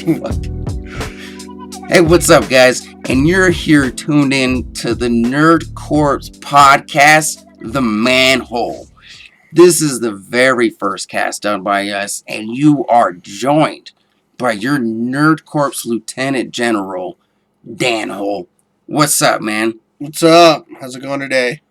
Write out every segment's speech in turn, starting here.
Hey, what's up, guys? And you're here tuned in to the Nerd Corps podcast, The Manhole. This is the very first cast done by us, and you are joined by your Nerd Corps Lieutenant General, Dan Hole. What's up, man? What's up? How's it going today?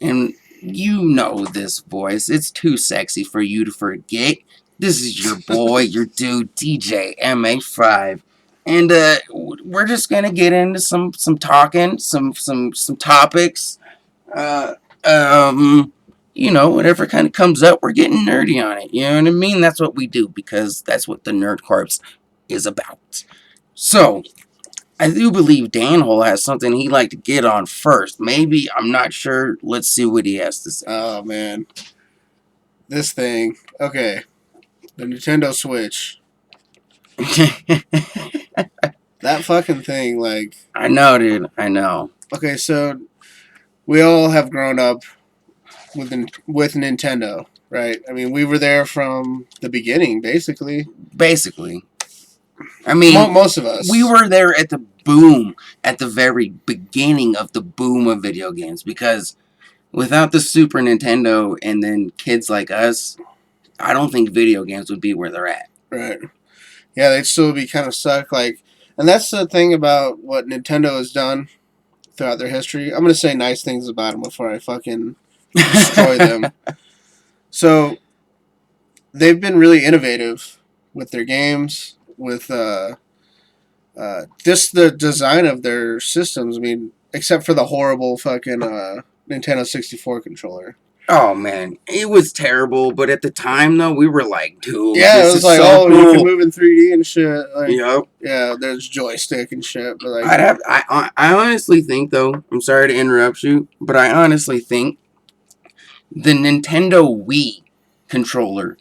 And you know this voice. It's too sexy for you to forget. This is your boy, your dude, DJ MA5. And we're just gonna get into some talking, some topics. Uh, whatever kind of comes up, we're getting nerdy on it. You know what I mean? That's what we do because that's what the Nerd Corps is about. So, I do believe Dan Hole has something he'd like to get on first. Maybe, I'm not sure. Let's see what he has to say. Oh, man. This thing. Okay. The Nintendo Switch. That fucking thing, like... I know, dude. I know. Okay, so we all have grown up with Nintendo, right? I mean, we were there from the beginning, basically. Basically. I mean... Most of us. We were there at the boom, at the very beginning of the boom of video games, because without the Super Nintendo and then kids like us, I don't think video games would be where they're at. Right. Yeah, they'd still be kind of stuck, like... And that's the thing about what Nintendo has done throughout their history. I'm going to say nice things about them before I fucking destroy them. So, they've been really innovative with their games, with just the design of their systems. I mean, except for the horrible fucking Nintendo 64 controller. Oh, man. It was terrible, but at the time, though, we were like, dude, yeah, this it was is like, so cool. You can move in 3D and shit. Like, yep. Yeah, there's joystick and shit. But like, I honestly think, though, I'm sorry to interrupt you, but I honestly think the Nintendo Wii controller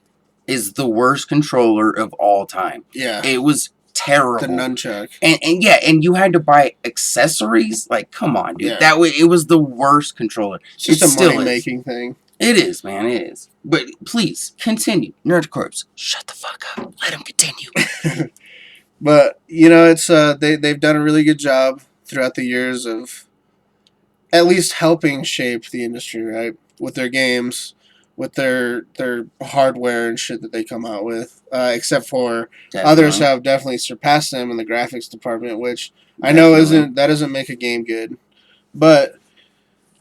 is the worst controller of all time. Yeah. It was terrible. The nunchuck. And you had to buy accessories. Like, come on, dude. Yeah. It was the worst controller. It's just a money-making thing. It is, man. It is. But please, continue. Nerd Corps, shut the fuck up. Let him continue. But, you know, it's they've done a really good job throughout the years of at least helping shape the industry, right? With their games, with their hardware and shit that they come out with. Except for others have definitely surpassed them in the graphics department, which I know doesn't make a game good. But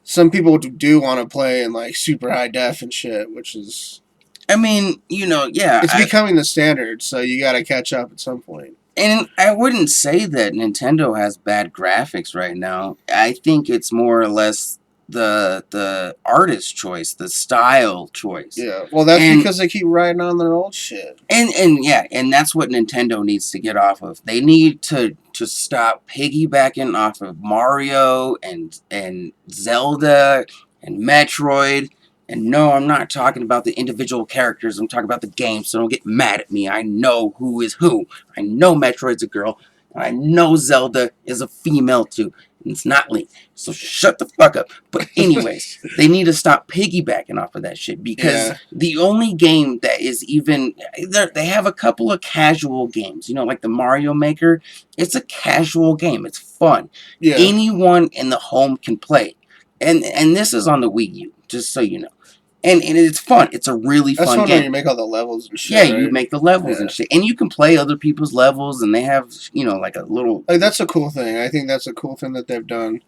some people do want to play in like super high def and shit, which is... I mean, you know, yeah. It's becoming the standard, so you got to catch up at some point. And I wouldn't say that Nintendo has bad graphics right now. I think it's more or less the artist choice, the style choice. Yeah, well, that's because they keep riding on their old shit. And that's what Nintendo needs to get off of. They need to stop piggybacking off of Mario and Zelda and Metroid. And no, I'm not talking about the individual characters. I'm talking about the game, so don't get mad at me. I know who is who. I know Metroid's a girl. And I know Zelda is a female, too. And it's not Link. So shut the fuck up. But anyways, they need to stop piggybacking off of that shit. Because the only game that is even... They have a couple of casual games. You know, like the Mario Maker. It's a casual game. It's fun. Yeah. Anyone in the home can play. And this is on the Wii U, just so you know. And it's fun. It's a really fun game. That's when you make all the levels and shit. Yeah, right? You make the levels and shit. And you can play other people's levels, and they have, you know, like a little... Like, that's a cool thing. I think that's a cool thing that they've done.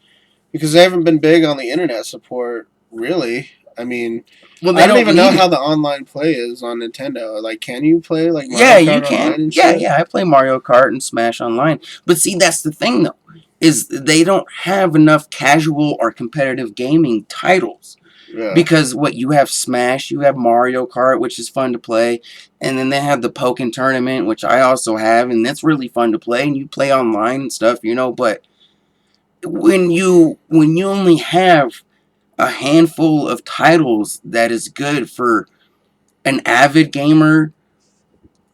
Because they haven't been big on the internet support, really. I mean... Well, I don't even know how the online play is on Nintendo. Like, can you play, like, Mario Kart you can. Online and shit? Yeah, I play Mario Kart and Smash Online. But see, that's the thing, though. Is they don't have enough casual or competitive gaming titles. Yeah. Because what you have Smash, you have Mario Kart, which is fun to play, and then they have the Pokken Tournament, which I also have, and that's really fun to play, and you play online and stuff, you know, but when you only have a handful of titles that is good for an avid gamer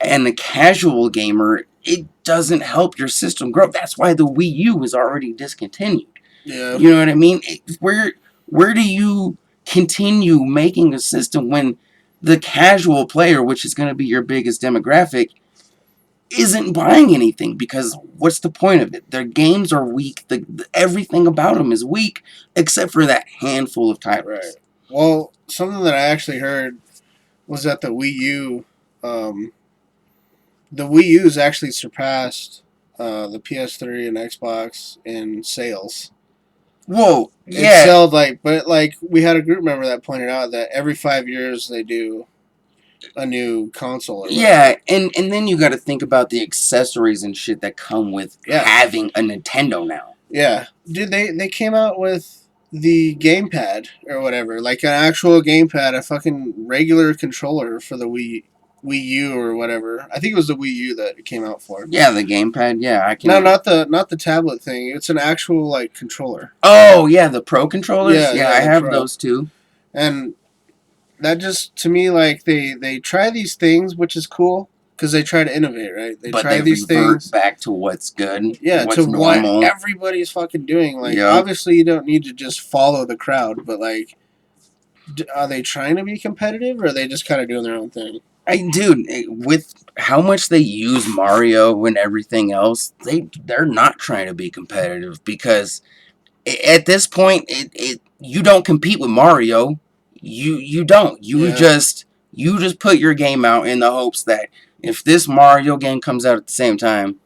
and a casual gamer, it doesn't help your system grow. That's why the Wii U is already discontinued. Yeah. You know what I mean? Where do you continue making a system when the casual player, which is going to be your biggest demographic, isn't buying anything because what's the point of it? Their games are weak. Everything about them is weak except for that handful of titles. Right. Well, something that I actually heard was that um, the Wii U's actually surpassed the PS3 and Xbox in sales. Whoa, It yeah, sold but we had a group member that pointed out that every 5 years they do a new console or yeah, whatever. and then you got to think about the accessories and shit that come with Yeah, having a Nintendo now. yeah. Dude, they came out with the gamepad or whatever, like an actual gamepad, a fucking regular controller for the Wii U or whatever. I think it was the Wii U that it came out for. Yeah, the gamepad. Yeah, I No, can. not the tablet thing. It's an actual like controller. Oh yeah, the Pro controllers. Yeah, Yeah, yeah, I the have Pro. those too. And that just to me like they try these things, which is cool because they try to innovate, right? They But try they these revert things, back to what's good, yeah, to what's what normal. everybody's fucking doing. Like, Yep. obviously, you don't need to just follow the crowd, but like, are they trying to be competitive, or are they just kind of doing their own thing? Dude, with how much they use Mario and everything else, they're not trying to be competitive because at this point, it you don't compete with Mario. You don't. Yeah, You just put your game out in the hopes that if this Mario game comes out at the same time,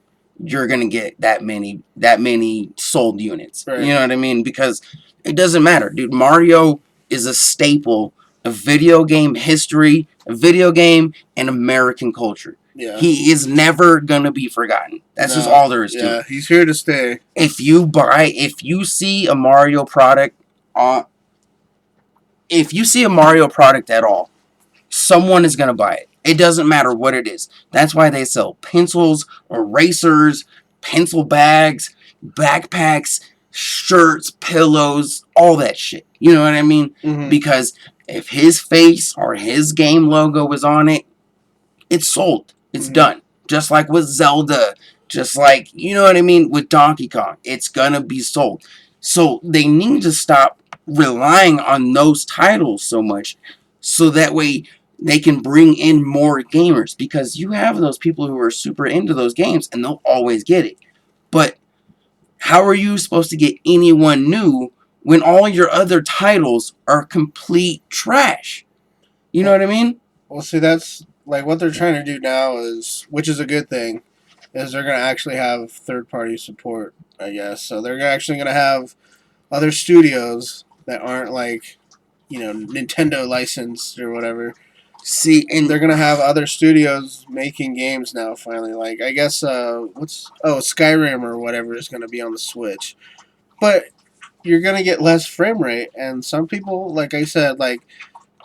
you're gonna get that many sold units. right. You know what I mean? Because it doesn't matter, dude. Mario is a staple of video game history, a video game, and American culture. Yeah. He is never gonna be forgotten. That's just all there is to Yeah, it. he's here to stay. If you see a Mario product on, if you see a Mario product at all, someone is gonna buy it. It doesn't matter what it is. That's why they sell pencils, erasers, pencil bags, backpacks, shirts, pillows, all that shit. You know what I mean? Mm-hmm. Because if his face or his game logo is on it, it's sold. It's done. Just like with Zelda, just like, you know what I mean, with Donkey Kong. It's gonna be sold. So they need to stop relying on those titles so much so that way they can bring in more gamers because you have those people who are super into those games and they'll always get it. But how are you supposed to get anyone new when all your other titles are complete trash? You know what I mean? Well, see, that's like what they're trying to do now is, which is a good thing, is they're going to actually have third party support, I guess. So they're actually going to have other studios that aren't like, Nintendo licensed or whatever. See, and They're going to have other studios making games now, finally. Like, I guess, Skyrim or whatever is going to be on the Switch. But you're going to get less frame rate. And some people, like I said, like,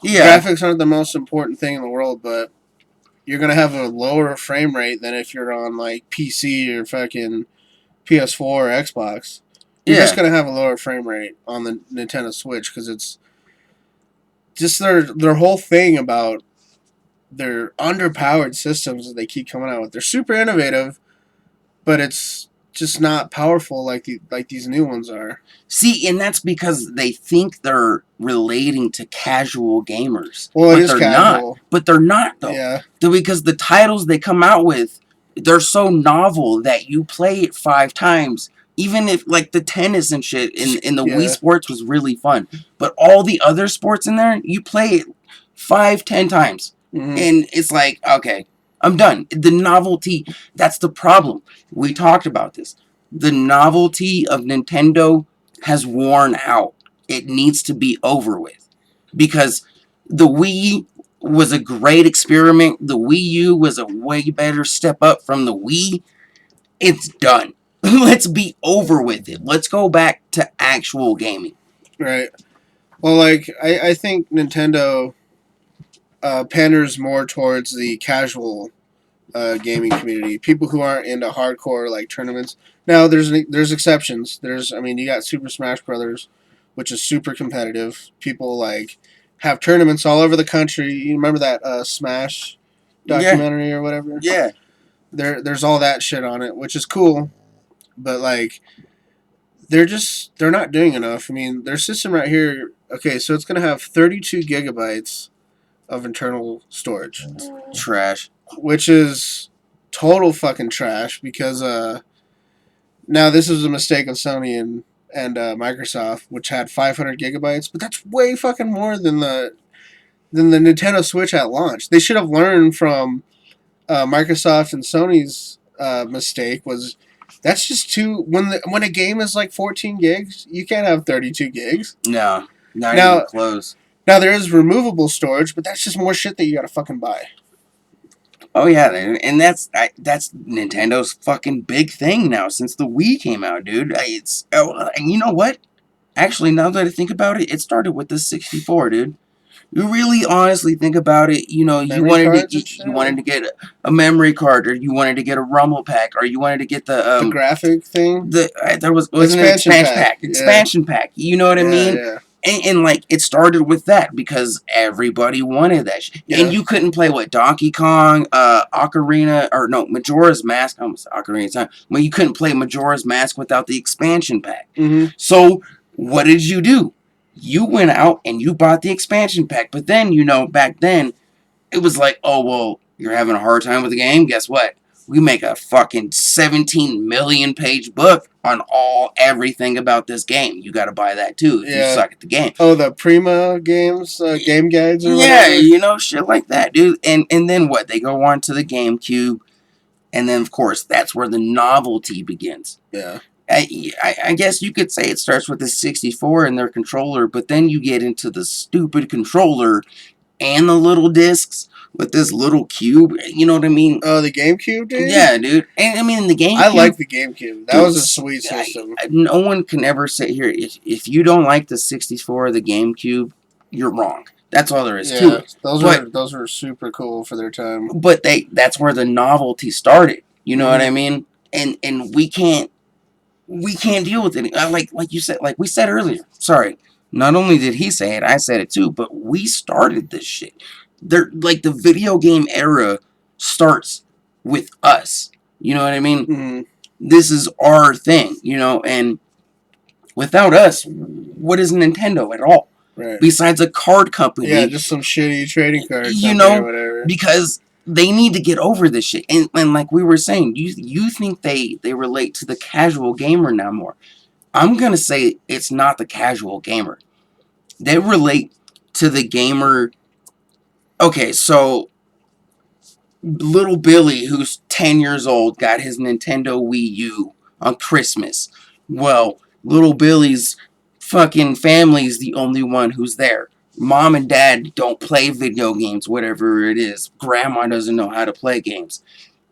yeah, graphics aren't the most important thing in the world, but you're gonna have a lower frame rate than if you're on like PC or fucking PS4 or Xbox. You're just yeah. gonna have a lower frame rate on the Nintendo Switch because it's just their whole thing about their underpowered systems that they keep coming out with. They're super innovative, but it's just not powerful like these new ones are. See, and that's because they think they're relating to casual gamers. Well, it But is they're not. casual. But they're not though. Yeah. Because the titles they come out with, they're so novel that you play it 5 times. Even if like the tennis and shit in the Wii Yeah. Sports was really fun. But all the other sports in there, you play it 5, 10 times. Mm-hmm. And it's like, okay, I'm done. The novelty, that's the problem. We talked about this. The novelty of Nintendo has worn out. It needs to be over with. Because the Wii was a great experiment. The Wii U was a way better step up from the Wii. It's done. Let's be over with it. Let's go back to actual gaming. Right. Well, like I think Nintendo panders more towards the casual gaming community, people who aren't into hardcore like tournaments. Now, there's exceptions. You got Super Smash Brothers, which is super competitive. People like have tournaments all over the country. You remember that Smash documentary or whatever? Yeah. There's all that shit on it, which is cool, but like they're not doing enough. I mean, their system right here. Okay, so it's gonna have 32 gigabytes of internal storage, Trash. which is total fucking trash because now this was a mistake of Sony and Microsoft, which had 500 gigabytes, but that's way fucking more than the Nintendo Switch at launch. They should have learned from Microsoft and Sony's mistake was that's just too when a game is like 14 gigs, you can't have 32 gigs. No, not even Now close. now there is removable storage, but that's just more shit that you gotta fucking buy. Oh yeah, and that's Nintendo's fucking big thing now since the Wii came out, dude. And you know what? Actually, now that I think about it, it started with the 64, dude. You really honestly think about it, you Memory wanted to cards and get, shit. you wanted to get a memory card, or you wanted to get a rumble pack, or you wanted to get The graphic thing, there wasn't an expansion expansion pack. pack, expansion pack. You know what I Yeah, mean? yeah, And like it started with that because everybody wanted that shit. yeah. And you couldn't play what Donkey Kong, Ocarina, or no, Majora's Mask. I almost Ocarina of Time. Well, you couldn't play Majora's Mask without the expansion pack. Mm-hmm. So what did you do? You went out and you bought the expansion pack. But then, back then, it was like, oh, well, you're having a hard time with the game? Guess what? We make a fucking 17 million page book on everything about this game. You got to buy that too if you Yeah. suck at the game. Oh, the Prima games, game guides or Yeah, whatever. shit like that, dude. And then what? They go on to the GameCube. And then, of course, that's where the novelty begins. Yeah. I guess you could say it starts with the 64 and their controller, but then you get into the stupid controller and the little discs with this little cube. You know what I mean? Oh, the GameCube, dude. Yeah, dude. And I mean, the GameCube. I like the GameCube. That was a sweet system. No one can ever sit here if you don't like the 64 or the GameCube, you're wrong. That's all there is to it. Those were super cool for their time. But that's where the novelty started. You know what I mean? And we can't deal with it. Like you said, like we said earlier. Sorry. Not only did he say it, I said it too, but we started this shit. Like the video game era starts with us. You know what I mean? Mm-hmm. This is our thing, and without us, what is Nintendo at all? Right. Besides a card company. Yeah, just some shitty trading cards. Or whatever. Because they need to get over this shit. And like we were saying, you think they relate to the casual gamer now more. I'm going to say it's not the casual gamer. They relate to the gamer. Okay, so little Billy, who's 10 years old, got his Nintendo Wii U on Christmas. Well, little Billy's fucking family's the only one who's there. Mom and dad don't play video games, whatever it is. Grandma doesn't know how to play games.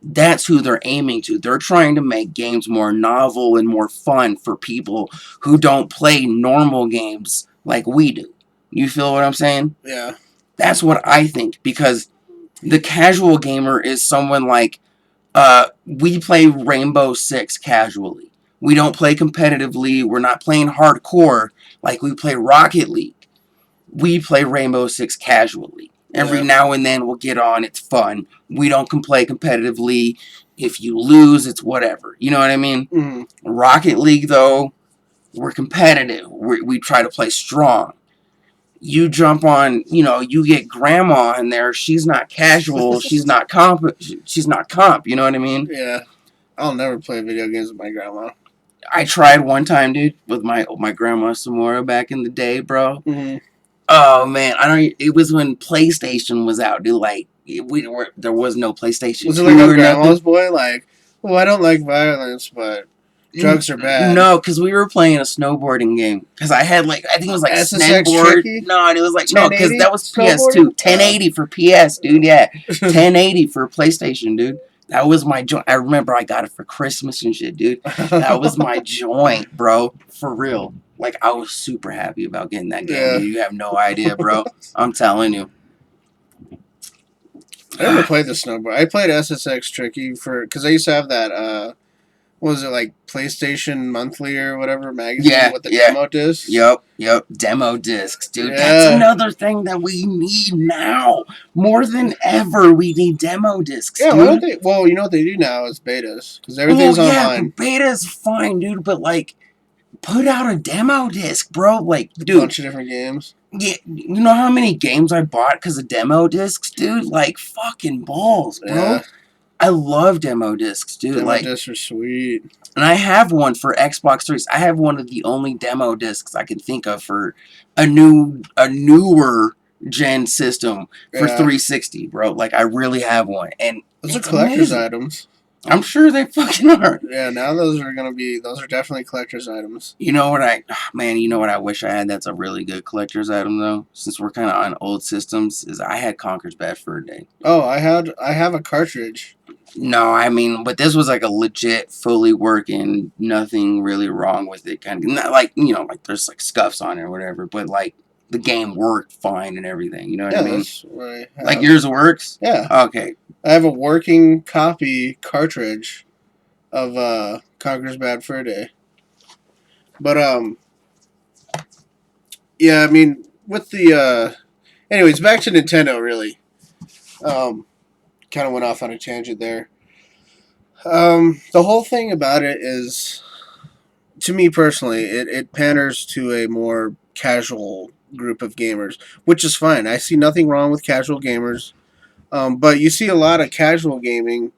That's who they're aiming to. They're trying to make games more novel and more fun for people who don't play normal games like we do. You feel what I'm saying? Yeah. That's what I think, because the casual gamer is someone like, we play Rainbow Six casually. We don't play competitively. We're not playing hardcore like we play Rocket League. We play Rainbow Six casually. Every now and then we'll get on. It's fun. We don't play competitively. If you lose, it's whatever. You know what I mean? Mm-hmm. Rocket League, though, we're competitive. We try to play strong. You jump on, you get grandma in there. She's not casual. She's not comp. She's not comp. You know what I mean? Yeah. I'll never play video games with my grandma. I tried one time, dude, with my grandma Samora back in the day, bro. Mm-hmm. Oh man, it was when PlayStation was out, dude. Like there was no PlayStation. Was it like a grandma's boy? Like, well, I don't like violence, but drugs are bad. No, because we were playing a snowboarding game. Because I think it was like SSX snowboard. Tricky? No, and it was like no, because that was PS2. snowboarding? 1080 for PS, dude. Yeah, 1080 for PlayStation, dude. That was my joint. I remember I got it for Christmas and shit, dude. That was my joint, bro. For real. Like, I was super happy about getting that game, dude. You have no idea, bro. I'm telling you. I never played the snowboard. I played SSX Tricky because I used to have that, what was it, like PlayStation Monthly or whatever magazine with the demo discs? Yep. Demo discs, dude. Yeah. That's another thing that we need now. More than ever, we need demo discs, Yeah, dude. why don't they? Well, you know what they do now is betas. Because everything's online. Beta's fine, dude, but, like, put out a demo disc, bro. Like, dude. A bunch of different games. Yeah, you know how many games I bought because of demo discs, dude? Like, fucking balls, bro. Yeah. I love demo discs, dude. Demo Like, discs are sweet. and I have one for Xbox 3. I have one of the only demo discs I can think of for a newer gen system for Yeah. 360, bro. Like, I really have one, and Those are it's collector's amazing. items. I'm sure they fucking are. Yeah, now those are definitely collector's items. You know what man, you know what I wish I had that's a really good collector's item though, since we're kind of on old systems, is I had Conker's Bad Fur Day. Oh, I have a cartridge. No, I mean, but this was like a legit, fully working, nothing really wrong with it. Kind of not like, like there's like scuffs on it or whatever, but like the game worked fine and everything. You know what I mean? That's what I have. Like yours works? Yeah. Okay. I have a working copy cartridge of Conker's Bad Fur Day. But yeah, I mean with the anyways, back to Nintendo really. Kind of went off on a tangent there. The whole thing about it is, to me personally, it panders to a more casual group of gamers, which is fine. I see nothing wrong with casual gamers. But you see a lot of casual gaming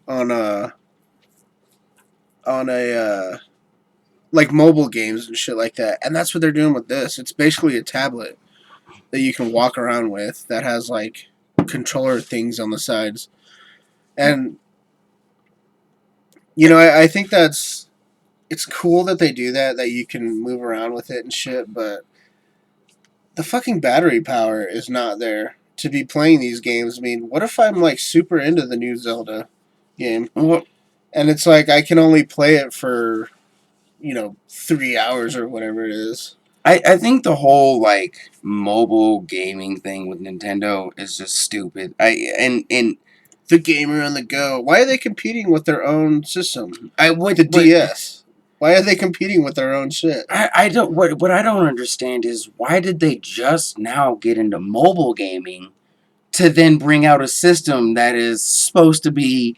on a like mobile games and shit like that, and that's what they're doing with this. It's basically a tablet that you can walk around with that has like controller things on the sides, and I think it's cool that they do that you can move around with it and shit, but the fucking battery power is not there to be playing these games. I mean, what if I'm like super into the new Zelda game? Well, And it's like I can only play it for 3 hours or whatever it is. I think the whole like mobile gaming thing with Nintendo is just stupid. And The gamer on the go. Why are they competing with their own system? I would The DS. Why are they competing with their own shit? I don't what I don't understand is why did they just now get into mobile gaming to then bring out a system that is supposed to be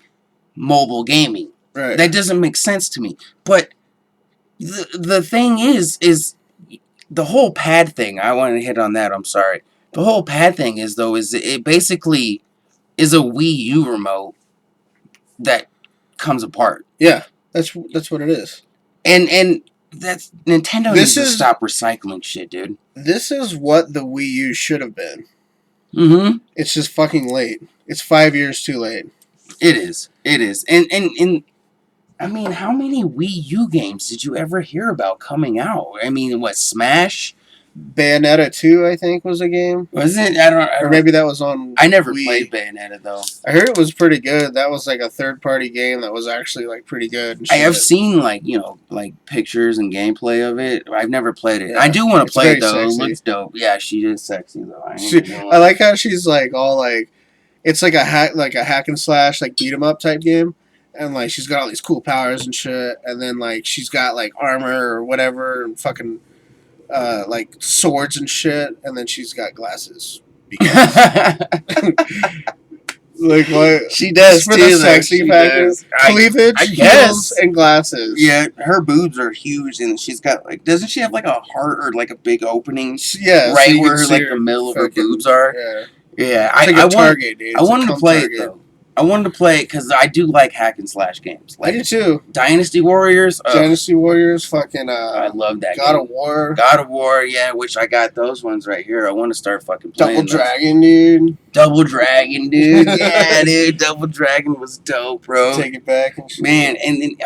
mobile gaming? Right. That doesn't make sense to me. But the thing is the whole pad thing. I want to hit on that. I'm sorry. The whole pad thing is though is it basically is a Wii U remote that comes apart. Yeah, that's what it is. And that's Nintendo This needs to is- stop recycling shit, dude. This is what the Wii U should have been. Mm-hmm. It's just fucking late. It's 5 years too late. It is. It is. And I mean, how many Wii U games did you ever hear about coming out? I mean, what, Smash? Bayonetta 2, I think, was a game. Was it? Or maybe that was on I never Wii. played Bayonetta, though. I heard it was pretty good. That was like a third-party game that was actually like pretty good. And I have shit. seen, like pictures and gameplay of it. I've never played it. Yeah, I do want to it's play it, very though. sexy. It looks dope. Yeah, she is sexy, though. I like how she's like all like, it's like a hack and slash like beat 'em up type game, and like she's got all these cool powers and shit, and then like she's got like armor or whatever and fucking like swords and shit, and then she's got glasses. Because like what She does, for too, the though. sexy She factor, does. cleavage, I heels, guess. and glasses. Yeah, her boobs are huge, and she's got like, doesn't she have like a heart or like a big opening Yeah, right so you where can see like her the middle of her fucking- boobs are? Yeah, Yeah, it's like a target, dude. I It's a wanted to cum play target. it though. I wanted to play it because I do like hack and slash games. I Like do too. Dynasty Warriors. Dynasty Warriors, fucking I love that God game. of War, God of War, yeah, which I got those ones right here. I want to start fucking playing Double those. Dragon, dude. Double Dragon, dude. Yeah, dude. Double Dragon was dope, bro. Take it back and shit. Man, and then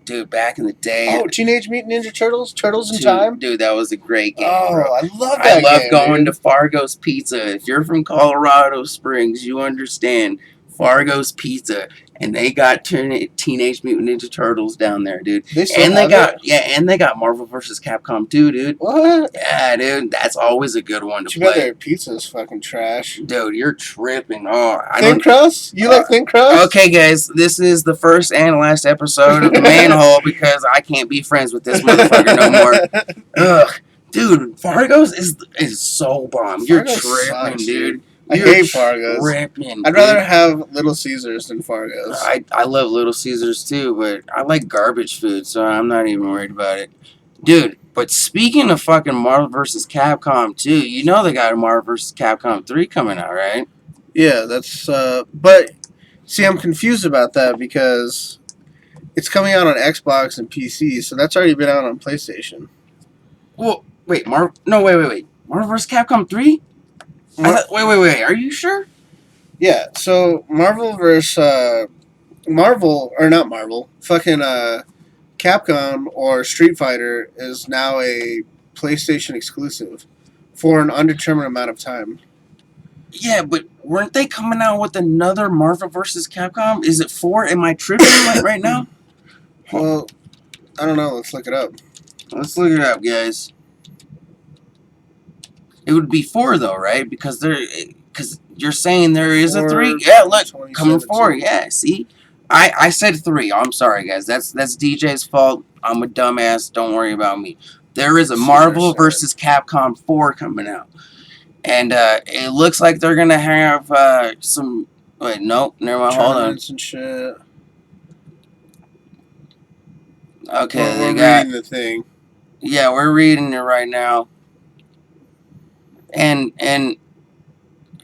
dude, back in the day. Oh, Teenage Mutant Ninja Turtles, Turtles in dude, Time. Dude, that was a great game, Oh, bro. I love that. I love game, going dude. to Fargo's Pizza. If you're from Colorado Springs, you understand Fargo's Pizza, and they got Teenage Mutant Ninja Turtles down there, dude. They still And they have got it? and they got Marvel vs. Capcom too, dude. What? Yeah, dude, that's always a good one to Too bad play. their pizza's fucking trash. Dude, you're tripping. Oh, I Thin don't. crust? You like thin crust? Okay, guys, this is the first and last episode of the Manhole because I can't be friends with this motherfucker no more. Ugh, dude, Fargo's is so bomb. You're Fargo's tripping, sucks, dude. I You're hate Fargo's. tripping, I'd rather dude. have Little Caesars than Fargo's. I love Little Caesars too, but I like garbage food, so I'm not even worried about it. Dude, but speaking of fucking Marvel vs. Capcom 2, you know they got a Marvel vs. Capcom 3 coming out, right? Yeah, that's but See, I'm confused about that because it's coming out on Xbox and PC, so that's already been out on PlayStation. Well, wait, No, wait. Marvel vs. Capcom 3? Mar- Wait. Are you sure? yeah, so Marvel vs. Marvel, or not Marvel, fucking Capcom or Street Fighter is now a PlayStation exclusive for an undetermined amount of time. Yeah, but weren't they coming out with another Marvel vs. Capcom? Is it 4? Am I tripping right now? Well, I don't know. Let's look it up. Let's look it up, guys. It would be 4 though, right? Because you're saying there is a 3. Yeah, look, coming 4. Yeah, see, I said 3. I'm sorry, guys. That's DJ's fault. I'm a dumbass. Don't worry about me. There is a Marvel vs. Capcom 4 coming out, and it looks like they're gonna have some. Wait, nope, never mind. Hold on. And shit. Okay, Well, they we're got. reading the thing. Yeah, we're reading it right now, and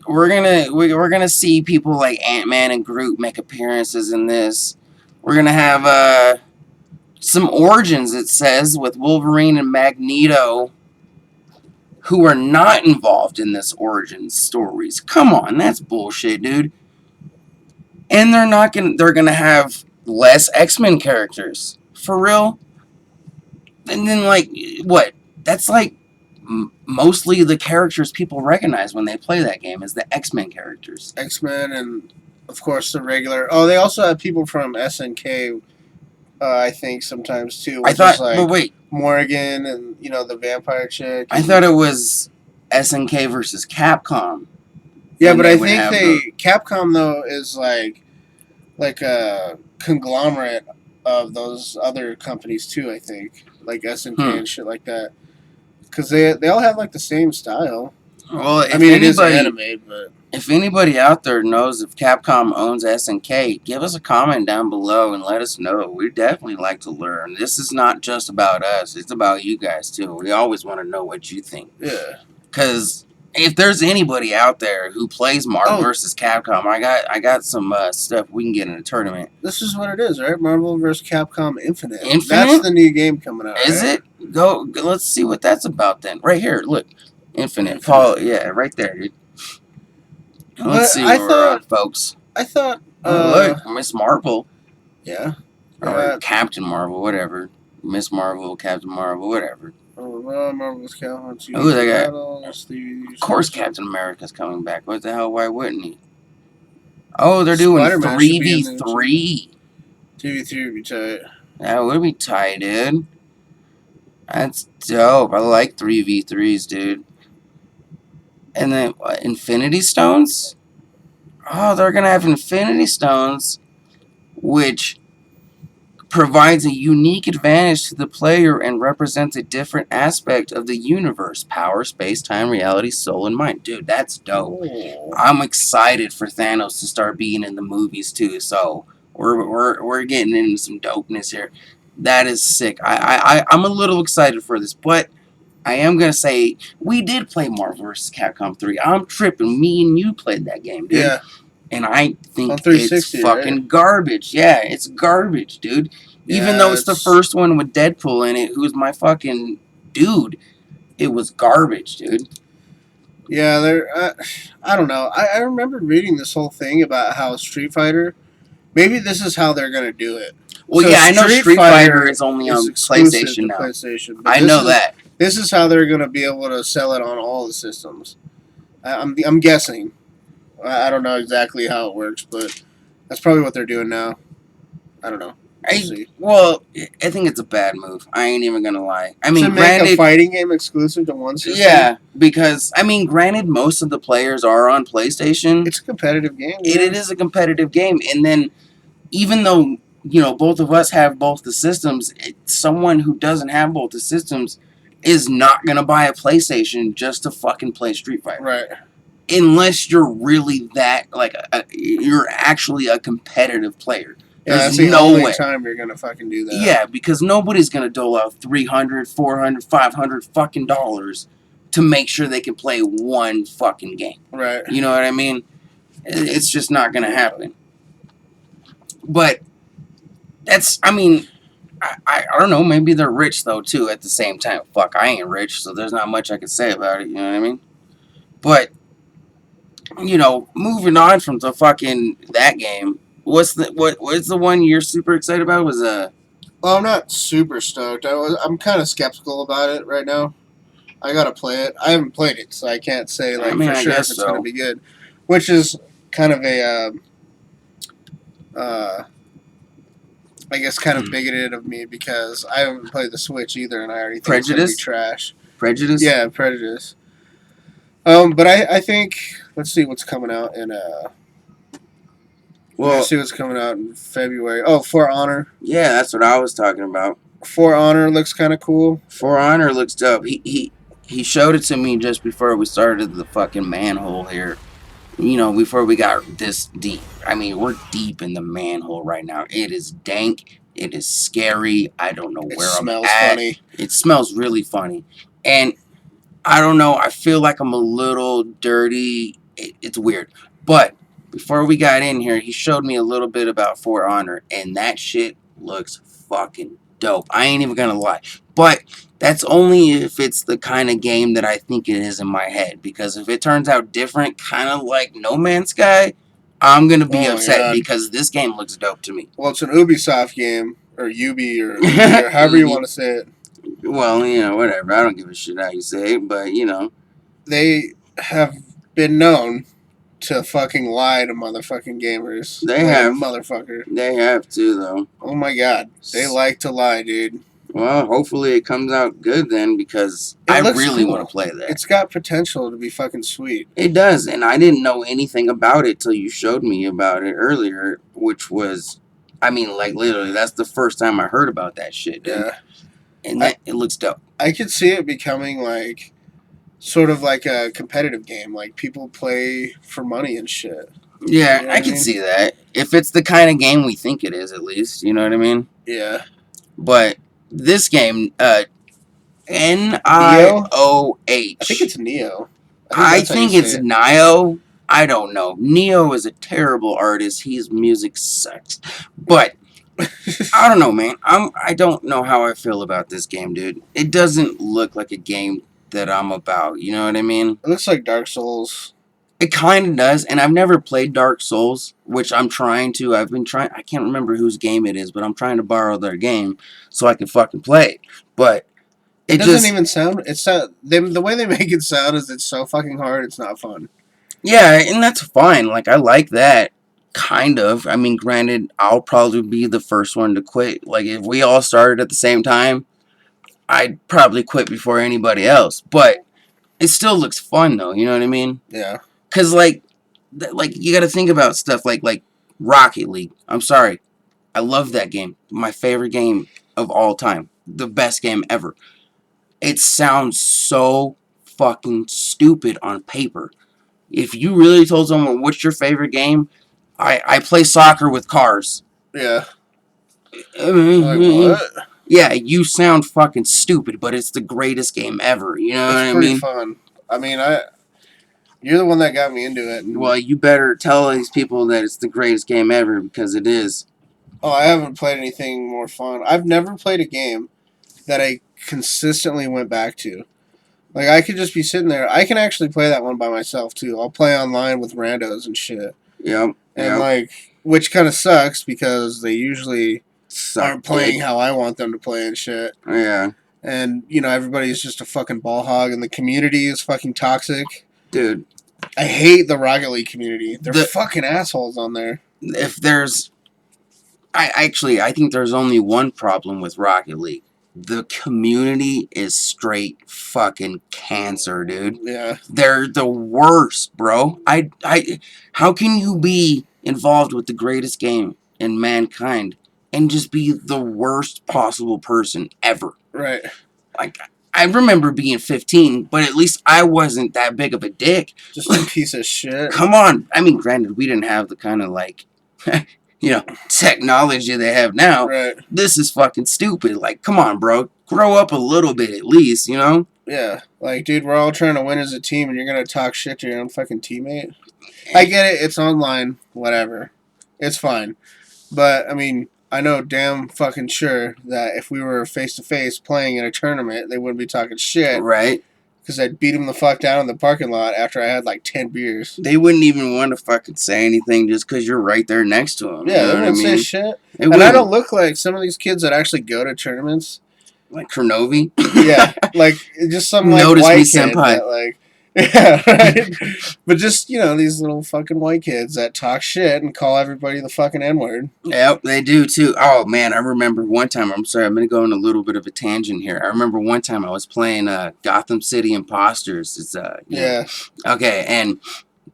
we're gonna see people like Ant-Man and Groot make appearances in this. We're gonna have some origins, it says, with Wolverine and Magneto, who are not involved in this origin stories. Come on, that's bullshit, dude. And they're gonna have less X-Men characters. For real? And then like what? That's like mostly the characters people recognize when they play that game is the X-Men characters. X-Men and of course the regular. Oh, they also have people from SNK. I think sometimes too. I thought, like but wait, Morgan and the vampire chick. I thought it was SNK versus Capcom. Yeah, but I think Capcom though is like a conglomerate of those other companies too. I think like SNK and shit like that, because they all have like the same style. Well, I mean, it is anime, but if anybody out there knows if Capcom owns SNK, give us a comment down below and let us know. We'd definitely like to learn. This is not just about us; it's about you guys too. We always want to know what you think. Yeah, because if there's anybody out there who plays Marvel vs. Capcom, I got some stuff we can get in a tournament. This is what it is, right? Marvel vs. Capcom Infinite. That's the new game coming out. Is it? Go. Let's see what that's about then. Right here, look, Infinite. Paul, yeah, right there, dude. Let's see where we're at, folks. I thought. Look, Miss Marvel. Yeah. Or Captain Marvel, whatever. Miss Marvel, Captain Marvel, whatever. Marvel's Captain. Oh, they got. Of course, Captain America's coming back. What the hell? Why wouldn't he? Oh, they're doing 3v3. 3v3 would be tight. That would be tight, dude. That's dope. I like 3v3s, dude. And then what, Infinity Stones? Oh, they're gonna have Infinity Stones, which provides a unique advantage to the player and represents a different aspect of the universe: power, space, time, reality, soul, and mind. Dude, that's dope. Oh. I'm excited for Thanos to start being in the movies too. So we're getting into some dopeness here. That is sick. I'm a little excited for this, but I am gonna say we did play Marvel vs. Capcom 3. I'm tripping. Me and you played that game, dude. Yeah. And I think it's fucking garbage. Yeah, it's garbage, dude. Yeah, even though it's the first one with Deadpool in it, who's my fucking dude, it was garbage, dude. Yeah, I don't know. I remember reading this whole thing about how Street Fighter, maybe this is how they're going to do it. Well, so yeah, I know Street Fighter is only on PlayStation now. PlayStation, I know that. This is how they're going to be able to sell it on all the systems. I'm guessing. I don't know exactly how it works, but that's probably what they're doing now. I don't know. Well, I think it's a bad move. I ain't even gonna lie. I mean, to make a fighting game exclusive to one system. Yeah, because I mean, granted, most of the players are on PlayStation. It's a competitive game. It is a competitive game, and then even though both of us have both the systems, someone who doesn't have both the systems is not gonna buy a PlayStation just to fucking play Street Fighter. Right. Unless you're really that you're actually a competitive player. Yeah, that's the only time you're gonna fucking do that. Yeah, because nobody's gonna dole out $300, $400, $500 fucking dollars to make sure they can play one fucking game. Right. You know what I mean? It's just not gonna happen. But that's, I mean, I don't know. Maybe they're rich though too. At the same time, fuck, I ain't rich, so there's not much I can say about it. You know what I mean? But moving on from the fucking that game. What's the one you're super excited about? Was Well, I'm not super stoked. I'm kind of skeptical about it right now. I gotta play it. I haven't played it, so I can't say I like mean, for I sure if guess it's gonna so. be good. Which is kind of a, uh, I guess, kind of bigoted of me because I haven't played the Switch either, and I already think it's gonna be Prejudice, trash. prejudice. Yeah, Prejudice. But I think let's see what's coming out in let's Well, see what's coming out in February. Oh, For Honor. yeah, that's what I was talking about. For Honor looks kind of cool. For Honor looks dope. He showed it to me just before we started the fucking manhole here. Before we got this deep. I mean, we're deep in the manhole right now. It is dank. It is scary. I don't know It where I'm smells at. funny. It smells really funny. And I don't know. I feel like I'm a little dirty. It's weird. But before we got in here, he showed me a little bit about For Honor, and that shit looks fucking dope. I ain't even gonna lie. But that's only if it's the kind of game that I think it is in my head. Because if it turns out different, kind of like No Man's Sky, I'm gonna be Oh my upset god. because this game looks dope to me. Well, it's an Ubisoft game or Ubi or Ubi or however you want to say it. Well, whatever. I don't give a shit how you say it, but They have been known to fucking lie to motherfucking gamers. they Like a have. motherfucker. They have to, though. Oh my god. They like to lie, dude. Well, hopefully it comes out good then, because It I looks really want to cool. play that. It's got potential to be fucking sweet. It does, and I didn't know anything about it till you showed me about it earlier, which was, I mean, like literally, that's the first time I heard about that shit, dude. Yeah. And I it looks dope. I could see it becoming like sort of like a competitive game. Like people play for money and shit. Yeah, You know I what I can mean? see that. If it's the kind of game we think it is, at least, you know what I mean? Yeah. But this game, Neo? I think NIOH. it's Neo. I think I that's how you think say it's it. Nio. I don't know. Neo is a terrible artist. His music sucks. But I don't know, man. I don't know how I feel about this game, dude. It doesn't look like a game that I'm about. You know what I mean? It looks like Dark Souls. It kind of does, and I've never played Dark Souls, which I'm trying to. I've been trying. I can't remember whose game it is, but I'm trying to borrow their game so I can fucking play it. But It it doesn't just, even sound. It's not. The way they make it sound is it's so fucking hard. It's not fun. yeah, and that's fine. Like, I like that. Kind of. I mean, granted, I'll probably be the first one to quit. Like, if we all started at the same time, I'd probably quit before anybody else. But it still looks fun, though. You know what I mean? Yeah. Because, like you got to think about stuff like Rocket League. I'm sorry. I love that game. My favorite game of all time. The best game ever. It sounds so fucking stupid on paper. If you really told someone what's your favorite game, I play soccer with cars. Yeah. Like what? Yeah, you sound fucking stupid, but it's the greatest game ever. You know what It's I pretty mean? fun. I mean, you're the one that got me into it. And, Well, you better tell these people that it's the greatest game ever, because it is. oh, I haven't played anything more fun. I've never played a game that I consistently went back to. Like I could just be sitting there. I can actually play that one by myself too. I'll play online with randos and shit. Yep, And yep. like, which kind of sucks because they usually Suck aren't playing dick. how I want them to play and shit. Yeah, And everybody's just a fucking ball hog, and the community is fucking toxic. dude. I hate the Rocket League community. They're The fucking assholes on there. if there's, I think there's only one problem with Rocket League. The community is straight fucking cancer, dude. Yeah. They're the worst, bro. How can you be involved with the greatest game in mankind and just be the worst possible person ever? Right. Like, I remember being 15, but at least I wasn't that big of a dick. Just a piece of shit. Come on. I mean, granted, we didn't have the kind of, like, technology they have now. Right. This is fucking stupid. Like, come on, bro. Grow up a little bit at least, you know? Yeah. Like, dude, we're all trying to win as a team, and you're gonna talk shit to your own fucking teammate. I get it. It's online. Whatever. It's fine. But I mean, I know damn fucking sure that if we were face to face playing in a tournament, they wouldn't be talking shit Right? because I'd beat them the fuck down in the parking lot after I had like 10 beers. They wouldn't even want to fucking say anything just because you're right there next to them. You Yeah, they know what I wouldn't say mean? shit. They And I don't wouldn't. look like some of these kids that actually go to tournaments. Like Kronovi. Yeah, like just some like Notice me, white kid senpai. that like, yeah, right. But just these little fucking white kids that talk shit and call everybody the fucking N word. Yep, they do too. Oh man, I remember one time. I'm sorry, I'm gonna go on a little bit of a tangent here. I remember one time I was playing Gotham City Imposters. It's Yeah. okay, and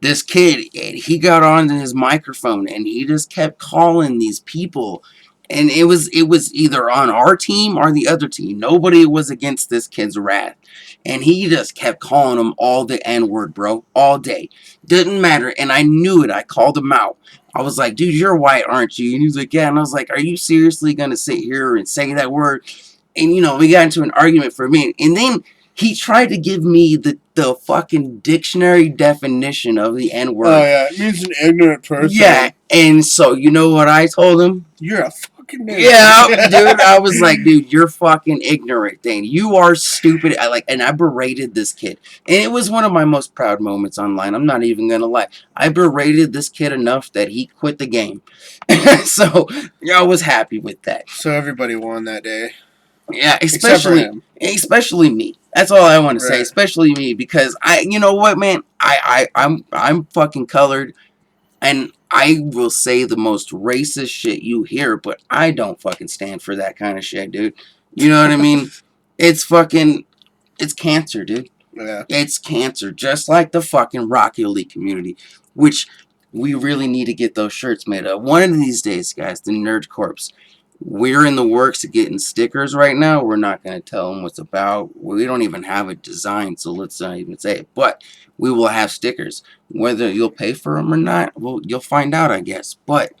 this kid, he got on his microphone and he just kept calling these people, and it was either on our team or the other team. Nobody was against this kid's wrath, and he just kept calling them all the N word, bro, all day. Didn't matter, and I knew it. I called him out. I was like, dude, you're white, aren't you? And he was like, yeah. And I was like, are you seriously gonna sit here and say that word? And we got into an argument for a minute, and then he tried to give me the fucking dictionary definition of the N Oh word. yeah, it means an ignorant person. Yeah, and so you know what I told him? You're a fucking nigger. Yeah, dude. I was like, dude, you're fucking ignorant, Dane. You are stupid. And I berated this kid, and it was one of my most proud moments online. I'm not even gonna lie. I berated this kid enough that he quit the game. So I was happy with that. So everybody won that day. Yeah, Except for him. especially me. That's all I want to say. Right. Especially me, because you know what, man? I'm fucking colored, and I will say the most racist shit you hear, but I don't fucking stand for that kind of shit, dude. You know what I mean? It's fucking, it's cancer, dude. Yeah. It's cancer, just like the fucking Rocket League community, which we really need to get those shirts made of. One of these days, guys, the Nerd Corpse. We're in the works of getting stickers right now. We're not going to tell them what's about. We don't even have a design, so let's not even say it. But we will have stickers. Whether you'll pay for them or not, well, you'll find out, I guess. But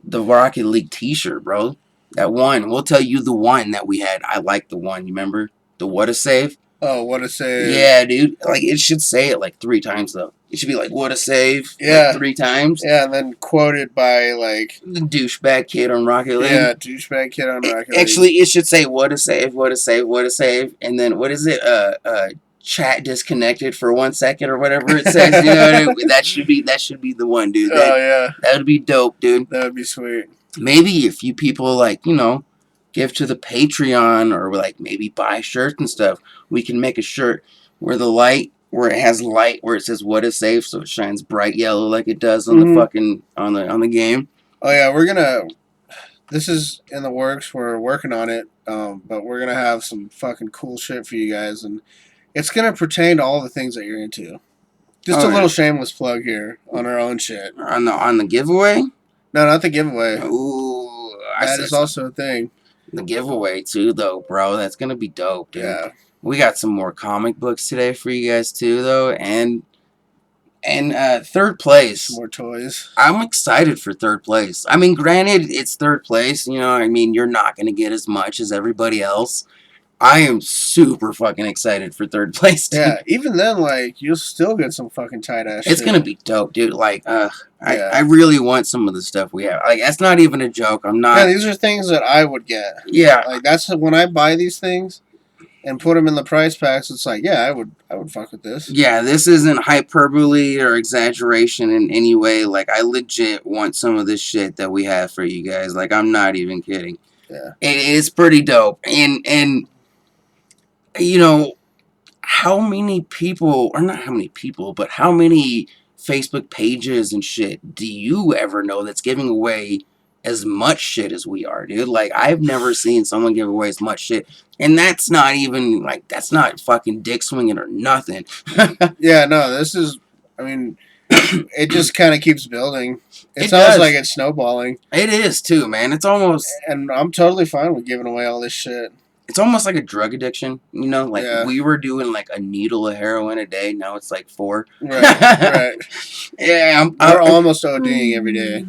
the Rocket League T-shirt, bro, that one. We'll tell you the one that we had. I like the one. You remember the what a save? Oh, what a save! Yeah, dude. Like it should say it like 3 times though. It should be like what a save. Yeah. Like 3 times. Yeah, and then quoted by like The douchebag kid on Rocket League. yeah, douchebag kid on Rocket League. Actually, it should say what a save, what a save, what a save, and then what is it? Chat disconnected for 1 second or whatever it says. You know what I mean? That should be the one, dude. Oh yeah, That would be dope, dude. that would be sweet. Maybe if you people like give to the Patreon or like maybe buy shirts and stuff, we can make a shirt where it has light where it says what a save, so it shines bright yellow like it does on the fucking on the game. Oh yeah, we're gonna. This is in the works. We're working on it, but we're gonna have some fucking cool shit for you guys, and it's gonna pertain to all the things that you're into. Just a little shameless plug here on our own shit. On the giveaway. No, not the giveaway. Ooh, that is also a thing. The giveaway too, though, bro. That's gonna be dope, dude. Yeah. We got some more comic books today for you guys too, though, and third place. Some more toys. I'm excited for third place. I mean, granted, it's third place. I mean, you're not gonna get as much as everybody else. I am super fucking excited for third place, dude. Yeah, even then, like, you'll still get some fucking tight ass shit. It's gonna be dope, dude. Like, I really want some of the stuff we have. Like, that's not even a joke. I'm not. Yeah, these are things that I would get. Yeah. Like, that's when I buy these things and put them in the price packs, it's like, yeah, I would fuck with this. Yeah, this isn't hyperbole or exaggeration in any way. Like, I legit want some of this shit that we have for you guys. Like, I'm not even kidding. Yeah. It's pretty dope. And how many people, or not how many people, but how many Facebook pages and shit do you ever know that's giving away as much shit as we are, dude? Like, I've never seen someone give away as much shit. And that's not even, like, that's not fucking dick swinging or nothing. Yeah, no, this is, I mean, it just kind of keeps building. It sounds does. like it's snowballing. It is, too, man. It's almost... And I'm totally fine with giving away all this shit. It's almost like a drug addiction, Like, Yeah. we were doing, like, a needle of heroin a day. Now it's, like, 4. Right. Yeah, we're almost ODing every day.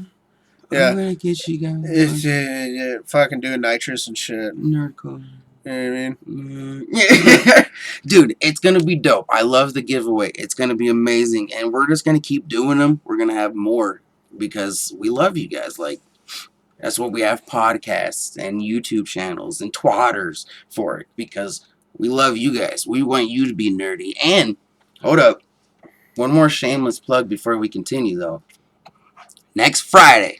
Yeah. I'm gonna get you guys. It's fucking doing nitrous and shit. Nerdcore. You know what I mean? Yeah. Dude, it's gonna be dope. I love the giveaway. It's gonna be amazing. And we're just gonna keep doing them. We're gonna have more because we love you guys. Like, That's what we have podcasts and YouTube channels and twatters for it, because we love you guys. We want you to be nerdy. And hold up, one more shameless plug before we continue though. Next Friday,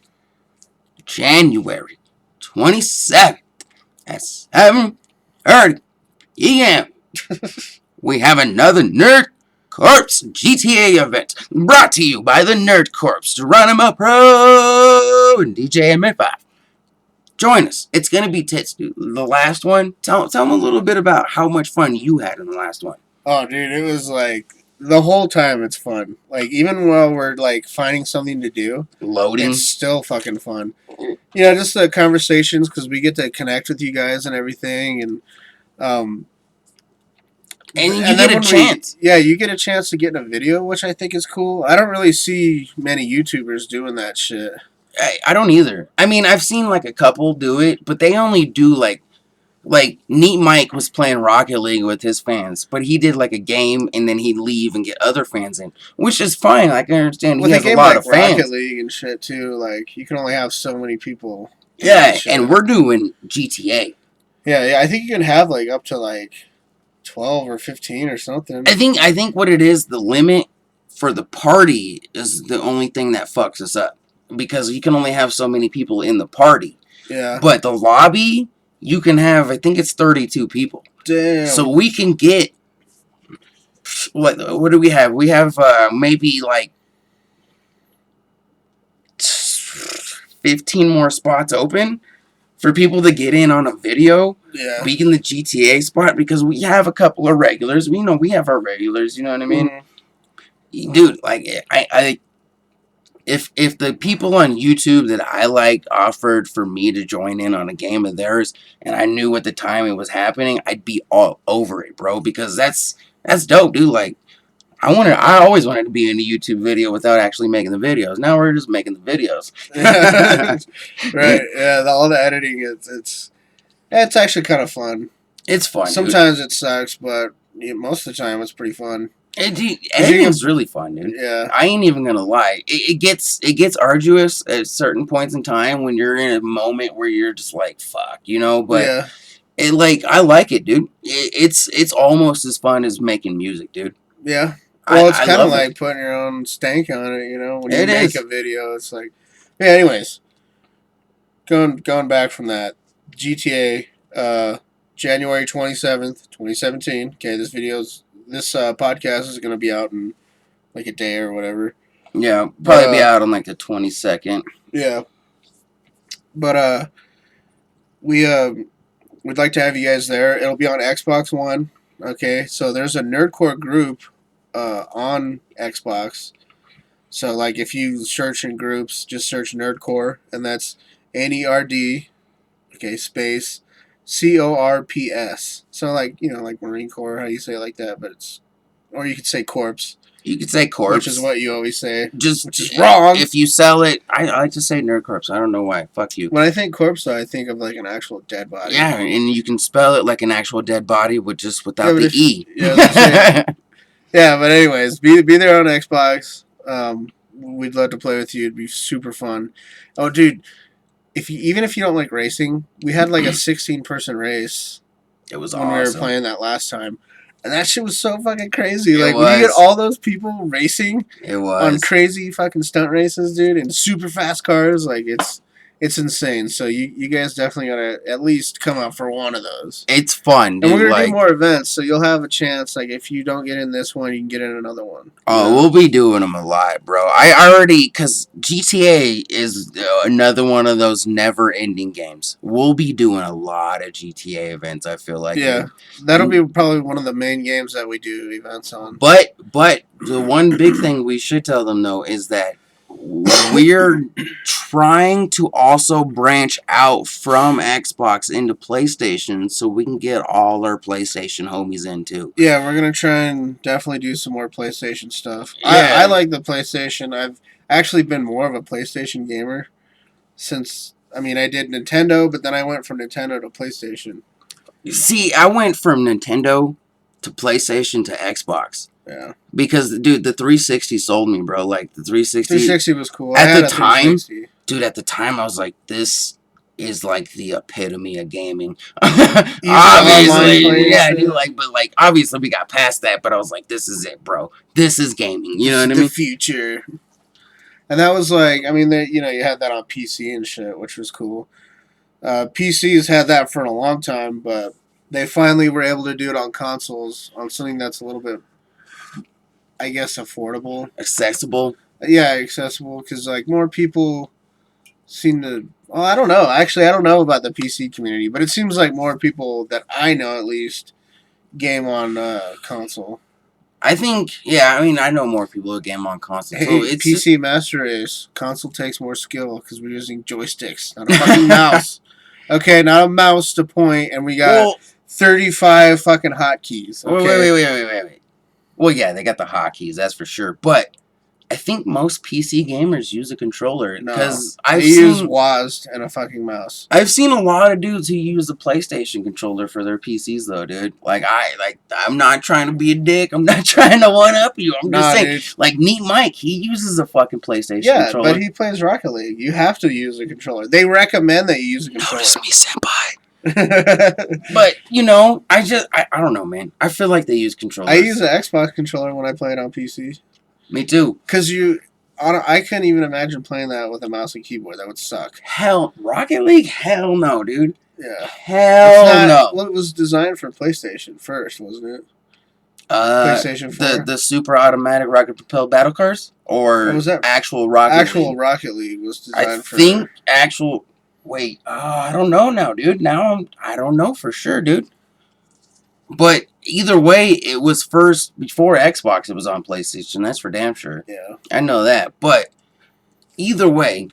January 27th at 7:30 p.m. we have another Nerd Corps GTA event brought to you by the Nerd Corps, Geronimo Pro and DJ M5. Join us. It's going to be tits, dude. The last one, tell them a little bit about how much fun you had in the last one. Oh, dude, it was like the whole time it's fun. Like, even while we're like finding something to do, Loading. it's still fucking fun. You know, just the conversations, because we get to connect with you guys and everything, and you get a chance. You get a chance to get in a video, which I think is cool. I don't really see many YouTubers doing that shit. I don't either. I mean, I've seen like a couple do it, but they only do like Neat Mike was playing Rocket League with his fans, but he did like a game and then he'd leave and get other fans in, which is fine. I can understand he has a lot of fans. Rocket League and shit too. Like, you can only have so many people. Yeah, and we're doing GTA. Yeah, I think you can have like up to like 12 or 15 or something. I think what it is, the limit for the party is the only thing that fucks us up, because you can only have so many people in the party. Yeah. But the lobby, you can have, I think it's 32 people. Damn. So we can get, what do we have? We have maybe like 15 more spots open for people to get in on a video. Yeah. Be in the GTA spot, because we have a couple of regulars. We know we have our regulars, you know what I mean? Mm-hmm. Dude, like, if the people on YouTube that I liked offered for me to join in on a game of theirs, and I knew at the time it was happening, I'd be all over it, bro, because that's dope, dude. Like, I always wanted to be in a YouTube video without actually making the videos. Now we're just making the videos. Right. Yeah, all the editing, it's actually kind of fun. It's fun. Sometimes it sucks, but most of the time it's pretty fun. Editing's really fun, dude. Yeah. I ain't even gonna lie. It gets arduous at certain points in time when you're in a moment where you're just like, fuck, you know. But yeah. I like it, dude. It's almost as fun as making music, dude. Yeah. Well, it's kind of like putting your own stank on it, you know. When you make a video, it's like, yeah. Anyways, going back from that, GTA, January 27th, 2017. Okay, this podcast is going to be out in like a day or whatever. Yeah, probably be out on like the 22nd. Yeah. But we'd like to have you guys there. It'll be on Xbox One. Okay, so there's a Nerdcore group on Xbox. So like if you search in groups, just search Nerdcore, and that's NERD, okay, space CORPS. So like, you know, like Marine Corps, how you say it like that, but it's, or you could say corpse. You could say corpse, which is what you always say. Which is wrong. If you sell it, I like to say nerd corpse. I don't know why. Fuck you. When I think corpse, though, I think of like an actual dead body. Yeah, and you can spell it like an actual dead body with just without the E. Yeah, yeah, but anyways, be there on Xbox. We'd love to play with you. It'd be super fun. Oh, dude, even if you don't like racing, we had like a 16-person race. It was when awesome. We were playing that last time. And that shit was so fucking crazy. Like, when you get all those people racing on crazy fucking stunt races, dude, in super fast cars, like, it's insane. So you guys definitely gotta at least come out for one of those. It's fun, dude. And we're gonna do more events, so you'll have a chance. Like, if you don't get in this one, you can get in another one. Oh, we'll be doing them a lot, bro. I already, because GTA is another one of those never-ending games. We'll be doing a lot of GTA events, I feel like. Yeah, that'll be probably one of the main games that we do events on. But the one big thing we should tell them, though, is that we're trying to also branch out from Xbox into PlayStation so we can get all our PlayStation homies in too. Yeah, we're going to try and definitely do some more PlayStation stuff. Yeah. I like the PlayStation. I've actually been more of a PlayStation gamer since, I did Nintendo, but then I went from Nintendo to PlayStation. See, I went from Nintendo to PlayStation to Xbox. Yeah. Because, dude, the 360 sold me, bro. Like, the 360... 360 was cool. At the time, dude, at the time I was like, this is like the epitome of gaming. Even online Obviously, playing yeah, dude. shit. Like, but like, obviously we got past that. But I was like, this is it, bro. This is gaming. You This know is what I the mean? future. And that was like, I mean, you had that on PC and shit, which was cool. PCs had that for a long time, but they finally were able to do it on consoles on something that's a little bit, I guess, affordable. Accessible. Yeah, accessible because like more people seem to. Well, I don't know. Actually, I don't know about the PC community, but it seems like more people that I know at least game on console. I think, yeah. I mean, I know more people who game on console, so Hey, it's just PC Master Race console takes more skill because we're using joysticks, not a fucking mouse. Okay, not a mouse to point, and we got well. 35 fucking hotkeys. Wait, Okay, wait, wait, wait, wait, wait, wait. Well, yeah, they got the hotkeys, that's for sure. But I think most PC gamers use a controller no, because they use WASD and a fucking mouse. I've seen a lot of dudes who use a PlayStation controller for their PCs though, dude. I'm not trying to be a dick. I'm not trying to one up you. I'm just Nah, saying, dude. like Neat Mike, he uses a fucking PlayStation Yeah, controller. but he plays Rocket League. You have to use a controller. They recommend that you use a controller. Notice me, senpai. But you know, I don't know, man. I feel like they use controllers. I use an Xbox controller when I play it on PC. Me too. Cause I couldn't even imagine playing that with a mouse and keyboard. That would suck. Hell, Rocket League? Hell no, dude. Yeah. Hell no. Well, it was designed for PlayStation first, wasn't it? PlayStation 4? The super automatic rocket propelled battle cars? Or what was that? actual Rocket League? Actual Rocket League was designed for... I think actual... Wait, I don't know now, dude. I don't know for sure, dude. But either way, it was first... Before Xbox, it was on PlayStation. That's for damn sure. Yeah. I know that. But either way,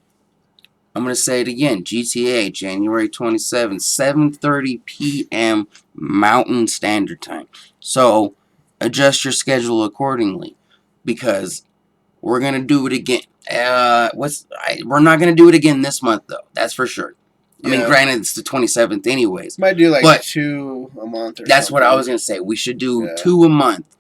I'm going to say it again. GTA, January 27th, 7:30 p.m. Mountain Standard Time. So... adjust your schedule accordingly, because we're gonna do it again. We're not gonna do it again this month though. That's for sure. I mean, granted, it's the 27th anyways. Might do like 2 a month. That's what I was gonna say. We should do 2 a month,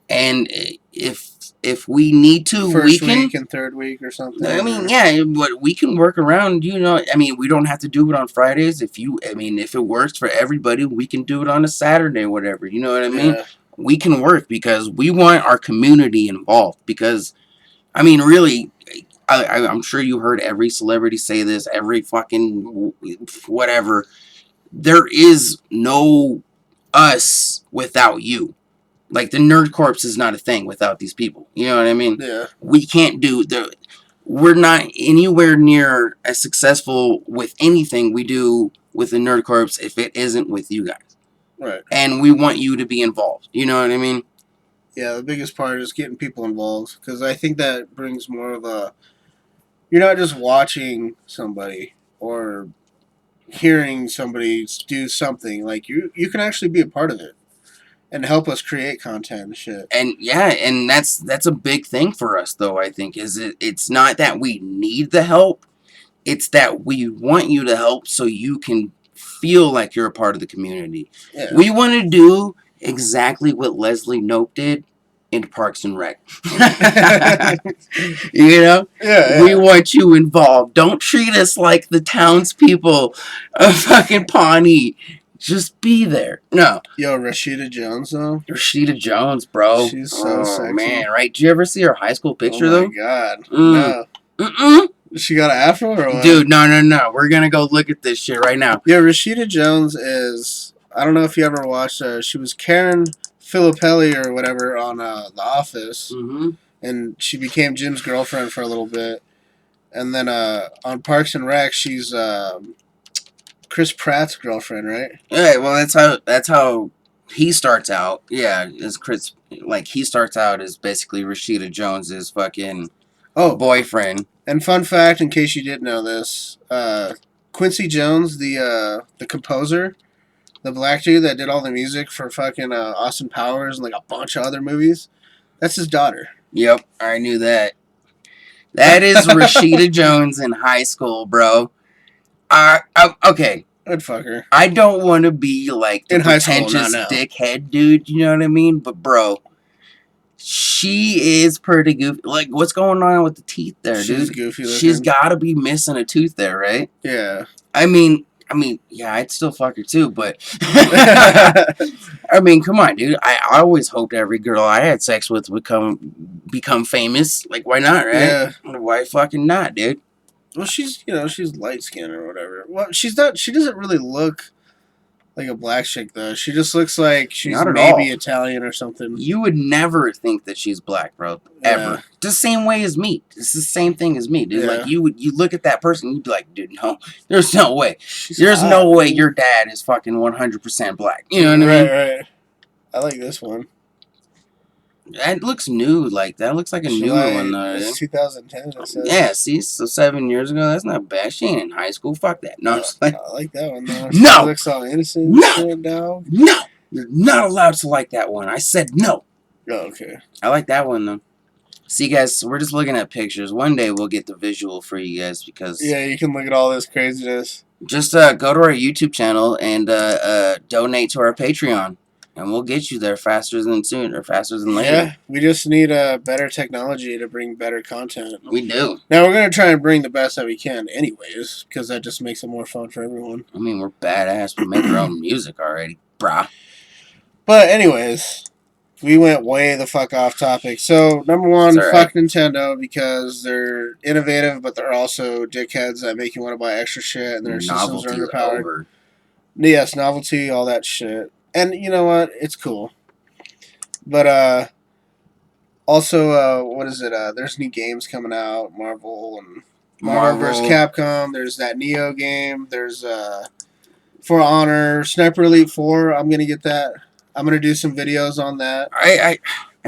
and if we need to, we can. Week and third week or something. I mean, yeah, but we can work around. You know, I mean, we don't have to do it on Fridays. If it works for everybody, we can do it on a Saturday, whatever. You know what I mean? Yeah. We can work because we want our community involved. Because, I mean, really, I'm sure you heard every celebrity say this, every fucking whatever. There is no us without you. Like, the Nerd Corps is not a thing without these people. You know what I mean? Yeah. We can't do... We're not anywhere near as successful with anything we do with the Nerd Corps if it isn't with you guys. Right. And we want you to be involved. You know what I mean? Yeah, the biggest part is getting people involved. Because I think that brings more of a... You're not just watching somebody or hearing somebody do something. Like, you can actually be a part of it. And help us create content and shit. And yeah, and that's a big thing for us, though, I think. It's not that we need the help. It's that we want you to help so you can feel like you're a part of the community. Yeah. We want to do exactly what Leslie Knope did in Parks and Rec. You know? Yeah. We want you involved. Don't treat us like the townspeople of fucking Pawnee. Just be there. No. Yo, Rashida Jones, though. Rashida Jones, bro. She's so sexy. Man, right? Did you ever see her high school picture, though? Oh, my God. No. Mm-mm. She got an afro or what? Dude, no. We're going to go look at this shit right now. Yeah, Rashida Jones is... I don't know if you ever watched her. She was Karen Filippelli or whatever on The Office. Mm-hmm. And she became Jim's girlfriend for a little bit. And then on Parks and Rec, she's Chris Pratt's girlfriend, right? Yeah, well, that's how he starts out. Yeah, as Chris, like, he starts out as basically Rashida Jones's fucking boyfriend. And fun fact, in case you didn't know this, Quincy Jones, the composer, the black dude that did all the music for fucking Austin Powers and like a bunch of other movies, that's his daughter. Yep, I knew that. That is Rashida Jones in high school, bro. Okay. I'd fuck her. I don't want to be like the pretentious dickhead dude, you know what I mean? But bro, She is pretty goofy. Like, what's going on with the teeth there, She's dude? goofy looking. She's got to be missing a tooth there, right? Yeah. I mean, yeah, I'd still fuck her too, but I mean, come on, dude. I always hoped every girl I had sex with would become famous. Like, why not, right? Yeah. Why fucking not, dude? Well, she's she's light skinned or whatever. Well, she's not. She doesn't really look like a black chick though. She just looks like she's Not at maybe all. Italian or something. You would never think that she's black, bro. Ever. Yeah. The same way as me. It's the same thing as me, dude. Yeah. Like, you look at that person, you'd be like, dude, no, there's no way. She's There's hot, no way dude. your dad is fucking 100% black. You know what I mean? Right. I like this one. That looks new. Like, that looks like a newer one, though. It's 2010. It says. Yeah, see, so 7 years ago, that's not bad. She ain't in high school. Fuck that. No, I'm just like, I like that one though. No! She looks all innocent. No! Shit, dog. no, you're not allowed to like that one. I said no. Oh, okay. I like that one, though. See, guys, we're just looking at pictures. One day we'll get the visual for you guys because Yeah, you can look at all this craziness. just go to our YouTube channel and donate to our Patreon, and we'll get you there faster than soon or faster than later. Yeah, we just need better technology to bring better content. We do. Now we're gonna try and bring the best that we can, anyways, because that just makes it more fun for everyone. I mean, we're badass. We make our own music already, brah. But anyways, we went way the fuck off topic. So number one, It's all fuck Nintendo because they're innovative, but they're also dickheads that make you want to buy extra shit, and their systems are Novelty's underpowered. over. Yes, novelty, all that shit. And you know what? It's cool. But also, what is it? There's new games coming out, Marvel and Marvel vs. Capcom. There's that Neo game. There's For Honor, Sniper Elite 4. I'm gonna get that. I'm gonna do some videos on that. I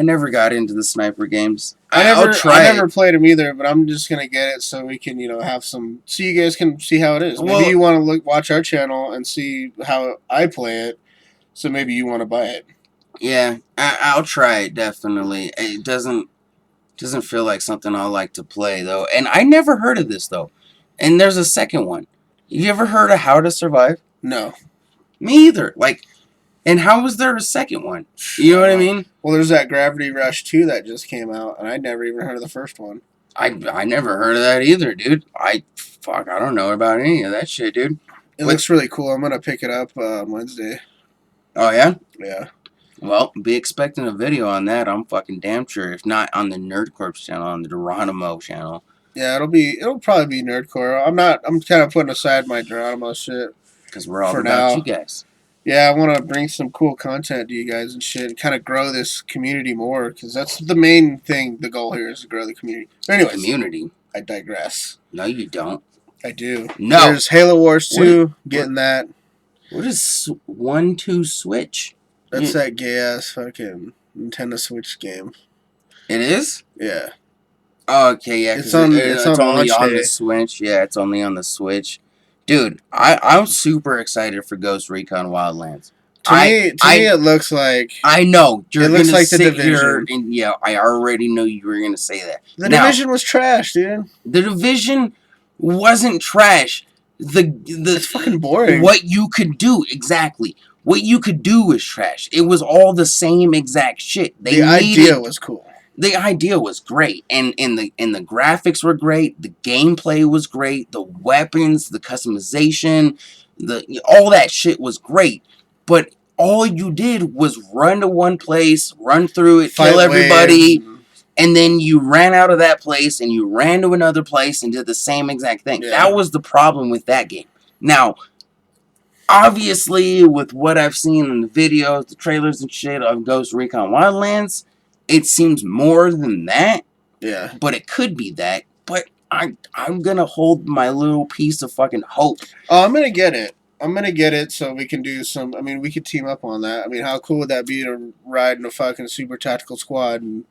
never got into the sniper games. I I'll try never played them either, but I'm just gonna get it so we can, have some. So you guys can see how it is. Maybe Well- you want to watch our channel and see how I play it. So maybe you want to buy it. Yeah, I'll try it, definitely. It doesn't feel like something I like to play, though. And I never heard of this, though. And there's a second one. You ever heard of How to Survive? No. Me either. Like, and how was there a second one? You know what I mean? Well, there's that Gravity Rush 2 that just came out, and I'd never even heard of the first one. I never heard of that either, dude. I don't know about any of that shit, dude. It looks really cool. I'm going to pick it up Wednesday. Oh, yeah? Yeah. Well, be expecting a video on that. I'm fucking damn sure. If not on the Nerd Corps channel, on the Geronimo channel. Yeah, it'll probably be Nerdcore. I'm kind of putting aside my Geronimo shit. Because we're all For about now. you guys. Yeah, I want to bring some cool content to you guys and shit, and kind of grow this community more, because that's the main thing. The goal here is to grow the community. But anyways, Community. I digress. No, you don't. I do. No. There's Halo Wars 2, getting that. What is 1-2 Switch? That's that gay ass fucking Nintendo Switch game. It is? Yeah. Oh, okay, yeah. It's on only launch on day. the Switch. Yeah, it's only on the Switch. Dude, I'm super excited for Ghost Recon Wildlands. To me, it looks like I know you're It looks gonna like The sit here Division. and yeah, I already know you were gonna say that. the Now, Division was trash, dude. The Division wasn't trash. It's fucking boring. What you could do exactly. What you could do was trash. It was all the same exact shit. The idea was cool. The idea was great, and the graphics were great. The gameplay was great. The weapons, the customization, all that shit was great. But all you did was run to one place, run through it, kill everybody, and then you ran out of that place and you ran to another place and did the same exact thing. Yeah. That was the problem with that game. Now, obviously, with what I've seen in the videos, the trailers and shit of Ghost Recon Wildlands, it seems more than that. Yeah. But it could be that. But I'm gonna hold my little piece of fucking hope. Oh, I'm gonna get it. I'm gonna get it so we can do some. I mean, we could team up on that. I mean, how cool would that be to ride in a fucking super tactical squad and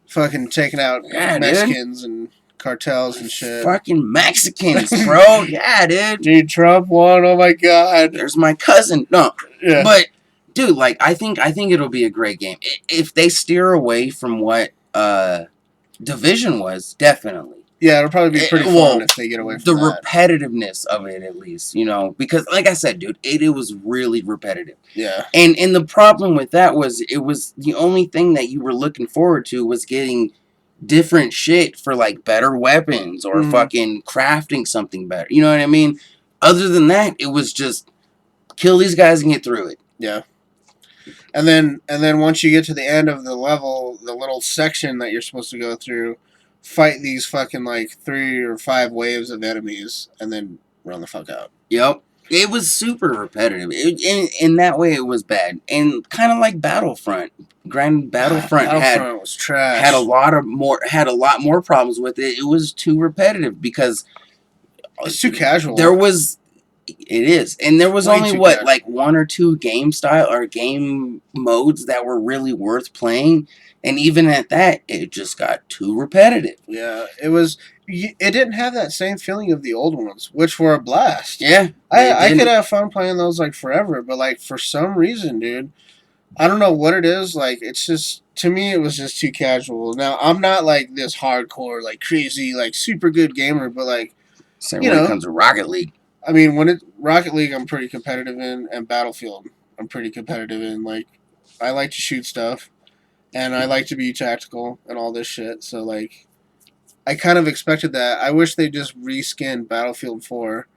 fucking taking out Yeah, Mexicans and cartels and shit? Fucking Mexicans, bro. Yeah, dude. Dude, Trump won. Oh my god. There's my cousin. No, Yeah. but dude, like I think it'll be a great game if they steer away from what Division was. Definitely. Yeah, it'll probably be pretty fun Well, if they get away the from that. repetitiveness of it, at least, because like I said, dude, it was really repetitive. Yeah. And the problem with that was it was the only thing that you were looking forward to was getting different shit for like better weapons or fucking crafting something better. You know what I mean? Other than that, it was just kill these guys and get through it. Yeah. And then once you get to the end of the level, the little section that you're supposed to go through, fight these fucking like 3 or 5 waves of enemies, and then run the fuck out. Yep. It was super repetitive. In that way, it was bad. And kind of like Battlefront. Granted, Battlefront was trash. had a lot more problems with it. It was too repetitive because It's too casual. It is, and there was Way only too what casual. like 1 or 2 game modes that were really worth playing, and even at that, it just got too repetitive. Yeah, it was. It didn't have that same feeling of the old ones, which were a blast. Yeah, I could have fun playing those like forever, but like for some reason, dude, I don't know what it is. Like it's just to me, it was just too casual. Now I'm not like this hardcore, like crazy, like super good gamer, but like So you when it know, comes to Rocket League, I mean, when it Rocket League, I'm pretty competitive in, and Battlefield, I'm pretty competitive in. Like I like to shoot stuff, and I like to be tactical and all this shit. So like I kind of expected that. I wish they just reskinned Battlefield 4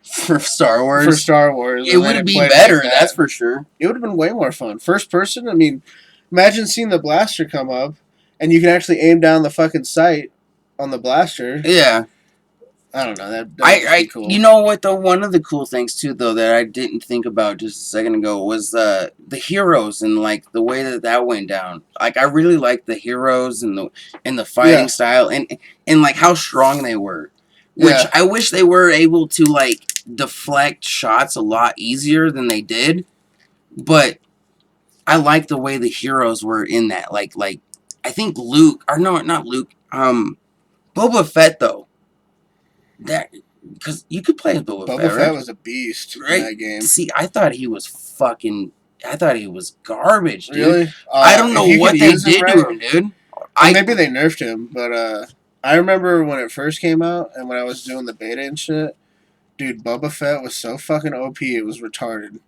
for Star Wars, for Star Wars. it would be better. Like that's for sure. It would have been way more fun. First person. I mean, imagine seeing the blaster come up, and you can actually aim down the fucking sight on the blaster. Yeah. I don't know. That would be cool. You know what though? One of the cool things too, though, that I didn't think about just a second ago was the heroes and like the way that went down. Like I really liked the heroes and the fighting style and like how strong they were. Which I wish they were able to like deflect shots a lot easier than they did. But I like the way the heroes were in that. Like I think Luke, or no, not Luke. Boba Fett though. That because you could play as Boba Fett. Boba Fett was a beast in that game. See, I thought he was garbage, dude. Really? I don't know what they did to him, dude. Maybe they nerfed him, but I remember when it first came out and when I was doing the beta and shit, dude, Boba Fett was so fucking OP, it was retarded.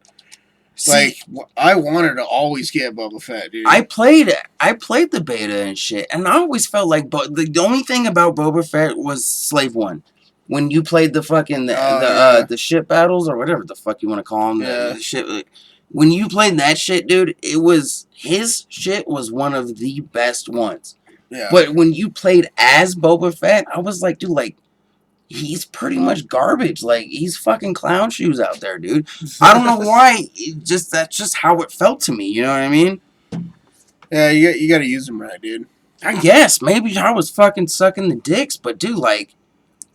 Like I wanted to always get Boba Fett, dude. I played the beta and shit, and I always felt like the only thing about Boba Fett was Slave One. When you played the fucking the ship battles or whatever the fuck you want to call them, the shit. When you played that shit, dude, his shit was one of the best ones. Yeah. But when you played as Boba Fett, I was like, dude, like he's pretty much garbage. Like he's fucking clown shoes out there, dude. I don't know why. That's just how it felt to me. You know what I mean? Yeah, you got to use them right, dude. I guess maybe I was fucking sucking the dicks, but dude, like.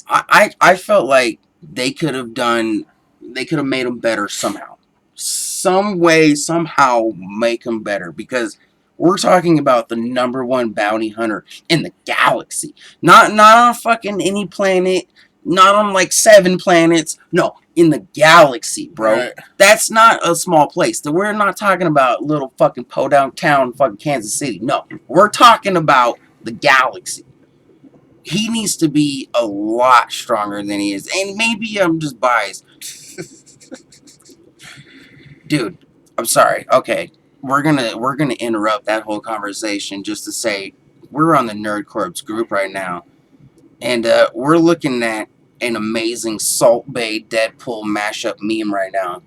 I felt like they could have made them better somehow. Some way, somehow make them better. Because we're talking about the #1 bounty hunter in the galaxy. Not on fucking any planet. Not on like 7 planets. No, in the galaxy, bro. Right. That's not a small place. We're not talking about little fucking po-down town fucking Kansas City. No, we're talking about the galaxy. He needs to be a lot stronger than he is. And maybe I'm just biased. Dude, I'm sorry. Okay. We're gonna interrupt that whole conversation just to say we're on the Nerd Corps group right now. And we're looking at an amazing Salt Bay Deadpool mashup meme right now.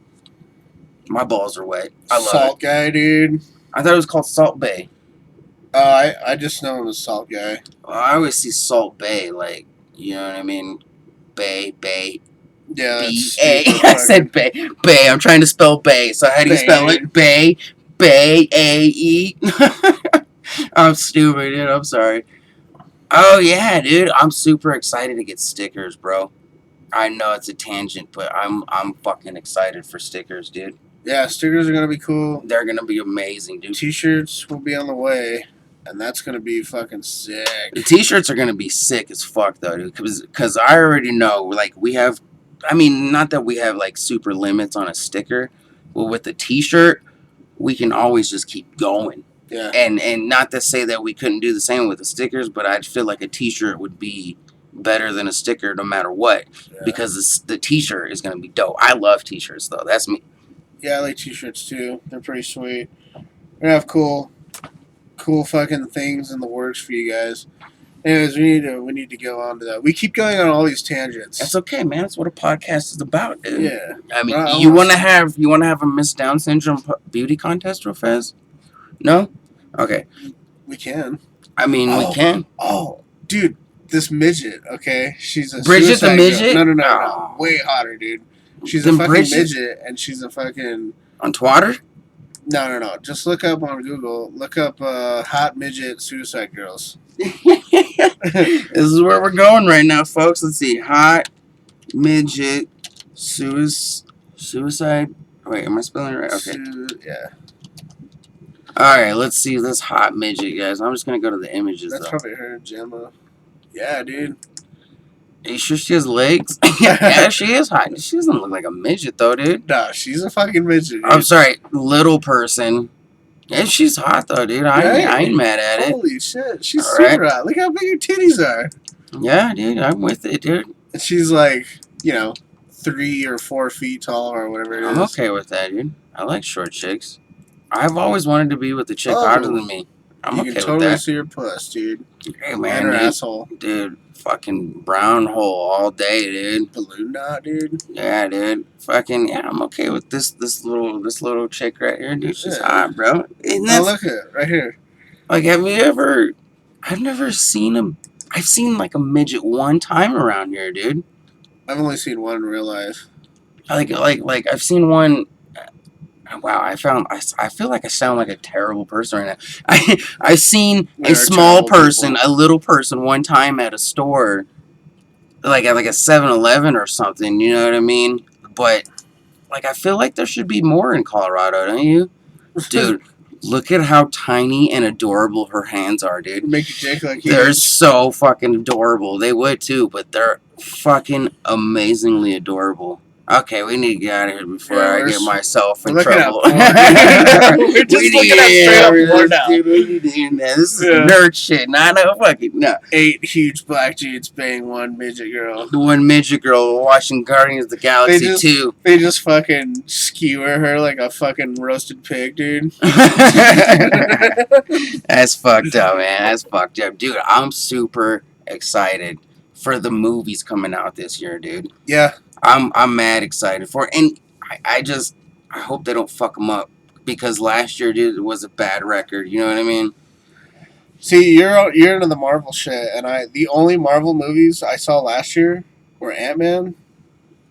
My balls are wet. I love Salt Guy, dude. I thought it was called Salt Bay. I just know him as Salt Guy. I always see Salt Bay, like, you know what I mean? Bay. Yeah, B-A. I said Bay. Bay. I'm trying to spell Bay. So how do you spell it? Bay. A-E. I'm stupid, dude. I'm sorry. Oh, yeah, dude. I'm super excited to get stickers, bro. I know it's a tangent, but I'm fucking excited for stickers, dude. Yeah, stickers are going to be cool. They're going to be amazing, dude. T-shirts will be on the way. And that's going to be fucking sick. The T-shirts are going to be sick as fuck, though, dude. Because I already know, like, we have... I mean, not that we have, like, super limits on a sticker. But with the T-shirt, we can always just keep going. Yeah. And not to say that we couldn't do the same with the stickers, but I feel like a T-shirt would be better than a sticker no matter what, Yeah. because the t-shirt is gonna be dope. I love t-shirts though. That's me. Yeah, I like t-shirts too. They're pretty sweet. We're gonna have cool fucking things in the works for you guys. Anyways, we need to go on to that. We keep going on all these tangents. That's okay, man. That's what a podcast is about, dude. Yeah. I mean, I you wanna want to see- have a Miss Down syndrome beauty contest real fast? No. Okay. We can. I mean, we can. Oh, dude, this midget. Okay, she's a Bridget the suicide midget? girl. No. Oh. Way hotter, dude. She's Then a fucking Bridget- midget, and she's a fucking. On Twitter? No. Just look up on Google. Look up hot midget suicide girls. This is where we're going right now, folks. Let's see. Hot midget suicide. Wait, am I spelling it right? Okay. Yeah, Alright, let's see this hot midget, guys. I'm just gonna go to the images, that's though. probably her, Gemma. Yeah, dude. Are you sure she has legs? Yeah, she is hot. She doesn't look like a midget, though, dude. Nah, she's a fucking midget. Dude. I'm sorry, little person. Yeah, she's hot, though, dude. I ain't mad at it. Holy shit, she's All super hot. Look how big her titties are. Yeah, dude, I'm with it, dude. And she's like, 3 or 4 feet tall or whatever it is. I'm okay with that, dude. I like short chicks. I've always wanted to be with a chick Oh. hotter than me. I'm You okay can totally with that. see her puss, dude. Hey, And man, her dude. asshole. Dude, fucking brown hole all day, dude. Balloon knot, dude. Yeah, dude. Fucking yeah, I'm okay with this little chick right here, dude. She's Yeah. hot, bro. And Now that's look at it, right here. like, have you ever? I've never seen him. I've seen like a midget one time around here, dude. I've only seen one in real life. Like I've seen one. Wow, I feel like I sound like a terrible person right now. I've seen We're a small terrible person, people. a little person, one time at a store, like at like a 7-Eleven or something. You know what I mean? But like, I feel like there should be more in Colorado, don't you, dude? Look at how tiny and adorable her hands are, dude. Make you Jake like They're you. so fucking adorable. They would too, but they're fucking amazingly adorable. Okay, we need to get out of here before Yeah, I we're get s- myself in we're looking at trouble. porn. We're just We looking need- at straight up yeah, porn now. dude, we need to end that. This is Yeah. nerd shit. Not no fucking no. 8 huge black dudes bang one midget girl. The one midget girl watching Guardians of the Galaxy just- 2. They just fucking skewer her like a fucking roasted pig, dude. That's fucked up, man. That's fucked up, dude. I'm super excited for the movies coming out this year, dude. Yeah. I'm mad excited for it. And I hope they don't fuck them up, because last year, dude, it was a bad record. You know what I mean? See, you're into the Marvel shit, and the only Marvel movies I saw last year were Ant-Man,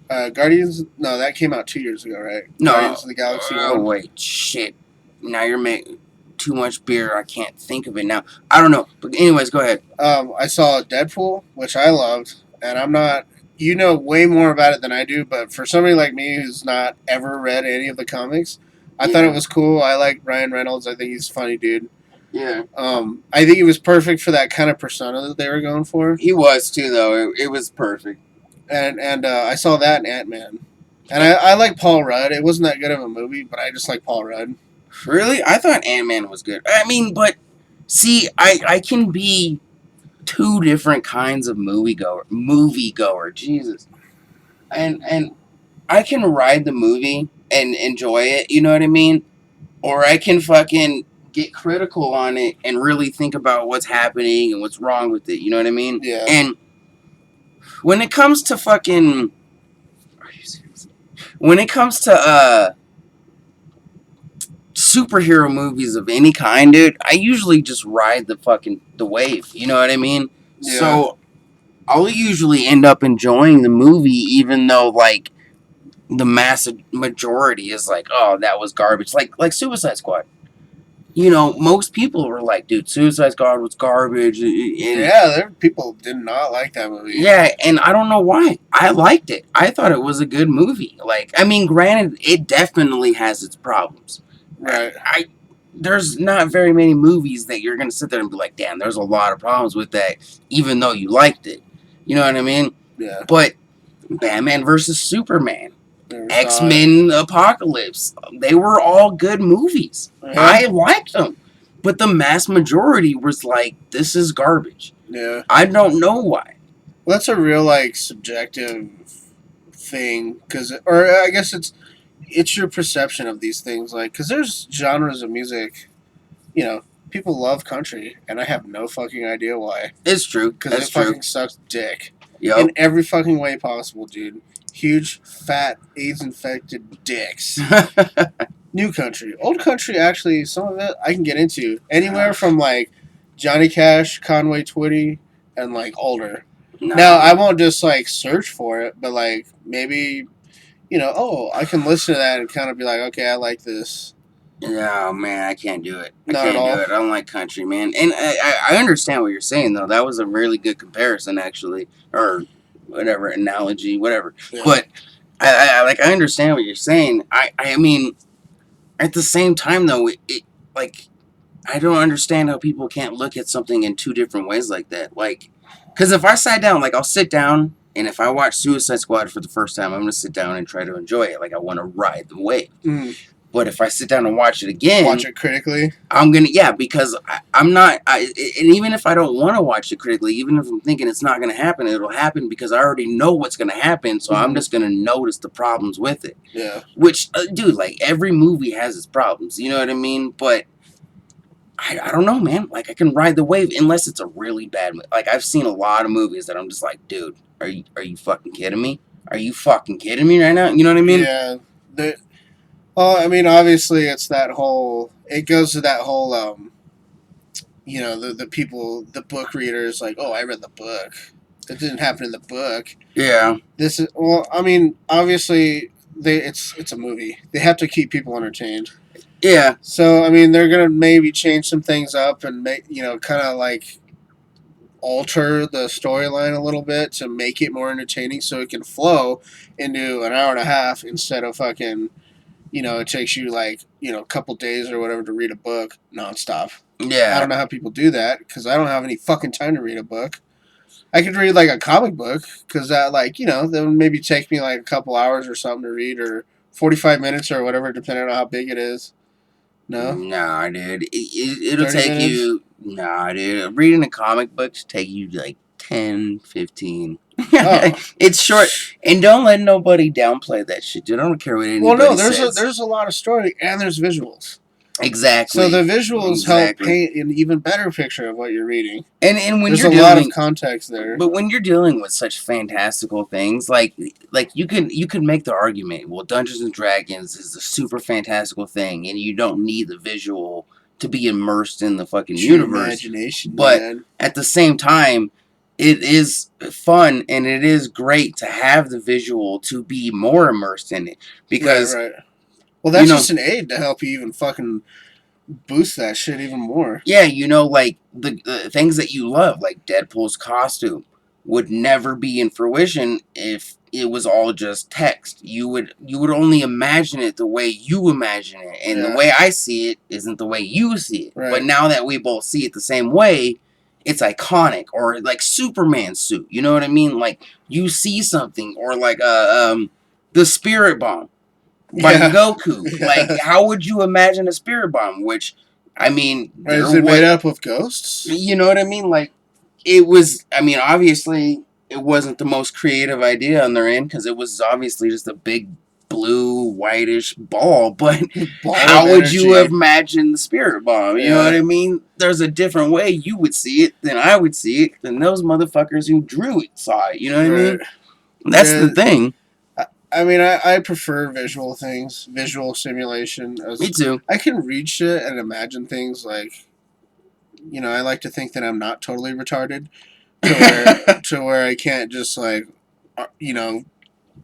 Guardians. No, that came out 2 years ago, right? No. Guardians of the Galaxy. Oh 1. wait, shit. Now you're making too much beer. I can't think of it now. I don't know. But anyways, go ahead. I saw Deadpool, which I loved, and I'm not. You know way more about it than I do, but for somebody like me who's not ever read any of the comics, I thought it was cool. I like Ryan Reynolds. I think he's a funny dude. Yeah. I think he was perfect for that kind of persona that they were going for. He was too, though. It was perfect. And I saw that in Ant-Man. And I like Paul Rudd. It wasn't that good of a movie, but I just like Paul Rudd. Really? I thought Ant-Man was good. I mean, but see, I can be two different kinds of moviegoer. Jesus. And I can ride the movie and enjoy it, you know what I mean? Or I can fucking get critical on it and really think about what's happening and what's wrong with it, you know what I mean? Yeah. And when it comes to fucking... Are you serious? When it comes to, superhero movies of any kind, dude, I usually just ride the wave, you know what I mean? Yeah. So I'll usually end up enjoying the movie, even though like the massive majority is like, oh, that was garbage. Like Suicide Squad. You know, most people were like, dude, Suicide Squad was garbage. Yeah, people did not like that movie. Yeah, and I don't know why. I liked it. I thought it was a good movie. Like, I mean, granted, it definitely has its problems. Right. There's not very many movies that you're gonna sit there and be like, damn, there's a lot of problems with that, even though you liked it. You know what I mean? Yeah. But Batman versus Superman, Never saw X-Men Apocalypse, they were all good movies. it. I liked them. But the mass majority was like, this is garbage. Yeah. I don't know why. Well, that's a real like subjective thing, because or I guess it's your perception of these things, like because there's genres of music, you know, people love country, and I have no fucking idea why. It's true. Because That's it true. fucking sucks dick in Yep. every fucking way possible, dude. Huge, fat, AIDS infected dicks. New country, old country. Actually, some of it I can get into. Anywhere from like Johnny Cash, Conway Twitty, and like older. Now I no. won't just like search for it, but like maybe oh, I can listen to that and kind of be like, okay, I like this. No, man, I can't do it. I Not at can't do all. it. I don't like country, man. And I understand what you're saying, though. That was a really good comparison, actually, or whatever analogy, whatever. Yeah. But I understand what you're saying. I mean, at the same time, though, like I don't understand how people can't look at something in two different ways like that. Like, because if I sat down, like I'll sit down, and if I watch Suicide Squad for the first time, I'm gonna sit down and try to enjoy it. Like I want to ride the wave. Mm. But if I sit down and watch it again, Watch it critically. I'm gonna because I'm not. And even if I don't want to watch it critically, even if I'm thinking it's not gonna happen, it'll happen because I already know what's gonna happen. So I'm just gonna notice the problems with it. Yeah. Which, dude, like every movie has its problems. You know what I mean? But I don't know, man. Like I can ride the wave unless it's a really bad movie. Like I've seen a lot of movies that I'm just like, dude, are you fucking kidding me? Are you fucking kidding me right now? You know what I mean? Yeah. Well, I mean, obviously, it's that whole. It goes to that whole. The people, the book readers, like, oh, I read the book. That didn't happen in the book. Yeah. This is I mean, obviously, it's a movie. They have to keep people entertained. Yeah. So I mean, they're gonna maybe change some things up and make kind of like alter the storyline a little bit to make it more entertaining, so it can flow into an hour and a half instead of fucking. It takes you like a couple days or whatever to read a book nonstop. Yeah. I don't know how people do that because I don't have any fucking time to read a book. I could read like a comic book because that that would maybe take me like a couple hours or something to read, or 45 minutes or whatever, depending on how big it is. No, Nah, dude. It'll 30 take minutes. you. Nah, dude. Reading a comic book should take you like 10, 15. Oh, It's short. And don't let nobody downplay that shit, dude. I don't care what anybody well, no. There's says. there's a lot of story and there's visuals. Exactly. So the visuals help Exactly. paint an even better picture of what you're reading. And when There's you're a lot of dealing, context there. but when you're dealing with such fantastical things, like you can make the argument, well, Dungeons and Dragons is a super fantastical thing, and you don't need the visual to be immersed in the fucking It's your universe. imagination, But man. at the same time, it is fun and it is great to have the visual to be more immersed in it because Right. Well, that's just an aid to help you even fucking boost that shit even more. yeah, like the things that you love, like Deadpool's costume, would never be in fruition if it was all just text. You would only imagine it the way you imagine it, and the way I see it isn't the way you see it. Right. But now that we both see it the same way, it's iconic. Or like Superman's suit, you know what I mean? Like you see something, or like the Spirit Bomb by Goku. Yeah. Like how would you imagine a Spirit Bomb? Which I mean, is it made up of ghosts? You know what I mean? Like, it was, I mean, obviously, it wasn't the most creative idea on their end because it was obviously just a big blue, whitish ball. But how would you imagine the Spirit Bomb? You know what I mean? There's a different way you would see it than I would see it, than those motherfuckers who drew it saw it. You know what I mean? That's the thing. I mean, I prefer visual things, visual stimulation. Me too. I can read shit and imagine things like, I like to think that I'm not totally retarded to where I can't just like,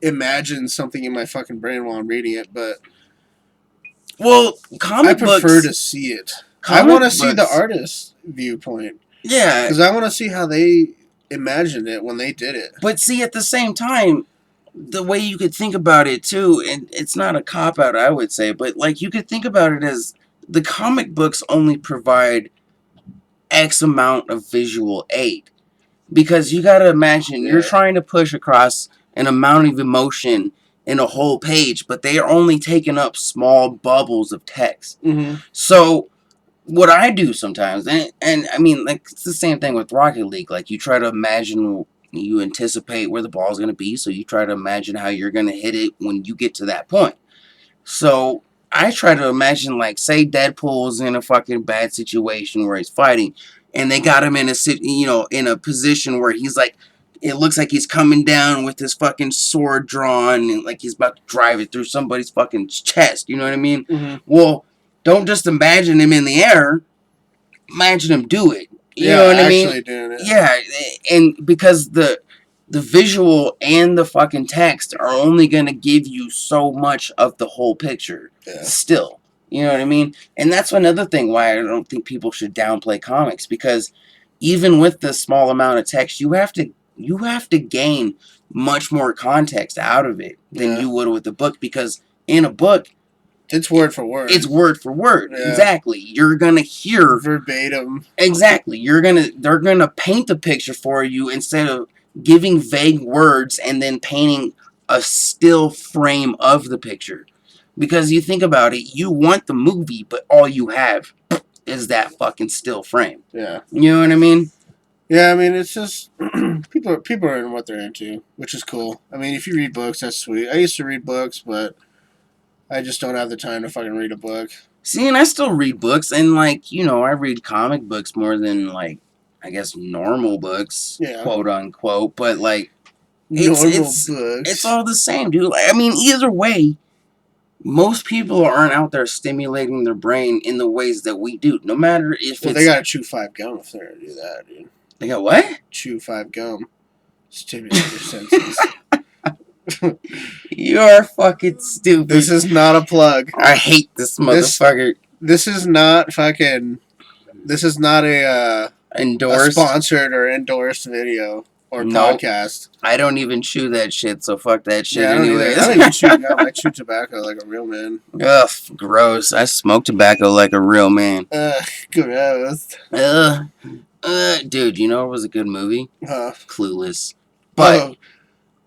imagine something in my fucking brain while I'm reading it. But well, I prefer to see it. I want to see the artist's viewpoint. Yeah, because I want to see how they imagined it when they did it. But see, at the same time, the way you could think about it too, and it's not a cop out, I would say, but like you could think about it as the comic books only provide X amount of visual aid, because you got to imagine you're trying to push across an amount of emotion in a whole page, but they are only taking up small bubbles of text. Mm-hmm. So what I do sometimes, and I mean, like it's the same thing with Rocket League. Like you try to imagine you anticipate where the ball's going to be, so you try to imagine how you're going to hit it when you get to that point. So I try to imagine, like, say Deadpool's in a fucking bad situation where he's fighting, and they got him in a in a position where he's like, it looks like he's coming down with his fucking sword drawn, and like he's about to drive it through somebody's fucking chest. You know what I mean? Mm-hmm. Well, don't just imagine him in the air. Imagine him do it. You Yeah, know what I actually mean? doing it. Yeah, and because the visual and the fucking text are only going to give you so much of the whole picture. Yeah. Still. You know what I mean? And that's another thing why I don't think people should downplay comics, because even with the small amount of text, you have to gain much more context out of it than you would with a book, because in a book it's word for word. It's word for word. Yeah. Exactly. You're gonna hear verbatim. Exactly. They're gonna paint the picture for you instead of giving vague words and then painting a still frame of the picture. Because you think about it, you want the movie, but all you have is that fucking still frame. Yeah. You know what I mean? Yeah, I mean, it's just people are in what they're into, which is cool. I mean, if you read books, that's sweet. I used to read books, but I just don't have the time to fucking read a book. See, and I still read books, and like, I read comic books more than, like, I guess normal books, quote unquote. But like, it's all the same, dude. Like, I mean, either way, most people aren't out there stimulating their brain in the ways that we do. No matter if they gotta chew 5 gum if they're gonna do that, dude. They got what? Chew 5 gum. Stimulate your senses. You're fucking stupid. This is not a plug. I hate this motherfucker. This is not fucking. This is not a endorsed, sponsored or endorsed video or podcast. I don't even chew that shit, so fuck that shit. Anyway, I don't even chew gum. I chew tobacco like a real man. Ugh, gross. I smoke tobacco like a real man. Gross. Dude, you know what was a good movie? Clueless. But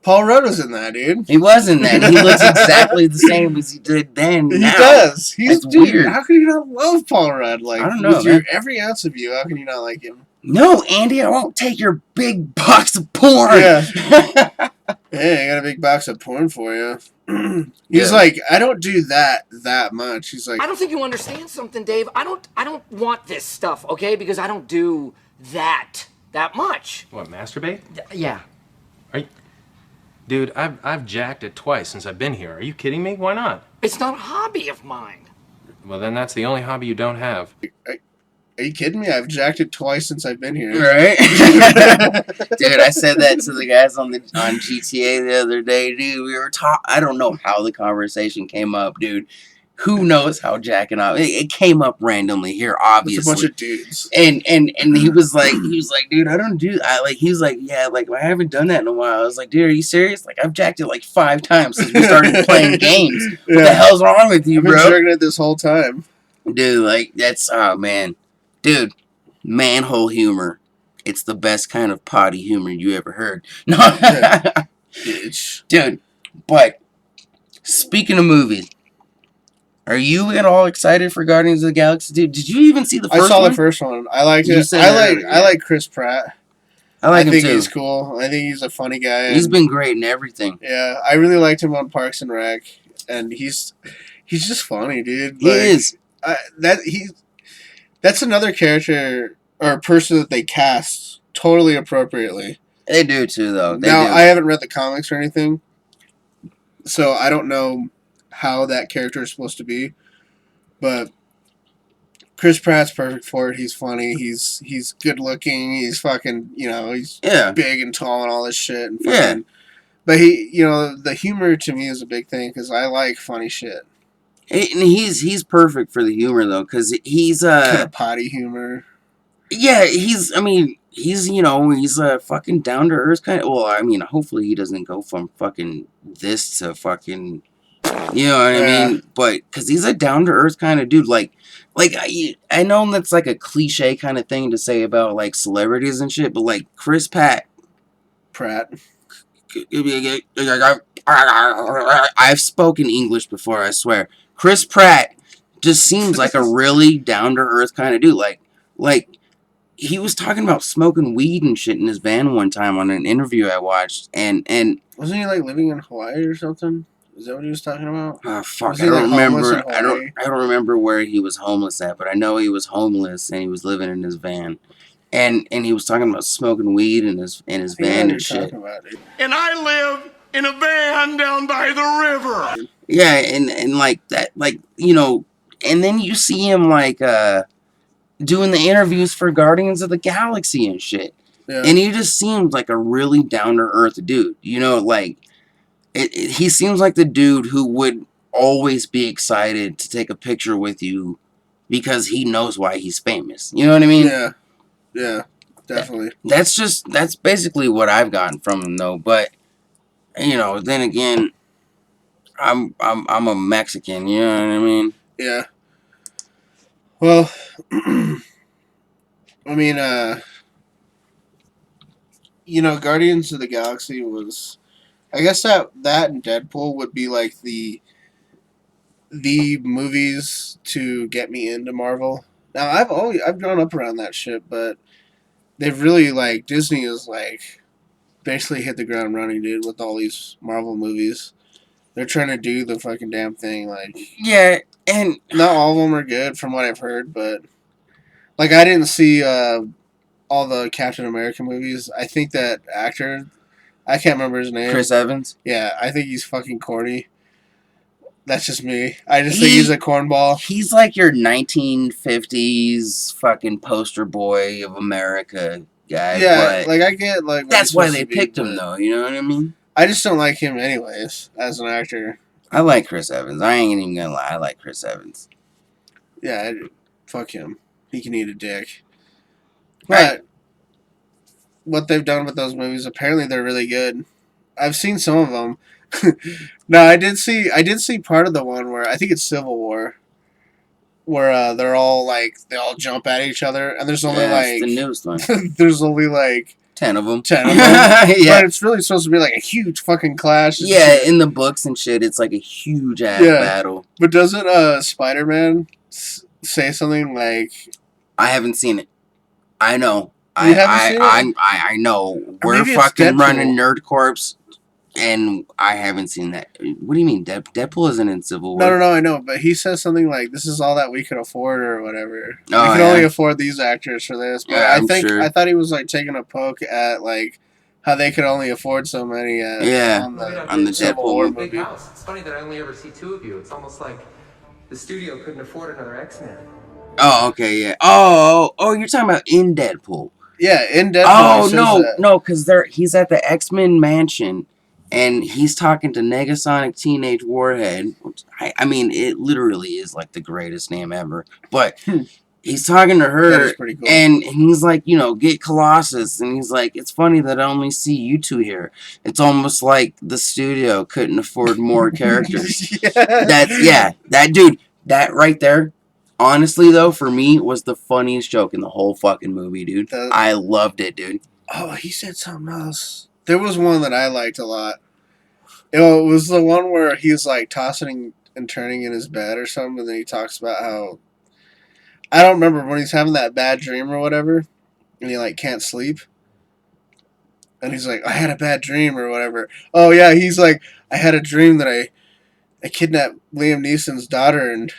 Paul Rudd was in that, dude. He was in that. He looks exactly the same as he did then. He does. He's weird. How can you not love Paul Rudd? Like, I don't know. Every ounce of you, how can you not like him? No, Andy, I won't take your big box of porn. Yeah. Hey, I got a big box of porn for you. He's like, I don't do that much. He's like, I don't think you understand something, Dave. I don't want this stuff, okay? Because I don't do that much. What, masturbate? Yeah. Dude, I've jacked it twice since I've been here. Are you kidding me? Why not? It's not a hobby of mine. Well, then that's the only hobby you don't have. Are you kidding me? I've jacked it twice since I've been here. Right? Dude, I said that to the guys on GTA the other day, dude. We were I don't know how the conversation came up, dude. Who knows how jacking off? It came up randomly here, obviously. It's a bunch of dudes. And he was like, dude, I don't do. He was like, yeah, like I haven't done that in a while. I was like, dude, are you serious? Like I've jacked it like 5 times since we started playing games. What the hell's wrong with you, bro? I've been jerking it this whole time, dude. Like that's man, dude, manhole humor. It's the best kind of potty humor you ever heard. No, dude. But speaking of movies. Are you at all excited for Guardians of the Galaxy? Dude, did you even see the first one? I saw the first one. I liked it. I like Chris Pratt. I think he's cool. I think he's a funny guy. He's been great in everything. Yeah, I really liked him on Parks and Rec, and he's just funny, dude. He is. That's another character or person that they cast totally appropriately. They do too, though. I haven't read the comics or anything, so I don't know how that character is supposed to be, but Chris Pratt's perfect for it. He's funny. He's good looking. He's fucking, he's big and tall and all this shit. And fucking, but the humor to me is a big thing because I like funny shit. And he's perfect for the humor though, because he's kind of potty humor. Yeah, he's he's a fucking down to earth kind of. Well, I mean, hopefully he doesn't go from fucking this to fucking. You know what I mean? But because he's a down to earth kind of dude, like I know that's like a cliche kind of thing to say about like celebrities and shit, but like Chris Pratt. I've spoken English before, I swear. Chris Pratt just seems like a really down to earth kind of dude, like he was talking about smoking weed and shit in his van one time on an interview I watched, and Wasn't he like living in Hawaii or something? Is that what he was talking about? fuck, Was I he don't like homeless in remember. Hawaii? I don't remember where he was homeless at, but I know he was homeless and he was living in his van, and he was talking about smoking weed in his I think I know what van you're and shit. talking about, dude. And I live in a van down by the river. Yeah, and like that, like and then you see him like doing the interviews for Guardians of the Galaxy and shit. Yeah. And he just seems like a really down to earth dude. Like he seems like the dude who would always be excited to take a picture with you because he knows why he's famous. You know what I mean? Yeah. Yeah. Definitely. That's basically what I've gotten from him though. But then again, I'm a Mexican. You know what I mean? Yeah. Well, I mean, Guardians of the Galaxy was, I guess that and Deadpool would be like the movies to get me into Marvel. Now I've grown up around that shit, but they've really like Disney is like basically hit the ground running, dude, with all these Marvel movies. They're trying to do the fucking damn thing. Like, Yeah, and not all of them are good from what I've heard, but like I didn't see all the Captain America movies. I think that actor, I can't remember his name. Chris Evans. Yeah, I think he's fucking corny. That's just me. I just think he's a cornball. He's like your 1950s fucking poster boy of America guy. Yeah, but like I get like what that's he's why supposed they to be, picked him, but though. You know what I mean? I just don't like him anyways as an actor. I like Chris Evans. I ain't even gonna lie. I like Chris Evans. Yeah, fuck him. He can eat a dick. Right. But what they've done with those movies, apparently they're really good. I've seen some of them. No, I did see part of the one where I think it's Civil War, where they're all like they all jump at each other, and there's only It's the newest one. there's only like 10 of them. 10 of them. Yeah. But it's really supposed to be like a huge fucking clash. and Yeah, shit. in the books and shit, it's like a huge ass Yeah. battle. But doesn't Spider-Man say something like? I haven't seen it. I know. You haven't seen it? I know. Or We're maybe it's fucking Deadpool. running Nerd Corpse, and I haven't seen that. What do you mean? Deadpool isn't in Civil War. No, I know, but he says something like, "This is all that we could afford," or whatever. We Oh, can yeah. only afford these actors for this. But Yeah, I'm sure. I thought he was like taking a poke at like how they could only afford so many. Yeah, on the Civil Deadpool War movie. Big house. It's funny that I only ever see two of you. It's almost like the studio couldn't afford another X-Man. Oh, okay, yeah. Oh, you're talking about in Deadpool. Yeah, in Deadpool. Oh, he says no, that. no, because he's at the X-Men mansion, and he's talking to Negasonic Teenage Warhead. Which, I mean, it literally is like the greatest name ever. But he's talking to That her, is pretty cool. and he's like, get Colossus. And he's like, it's funny that I only see you two here. It's almost like the studio couldn't afford more characters. Yeah. That dude, that right there. Honestly, though, for me, was the funniest joke in the whole fucking movie, dude. I loved it, dude. Oh, he said something else. There was one that I liked a lot. It was the one where he's like tossing and turning in his bed or something, and then he talks about how I don't remember when he's having that bad dream or whatever, and he like can't sleep. And he's like, I had a bad dream or whatever. Oh yeah, he's like, I had a dream that I kidnapped Liam Neeson's daughter and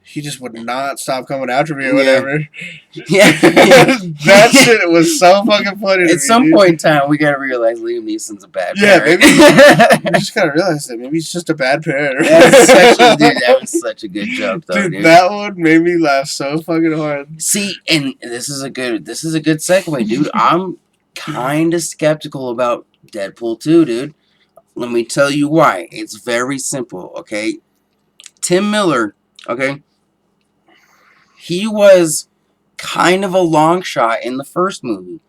he just would not stop coming after me or whatever. Yeah. That shit was so fucking funny. At some point in time, we gotta realize Liam Neeson's a bad Yeah, parent. maybe you just gotta realize that maybe he's just a bad parent. That was such a good joke, though, dude. That one made me laugh so fucking hard. See, and this is a good segue, dude. I'm kind of skeptical about Deadpool 2, dude. Let me tell you why. It's very simple, okay? Tim Miller, okay? He was kind of a long shot in the first movie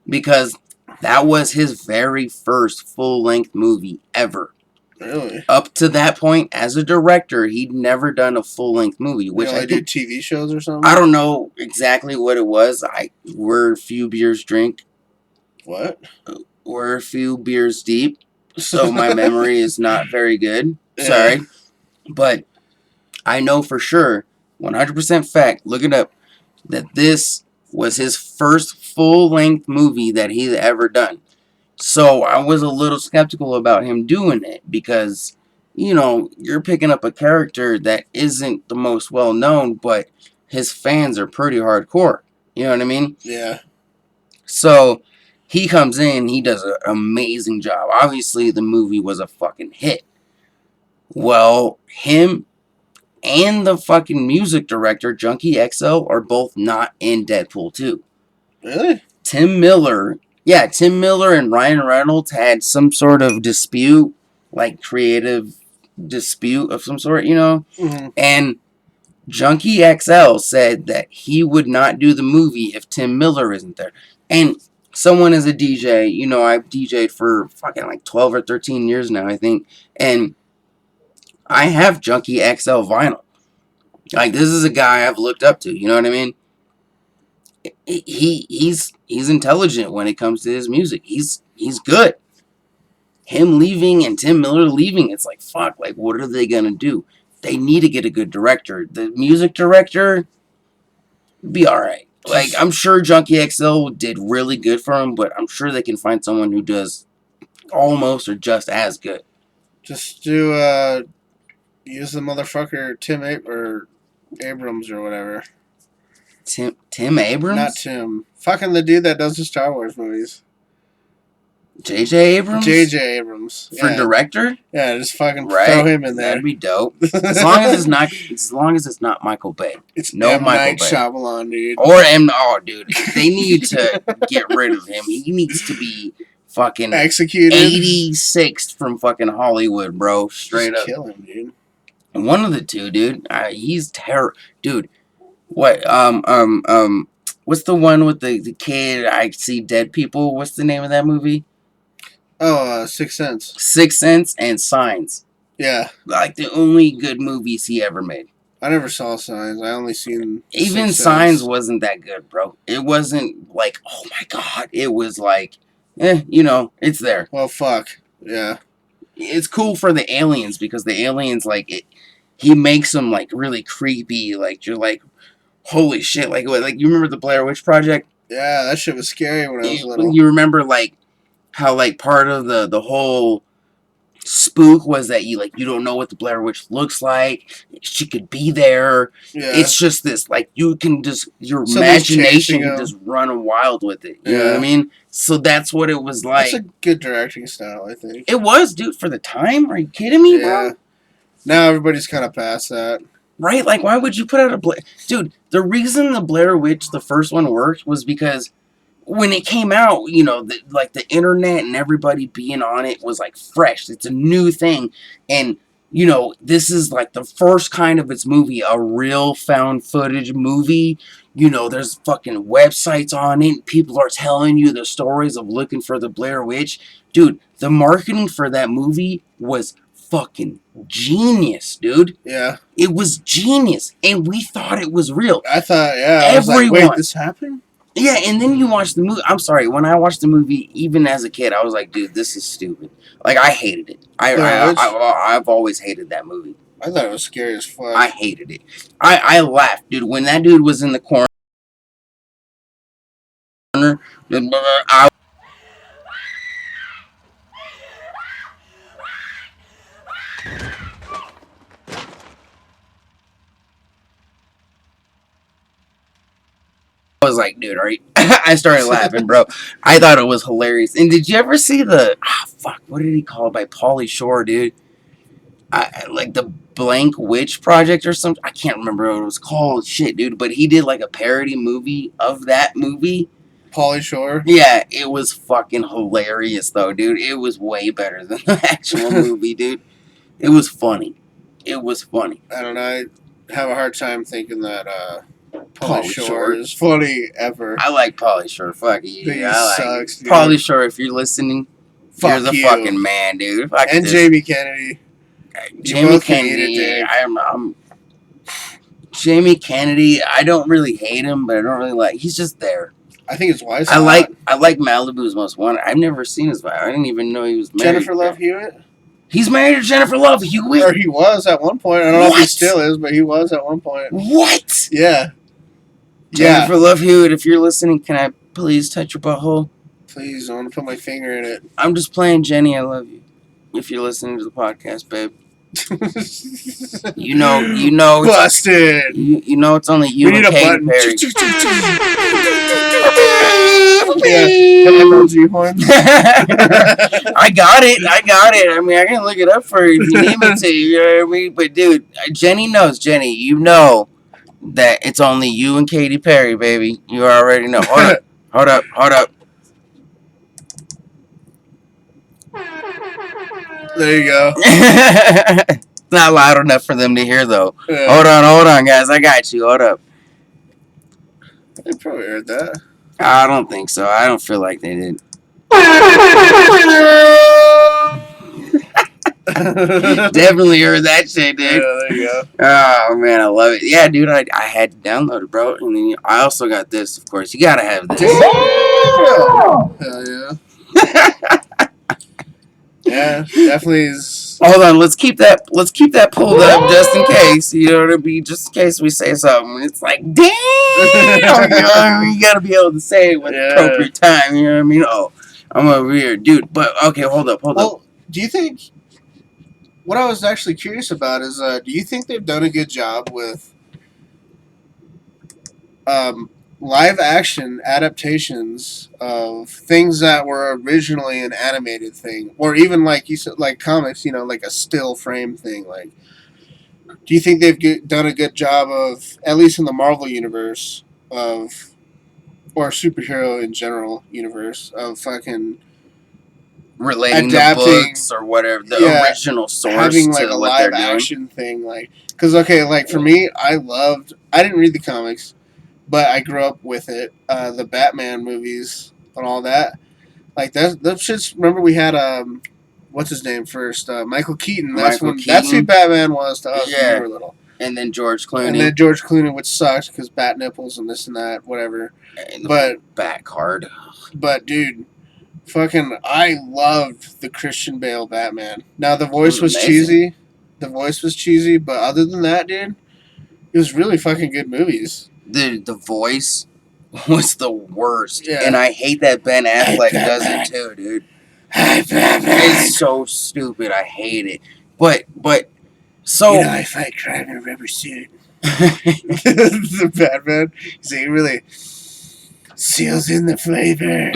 because that was his very first full-length movie ever. Really? Up to that point, as a director, he'd never done a full-length movie, which I do think TV shows or something. I don't know exactly what it was. We're a few beers drink. What? We're a few beers deep, so my memory is not very good. Yeah. Sorry. But I know for sure, 100% fact, look it up, that this was his first full-length movie that he's ever done. So I was a little skeptical about him doing it because, you're picking up a character that isn't the most well-known, but his fans are pretty hardcore. You know what I mean? Yeah. So he comes in, he does an amazing job. Obviously, the movie was a fucking hit. Well, him and the fucking music director, Junkie XL, are both not in Deadpool 2. Really? Tim Miller and Ryan Reynolds had some sort of dispute, like creative dispute of some sort, Mm-hmm. And Junkie XL said that he would not do the movie if Tim Miller isn't there. And someone is a DJ, I've DJed for fucking like 12 or 13 years now, I think. And I have Junkie XL vinyl. Like, this is a guy I've looked up to, you know what I mean? He's intelligent when it comes to his music. He's good. Him leaving and Tim Miller leaving, it's like, fuck, like, what are they gonna do? They need to get a good director. The music director, be alright. Like, I'm sure Junkie XL did really good for him, but I'm sure they can find someone who does almost or just as good. Just use the motherfucker or Abrams or whatever. Tim Abrams? Not Tim. Fucking the dude that does the Star Wars movies. J.J. Abrams? J.J. Abrams. For director? Yeah, just fucking throw him in there. That'd be dope. As long as it's not Michael Bay. It's no M. Michael Night Bay. Shyamalan, dude. Or dude. They need to get rid of him. He needs to be fucking executed. 86th from fucking Hollywood, bro. Straight just up. Kill him, dude. One of the two, dude. He's terrible. Dude, what, what's the one with the kid, I see dead people? What's the name of that movie? Oh, Sixth Sense. Sixth Sense and Signs. Yeah. Like, the only good movies he ever made. I never saw Signs. I only seen Even Signs wasn't that good, bro. It wasn't like, oh my god. It was like, it's there. Well, fuck. Yeah. It's cool for the aliens because the aliens, like, he makes them, like, really creepy. Like, you're like, holy shit. Like, what, you remember the Blair Witch Project? Yeah, that shit was scary when I was little. You remember, like, how, like, part of the whole spook was that you don't know what the Blair Witch looks like. She could be there. Yeah. It's just this, like, you can just, your imagination can just run wild with it. You know what I mean? So that's what it was like. That's a good directing style, I think. It was, dude, for the time. Are you kidding me, bro? Now everybody's kind of past that. Right? Like, why would you put out a Dude, the reason the Blair Witch, the first one, worked was because when it came out, the internet and everybody being on it was, like, fresh. It's a new thing. And, this is, like, the first kind of its movie, a real found footage movie. There's fucking websites on it. People are telling you the stories of looking for the Blair Witch. Dude, the marketing for that movie was fucking genius, dude. Yeah. It was genius. And we thought it was real. I thought, yeah. I was like, wait, this happened? Yeah, and then you watch the movie. I'm sorry, when I watched the movie, even as a kid, I was like, dude, this is stupid. Like, I hated it. I've always hated that movie. I thought it was scary as fuck. I hated it. I laughed, dude. When that dude was in the corner, I was like, dude, right? I started laughing, bro. I thought it was hilarious. And did you ever see what did he call it by Pauly Shore, dude? Like the Blank Witch Project or something. I can't remember what it was called. Shit, dude. But he did like a parody movie of that movie. Pauly Shore? Yeah, it was fucking hilarious, though, dude. It was way better than the actual movie, dude. It was funny. It was funny. I don't know. I have a hard time thinking that Pauly Shore is funny ever. I like Pauly Shore. Fuck you. He sucks, dude. Pauly Shore, if you're listening, you're the fucking man, dude. Fuck and this. Jamie Kennedy. Jamie Kennedy. I'm Jamie Kennedy. I don't really hate him, but I don't really like. He's just there. I think his wife's I like Malibu's Most Wanted. I've never seen his wife. I didn't even know he was married. Jennifer Love Hewitt. He's married to Jennifer Love Hewitt. Or he was at one point. I don't know if he still is, but he was at one point. What? Yeah. Jennifer Love Hewitt, if you're listening, can I please touch your butthole? Please, I want to put my finger in it. I'm just playing Jenny, I love you. If you're listening to the podcast, babe. You know it's, busted. you know it's only you We and need a Katy button. Perry. MLG horn. I got it. I mean, I can look it up for you if you need me to. You know what I mean? But dude, Jenny knows. Jenny, you know that it's only you and Katy Perry, baby. You already know. Hold up. There you go. It's not loud enough for them to hear, though. Yeah. Hold on, guys. I got you. Hold up. They probably heard that. I don't think so. I don't feel like they did. Definitely heard that shit, dude. Yeah, there you go. Oh, man, I love it. Yeah, dude, I had to download it, bro. And then I also got this, of course. You gotta have this. Hell yeah. Yeah, definitely is. Hold on, let's keep that pulled up just in case. You know what I mean? Just in case we say something. It's like, damn! You know what I mean? You gotta be able to say it with appropriate time. You know what I mean? Oh, I'm over here, dude. But okay, hold up. Well, do you think? What I was actually curious about is, do you think they've done a good job with live action adaptations of things that were originally an animated thing, or even like you said, like comics? You know, like a still frame thing. Like, do you think they've done a good job of, at least in the Marvel universe, or superhero in general universe, of fucking relating adapting the books or whatever, the original source having like to a what live they're doing. action thing, like, because like for me, I didn't read the comics, but I grew up with it, the Batman movies and all that, like that shit's. Remember we had what's his name first, Michael Keaton. That's who Batman was to us when we were little. And then George Clooney. And then George Clooney, which sucked because bat nipples and this and that, whatever. And but bat card. But dude. Fucking, I loved the Christian Bale Batman. Now, the voice was cheesy. But other than that, dude, it was really fucking good movies. The voice was the worst. Yeah. And I hate that Ben Affleck does it too, dude. It's so stupid. I hate it. But, so... You know, I fight crime in a rubber suit. The Batman, he really... seals in the flavor.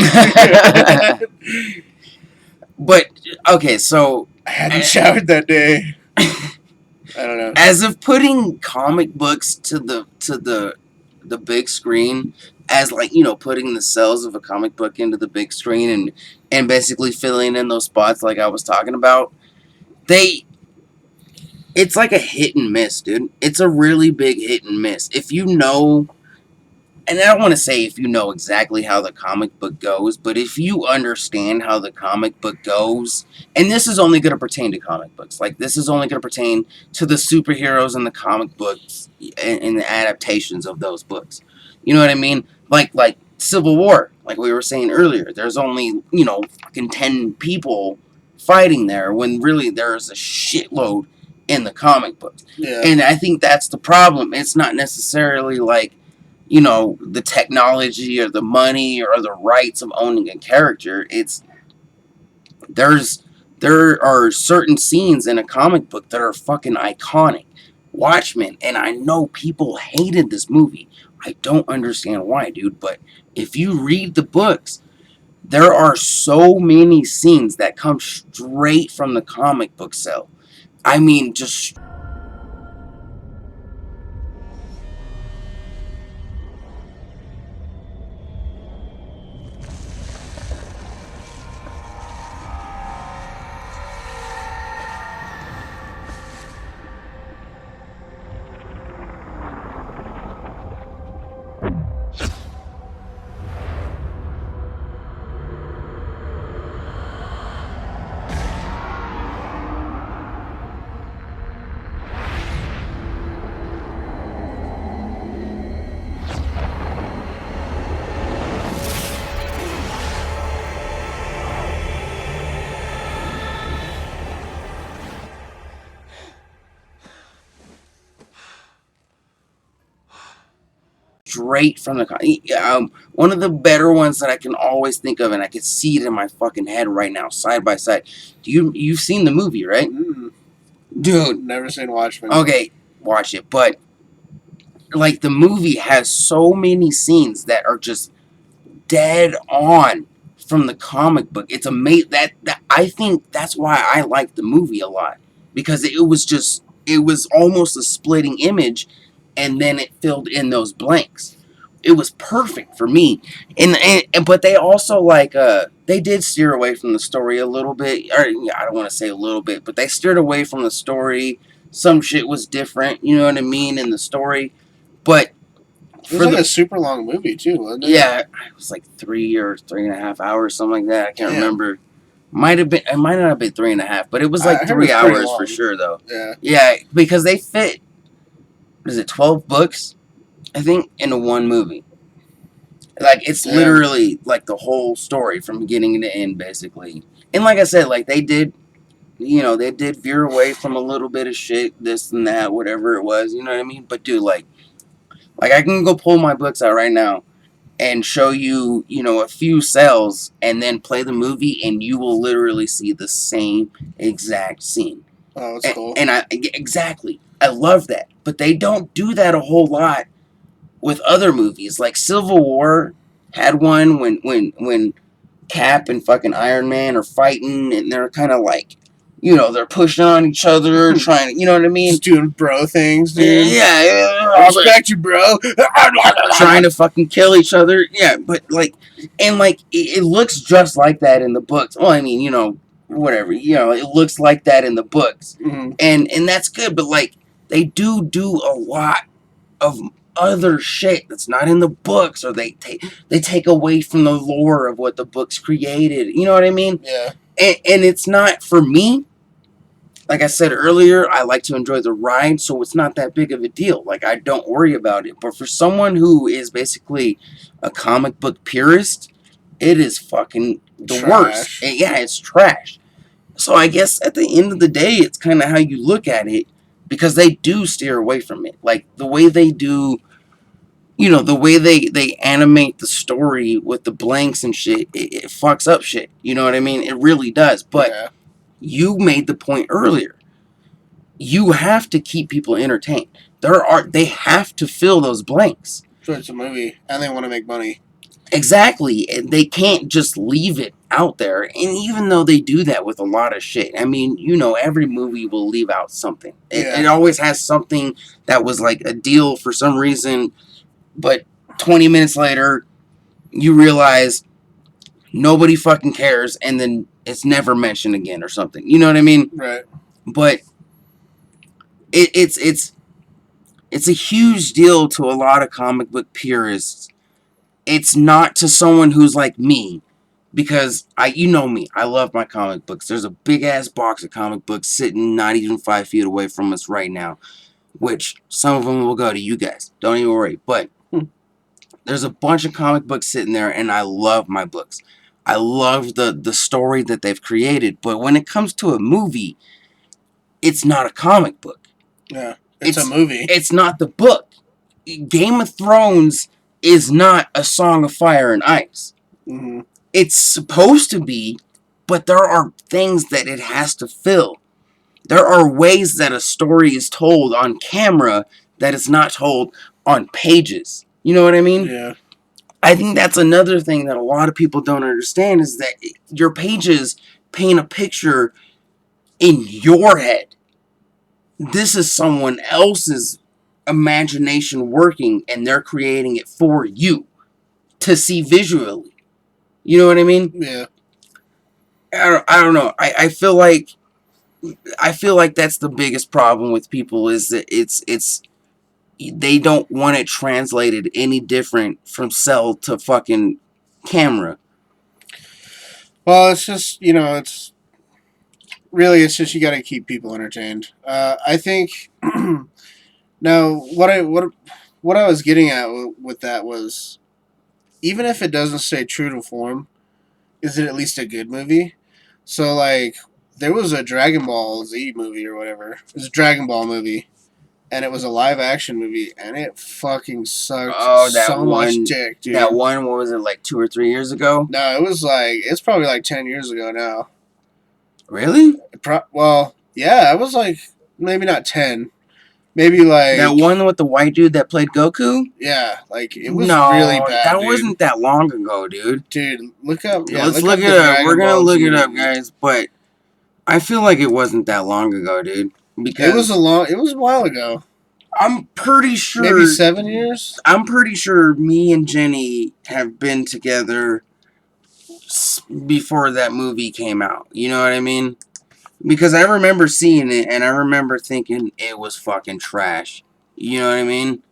But okay, so I hadn't showered that day. I don't know. As of putting comic books to the big screen, as like, you know, putting the cells of a comic book into the big screen and basically filling in those spots like I was talking about, it's like a hit and miss, dude. It's a really big hit and miss. If you know. And I don't want to say if you know exactly how the comic book goes, but if you understand how the comic book goes, and this is only going to pertain to comic books, like this is only going to pertain to the superheroes in the comic books and the adaptations of those books. You know what I mean? Like Civil War, like we were saying earlier, there's only, you know, fucking 10 people fighting there when really there's a shitload in the comic books. Yeah. And I think that's the problem. It's not necessarily like, you know, the technology or the money or the rights of owning a character. It's there are certain scenes in a comic book that are fucking iconic. Watchmen, and I know people hated this movie. I don't understand why, dude, but if you read the books, there are so many scenes that come straight from the comic book cell. I mean, just... straight from the one of the better ones that I can always think of, and I can see it in my fucking head right now, side by side. You've seen the movie, right? Mm, Dude, never seen Watchmen. okay, watch it. But like the movie has so many scenes that are just dead on from the comic book. It's amazing that I think that's why I like the movie a lot, because it was almost a splitting image, and then it filled in those blanks. It was perfect for me, and but they also they did steer away from the story a little bit, or yeah, I don't want to say a little bit, but they steered away from the story. Some shit was different, you know what I mean, in the story, but It was for like the a super long movie too, wasn't it? yeah, it was like 3 or 3.5 hours, something like that. I can't Damn. remember. Might have been. It might not have been 3.5, but it was I like heard three it was pretty hours for long. sure, though. Yeah. Yeah, because they fit. What is it, 12 books? I think into one movie. Like it's Damn. literally like the whole story from beginning to end, basically. And like I said, like they did, they did veer away from a little bit of shit, this and that, whatever it was. You know what I mean? But dude, like I can go pull my books out right now and show you, a few cells, and then play the movie, and you will literally see the same exact scene. Oh, that's cool. And exactly, I love that. But they don't do that a whole lot with other movies. Like Civil War had one when Cap and fucking Iron Man are fighting, and they're kind of like, they're pushing on each other, trying to, you know what I mean? Just doing bro things, dude. Yeah. I respect you, bro. Trying to fucking kill each other. Yeah, but it looks just like that in the books. Well, I mean, whatever. It looks like that in the books, Mhm. and that's good. But they do a lot of other shit that's not in the books, or they take away from the lore of what the books created. You know what I mean? Yeah. And it's not for me. Like I said earlier, I like to enjoy the ride, so it's not that big of a deal. Like, I don't worry about it. But for someone who is basically a comic book purist, it is fucking the worst. Trash. Yeah, it's trash. So I guess at the end of the day, it's kind of how you look at it, because they do steer away from it. Like, the way they do, the way they animate the story with the blanks and shit, it fucks up shit. You know what I mean? It really does. But Yeah. you made the point earlier. You have to keep people entertained. They have to fill those blanks. So it's a movie, and they want to make money. Exactly. They can't just leave it out there. And even though they do that with a lot of shit, I mean, every movie will leave out something. It always has something that was like a deal for some reason, but 20 minutes later, you realize nobody fucking cares, and then it's never mentioned again or something. You know what I mean? Right. But it's a huge deal to a lot of comic book purists. It's not to someone who's like me, because you know me, I love my comic books. There's a big ass box of comic books sitting not even 5 feet away from us right now, which some of them will go to you guys. Don't even worry. But there's a bunch of comic books sitting there, and I love my books. I love the story that they've created. But when it comes to a movie, it's not a comic book. Yeah. It's a movie. It's not the book. Game of Thrones is not a Song of Fire and Ice. Mm-hmm. It's supposed to be, but there are things that it has to fill. There are ways that a story is told on camera that is not told on pages. You know what I mean? Yeah. I think that's another thing that a lot of people don't understand, is that your pages paint a picture in your head. This is someone else's imagination working, and they're creating it for you to see visually. You know what I mean? Yeah. I don't know. I feel like that's the biggest problem with people, is that it's they don't want it translated any different from cell to fucking camera. Well, it's just it's really just you got to keep people entertained. I think now what I was getting at with that was, even if it doesn't stay true to form, is it at least a good movie? So like there was a Dragon Ball Z movie or whatever. It was a Dragon Ball movie, and it was a live action movie, and it fucking sucked Oh, that so much one. dick, dude. That one. What was it, like 2 or 3 years ago? No, it was like it's probably like 10 years ago now. Really? Well, yeah, it was like maybe not 10, maybe like That one with the white dude that played Goku? yeah, like it was No, really bad. that dude. wasn't that long ago, dude. Dude, look up. Yeah, Let's look look up it the up. We're Dragon gonna Ball look Z it up, movie. guys. But I feel like it wasn't that long ago, dude. Because It was a while ago. I'm pretty sure. Maybe 7 years. I'm pretty sure me and Jenny have been together before that movie came out. You know what I mean? Because I remember seeing it and I remember thinking it was fucking trash. You know what I mean?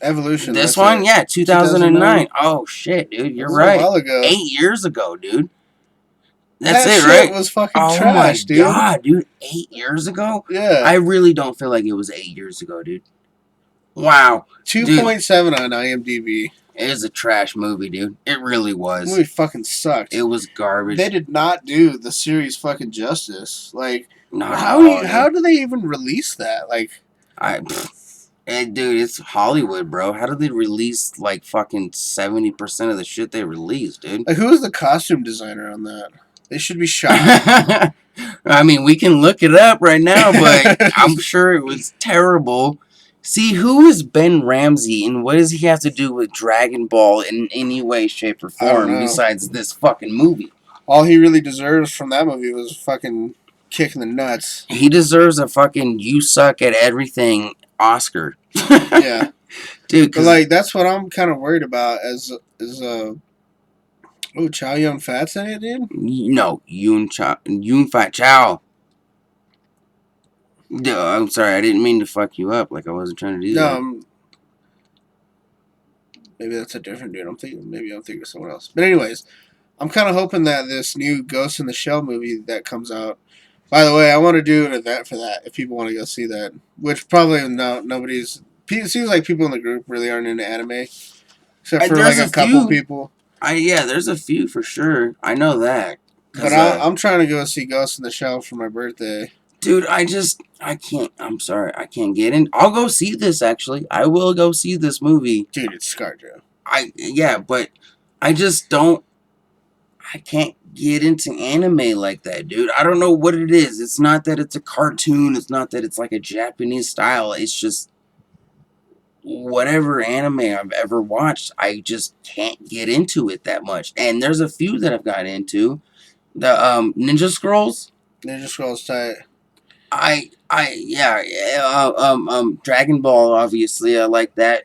Evolution. This that's one, it. yeah, 2009. Oh shit, dude, you're That was right. a while ago. 8 years ago, dude. That's that it, shit right? was fucking Oh trash, my dude. god, dude, 8 years ago? Yeah. I really don't feel like it was 8 years ago, dude. Wow. 2.7 on IMDb. It is a trash movie, dude. It really The was. movie fucking sucked. It was garbage. They did not do the series fucking justice. Like, Not at how all, how dude. do they even release that? Like, Dude, it's Hollywood, bro. How did they release like fucking 70% of the shit they released, dude? who was the costume designer on that? They should be shot. I mean, we can look it up right now, but I'm sure it was terrible. See, who is Ben Ramsey and what does he have to do with Dragon Ball in any way, shape, or I don't form know. besides this fucking movie? All he really deserves from that movie was fucking kicking the nuts. He deserves a fucking "you suck at everything" Oscar. Yeah. Dude, But like that's what I'm kind of worried about Chow Yun Fat's in it, dude. no, Yoon Fat Chow. I'm sorry, I didn't mean to fuck you up. Like I wasn't trying to do that. No, maybe that's a different dude. Maybe I'm thinking of someone else. But anyways, I'm kind of hoping that this new Ghost in the Shell movie that comes out. By the way, I want to do an event for that if people want to go see that. Which probably nobody's. It seems like people in the group really aren't into anime, except for There's like a a couple few. people. Yeah, there's a few for sure. I know that. But I'm trying to go see Ghost in the Shell for my birthday. Dude, I can't. I'm sorry, I can't get in. I'll go see this. Actually, I will go see this movie. Dude, it's ScarJo. But I just don't. I can't get into anime like that, dude. I don't know what it is. It's not that it's a cartoon. It's not that it's like a Japanese style. It's just whatever anime I've ever watched, I just can't get into it that much. And there's a few that I've got into. The Ninja Scrolls. Ninja Scrolls tight. Dragon Ball, obviously, I like that.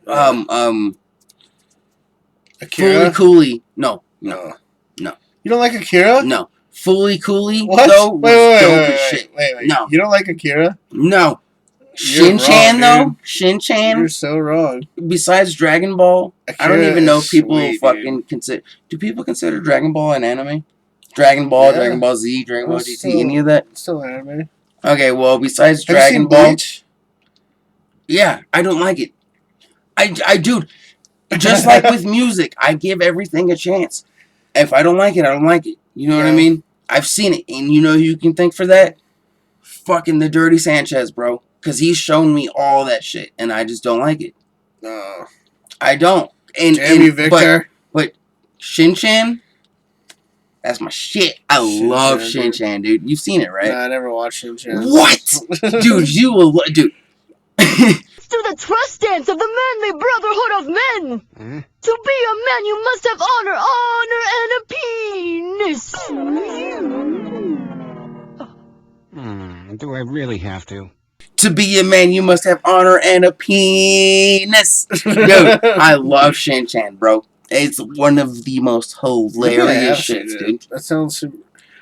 Akira? Fully Cooley. No. You don't like Akira? No. Fully Cooley, What? though, was dope as shit. Wait. No. You don't like Akira? No. You're Shin-Chan, wrong, though. dude. Shin-Chan. You're so wrong. Besides Dragon Ball, I don't Akira even know if is people sweet, fucking consider. Do people consider Dragon Ball an anime? Dragon Ball, Yeah. Dragon Ball Z, Dragon Ball It's GT, still- any of that? It's still anime. Okay, well, besides Have Dragon you seen Ball, Bleach? yeah, I don't like it. Dude, just like with music, I give everything a chance. If I don't like it, I don't like it. You know what I Yeah. mean? I've seen it, and you know who you can thank for that? Fucking the Dirty Sanchez, bro. Because he's shown me all that shit, and I just don't like it. No. I don't. Damn you, Victor. But Shin-Chan, that's my shit. I love Shin-Chan, Shin-Chan, dude. You've seen it, right? Nah, I never watched Shin-Chan. What? Dude, you will... Dude. Let's do the trust dance of the manly brotherhood of men. To be a man, you must have honor, and a penis. Do I really have to? To be a man, you must have honor and a penis. Dude, I love Shin-Chan, bro. It's one of the most hilarious shits, dude. That sounds super...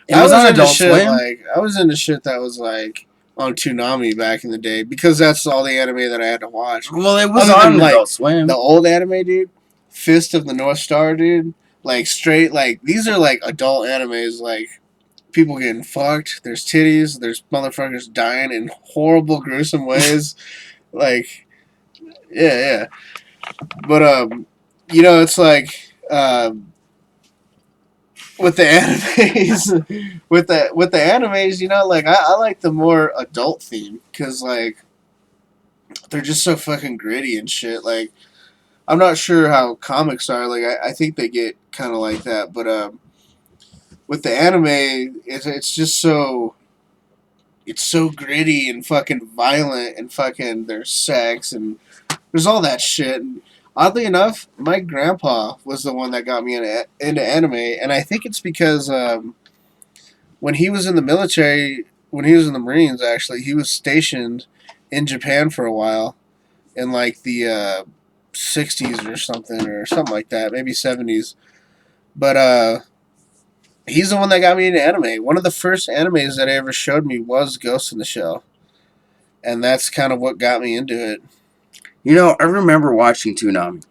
It was on into Adult shit, Swim. I was into shit that was like on Toonami back in the day because that's all the anime that I had to watch. Well, it was Other on than, like, Adult Swim. The old anime, dude. Fist of the North Star, dude. Like straight, like these are like adult animes, like people getting fucked. There's titties. There's motherfuckers dying in horrible, gruesome ways. Like, yeah. But you know, it's like with the animes, with the animes, you know, like I like the more adult theme because like they're just so fucking gritty and shit. Like, I'm not sure how comics are. Like, I think they get kind of like that, but with the anime, it's just so it's so gritty and fucking violent and fucking there's sex and there's all that shit. And oddly enough, my grandpa was the one that got me into anime, and I think it's because when he was in the military, when he was in the Marines, actually, he was stationed in Japan for a while in like the 60s or something like that, maybe 70s. But he's the one that got me into anime. One of the first animes that I ever showed me was Ghost in the Shell. And that's kind of what got me into it. You know, I remember watching Toonami.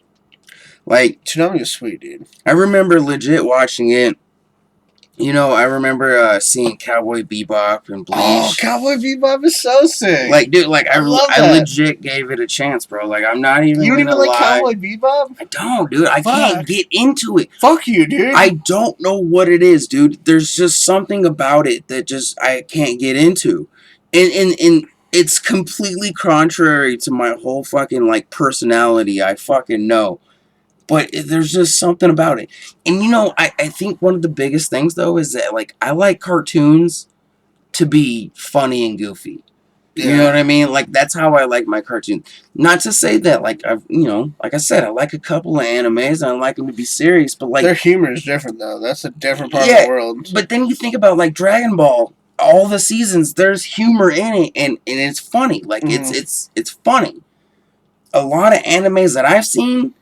Like, Toonami was sweet, dude. I remember legit watching it. You know, I remember seeing Cowboy Bebop and Bleach. Oh, Cowboy Bebop is so sick. Like, dude, like, I love that. legit gave it a chance, bro. Like, I'm not even You don't even gonna like lie. Cowboy Bebop? I don't, dude. I can't get into it. Fuck you, dude. I don't know what it is, dude. There's just something about it that just I can't get into. And it's completely contrary to my whole fucking, like, personality. I fucking know. But there's just something about it. And, you know, I think one of the biggest things, though, is that, like, I like cartoons to be funny and goofy. Yeah. You know what I mean? Like, that's how I like my cartoons. Not to say that, like, I've, you know, like I said, I like a couple of animes and I like them to be serious, but, like... Their humor is different, though. That's a different part of the world. But then you think about, like, Dragon Ball, all the seasons, there's humor in it, and it's funny. Like, it's funny. A lot of animes that I've seen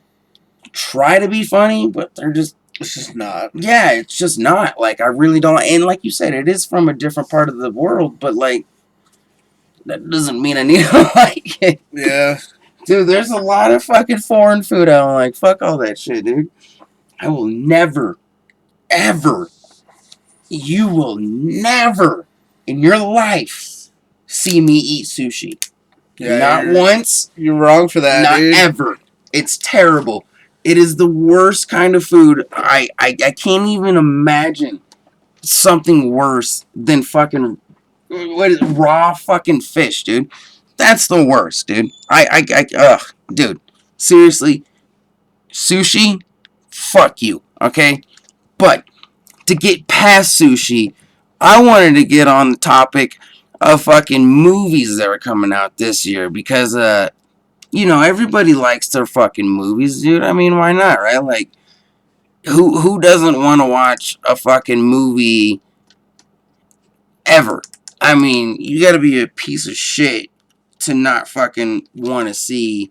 try to be funny, but they're just... It's just not. Yeah, it's just not. Like, I really don't... And like you said, it is from a different part of the world, but, like, that doesn't mean I need to like it. Yeah. Dude, there's a lot of fucking foreign food I don't like. Fuck all that shit, dude. I will never, ever, you will never in your life see me eat sushi. Yeah, Not once. You're wrong for that, not dude. Ever. It's terrible. It is the worst kind of food. I can't even imagine something worse than fucking raw fucking fish, dude. That's the worst, dude. Dude. Seriously, sushi, fuck you, okay? But to get past sushi, I wanted to get on the topic of fucking movies that are coming out this year because, you know, everybody likes their fucking movies, dude. I mean, why not, right? Like, who doesn't want to watch a fucking movie ever? I mean, you gotta be a piece of shit to not fucking want to see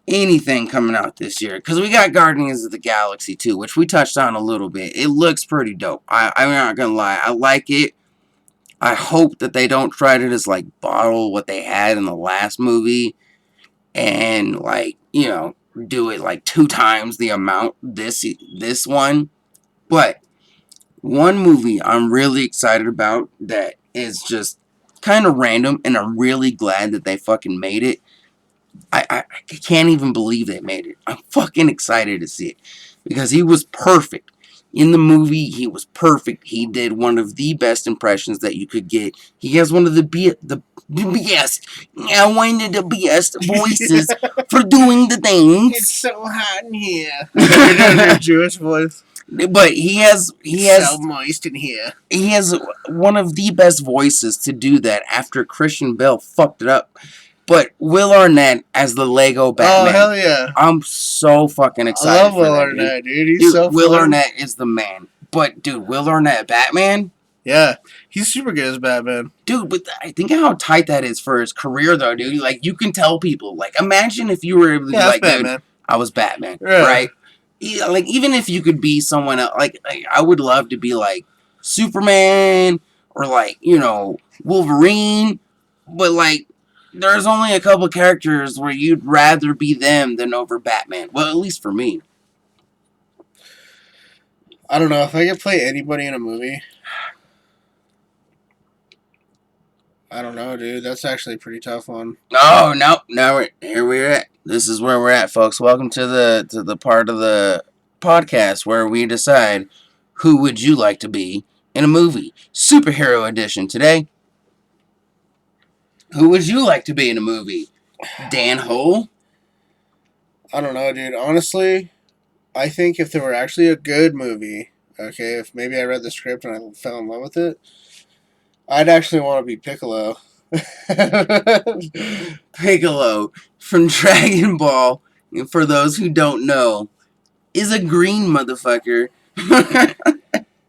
anything coming out this year. Because we got Guardians of the Galaxy 2, which we touched on a little bit. It looks pretty dope. I'm not gonna lie. I like it. I hope that they don't try to just, like, bottle what they had in the last movie and, like, you know, do it, like, 2 times the amount this one. But one movie I'm really excited about that is just kind of random, and I'm really glad that they fucking made it. I can't even believe they made it. I'm fucking excited to see it. Because he was perfect. In the movie, he was perfect. He did one of the best impressions that you could get. He has one of the best, one of the best voices for doing the things. It's so hot in here. You're doing your Jewish voice. But he has so moist in here. He has one of the best voices to do that after Christian Bale fucked it up. But Will Arnett as the Lego Batman. Oh, hell yeah. I'm so fucking excited. I love Will Arnett, dude. He's so Will fun. Arnett is the man. But, dude, Will Arnett Batman? Yeah. He's super good as Batman. Dude, but I think how tight that is for his career, though, dude. Like, you can tell people. Like, imagine if you were able to be like, dude, I was Batman. Yeah. Right? Yeah, like, even if you could be someone else, like, I would love to be, like, Superman or, like, you know, Wolverine. But, like, there's only a couple characters where you'd rather be them than over Batman. Well, at least for me. I don't know. If I could play anybody in a movie, I don't know, dude. That's actually a pretty tough one. Oh, no. No, here we're at. This is where we're at, folks. Welcome to the part of the podcast where we decide who would you like to be in a movie. Superhero edition today. Who would you like to be in a movie? Dan Ho? I don't know, dude. Honestly, I think if there were actually a good movie, okay, if maybe I read the script and I fell in love with it, I'd actually want to be Piccolo. Piccolo from Dragon Ball, and for those who don't know, is a green motherfucker.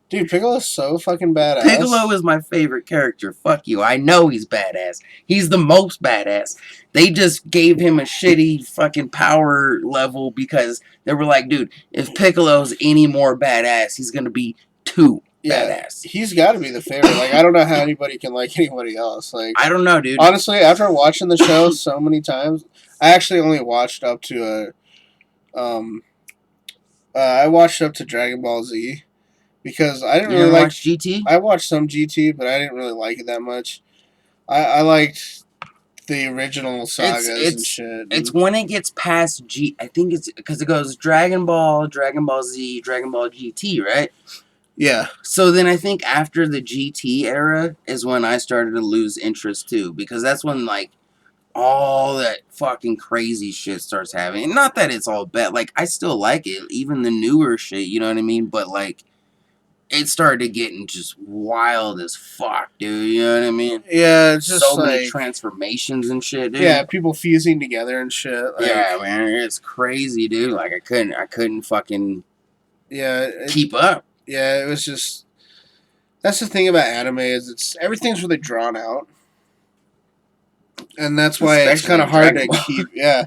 Dude, Piccolo's so fucking badass. Piccolo is my favorite character. Fuck you. I know he's badass. He's the most badass. They just gave him a shitty fucking power level because they were like, dude, if Piccolo's any more badass, he's gonna be too badass. He's got to be the favorite. Like, I don't know how anybody can like anybody else. Like, I don't know, dude. honestly, after watching the show so many times, I actually only watched up to I watched up to Dragon Ball Z because I didn't You really ever like watch GT? I watched some GT, but I didn't really like it that much. I liked the original sagas and shit. It's when it gets past G. I think it's because it goes Dragon Ball, Dragon Ball Z, Dragon Ball GT, right? Yeah. So then I think after the GT era is when I started to lose interest too, because that's when like all that fucking crazy shit starts happening. And not that it's all bad. Like I still like it, even the newer shit. You know what I mean? But like it started getting just wild as fuck, dude. You know what I mean? Yeah, it's just So like, many transformations and shit, dude. yeah, people fusing together and shit. Like, Yeah, man, it's crazy, dude. Like I couldn't fucking yeah, keep up. yeah, it was just. That's the thing about anime is everything's really drawn out, and that's why it's Especially kind of in hard Dragon to Ball. keep. Yeah,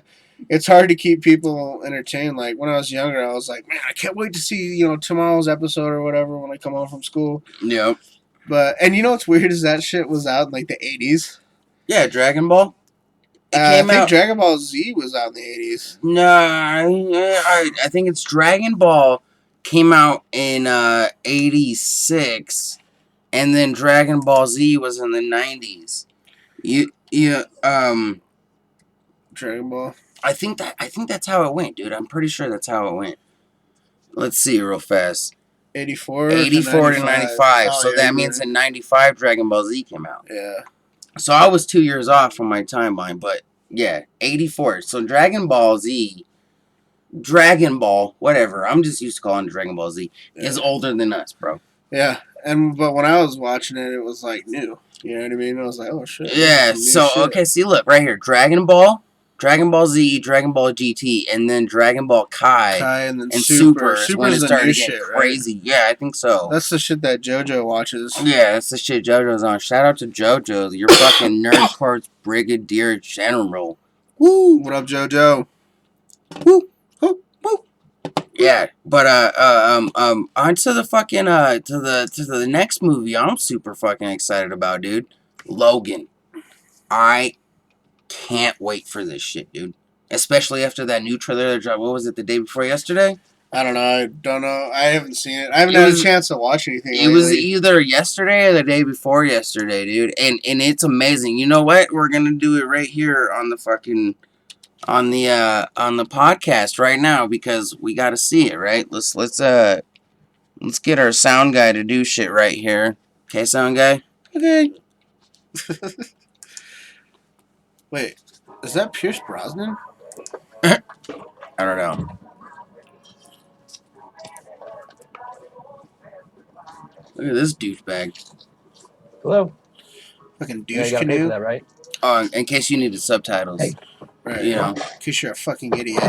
it's hard to keep people entertained. Like when I was younger, I was like, man, I can't wait to see tomorrow's episode or whatever when I come home from school. Yep. But and you know what's weird is that shit was out in like the 80s. Yeah, Dragon Ball. It I came think out. Dragon Ball Z was out in the 80s. No, I think it's Dragon Ball came out in '86, and then Dragon Ball Z was in the '90s. Dragon Ball. I think that's how it went, dude. I'm pretty sure that's how it went. Let's see real fast. 84 '84 to '95. Oh, So yeah, that you're means right. in '95 Dragon Ball Z came out. Yeah. So I was 2 years off from my timeline, but yeah, '84. So Dragon Ball Z, Dragon Ball, whatever. I'm just used to calling it Dragon Ball Z. Is older than us, bro. Yeah, but when I was watching it, it was like new. You know what I mean? I was like, oh shit. Yeah. this is new So shit. okay, see, look right here, Dragon Ball, Dragon Ball Z, Dragon Ball GT, and then Dragon Ball Kai and then and Super. Super is when it Super's the started new getting shit, right? crazy. Yeah, I think so. That's the shit that JoJo watches. Yeah, that's the shit JoJo's on. Shout out to JoJo, your fucking Nerd Corps Brigadier General. Woo! What up, JoJo? Woo! Woo! Woo! Yeah, but on to the fucking to the next movie I'm super fucking excited about, dude. Logan. I can't wait for this shit, dude. Especially after that new trailer that dropped. What was it, the day before yesterday? I don't know. I haven't seen it. I haven't It had was- a chance to watch anything. It was lately. either yesterday or the day before yesterday, dude. And it's amazing. You know what? We're gonna do it right here on the fucking on the podcast right now because we gotta see it, right? Let's get our sound guy to do shit right here. Okay, sound guy? Okay. Wait, is that Pierce Brosnan? I don't know. Look at this douchebag. Hello. Fucking Yeah, douche you gotta pay for canoe. that, right? In case you needed subtitles. Hey. Right. You know. In case you're a fucking idiot.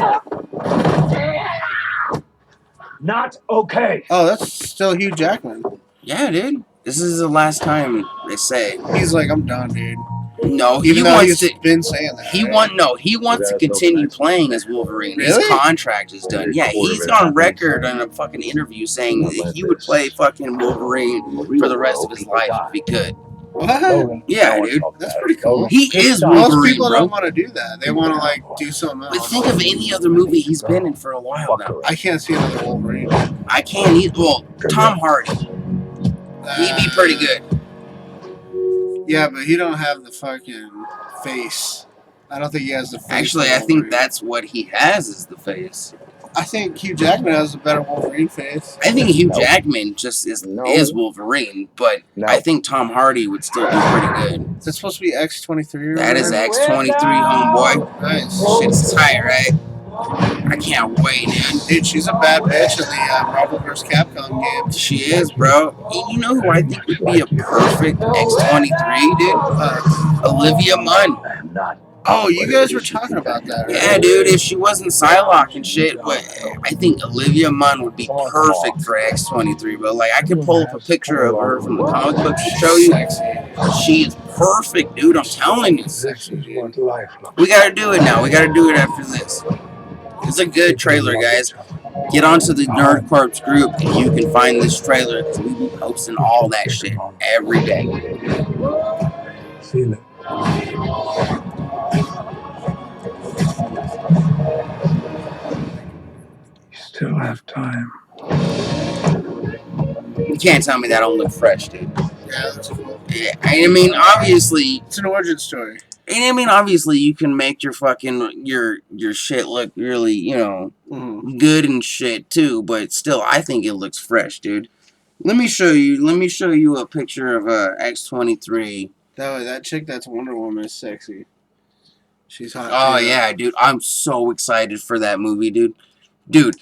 Not okay. Oh, that's still Hugh Jackman. Yeah, dude. This is the last time they say. He's like, I'm done, dude. No, Even he though wants he's to. been saying that. He right? wants to continue playing as Wolverine. Really? His contract is done. Yeah, he's on record in a fucking interview saying that he would play fucking Wolverine for the rest of his life if he could. What? Yeah, dude. That's pretty cool. He is Most Wolverine, people bro. don't want to do that. They want to like do something But else. think of any other movie he's been in for a while now. I can't see another Wolverine. I can't either. Well, Tom Hardy. He'd be pretty good. Yeah, but he don't have the fucking face. I don't think he has the face. Actually, of I think Wolverine. that's what he has is the face. I think Hugh Jackman has a better Wolverine face. I think Hugh Jackman just is Wolverine, but I think Tom Hardy would still do pretty good. Is that supposed to be X-23 or That is whatever? X-23, homeboy. Nice. Shit's tight, right? I can't wait, dude. Dude, she's a bad bitch in the Marvel vs. Capcom game. She is, bro. You know who I think would be a perfect X-23, dude? Olivia Munn. Oh, you guys were talking about that, right? Yeah, dude, if she wasn't Psylocke and shit, but I think Olivia Munn would be perfect for X-23, bro. Like, I could pull up a picture of her from the comic books to show you. She is perfect, dude. I'm telling you. We gotta do it now. We gotta do it after this. It's a good trailer, guys. Get onto the Nerd Corps group and you can find this trailer because we be posting all that shit every day. Feel it. You still have time. You can't tell me that don't look fresh, dude. Yeah, that's cool. Yeah, I mean, obviously, It's an origin story. and I mean, obviously, you can make your fucking your shit look really, you know, good and shit too. But still, I think it looks fresh, dude. Let me show you a picture of X-23. That chick that's Wonder Woman is sexy. She's hot. Oh too. yeah, dude. I'm so excited for that movie, dude. Dude,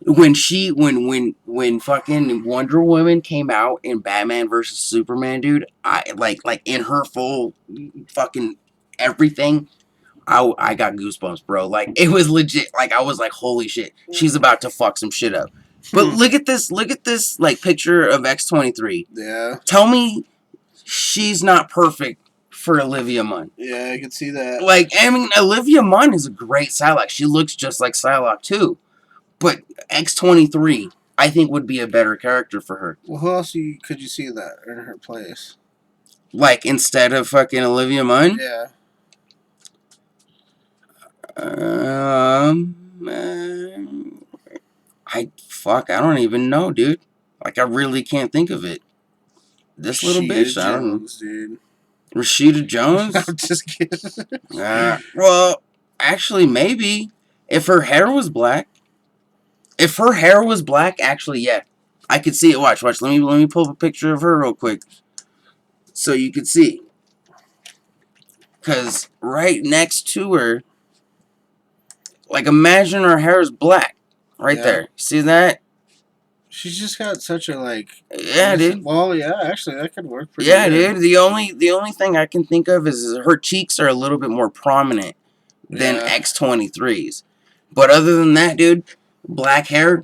when fucking Wonder Woman came out in Batman versus Superman, dude, I like in her full fucking everything, I got goosebumps, bro. Like, it was legit. Like, I was like, holy shit, she's about to fuck some shit up. But look at this, like, picture of X-23. Yeah. Tell me she's not perfect for Olivia Munn. Yeah, I can see that. Like, I mean, Olivia Munn is a great Psylocke. She looks just like Psylocke, too. But X-23, I think, would be a better character for her. Well, who else could you see that in her place? Like, instead of fucking Olivia Munn? Yeah. I don't even know, dude. Like, I really can't think of it. This little bitch, I don't know. Dude. Rashida Jones? I'm just kidding. Well, actually, maybe. If her hair was black. If her hair was black, actually, yeah. I could see it. Watch. Let me pull up a picture of her real quick. So you could see. Because right next to her, like, imagine her hair is black. Right there. See that? She's just got such a, like... Yeah, dude. Well, yeah, actually, that could work pretty Yeah, good. dude. The only thing I can think of is her cheeks are a little bit more prominent than X-23's. But other than that, dude, black hair,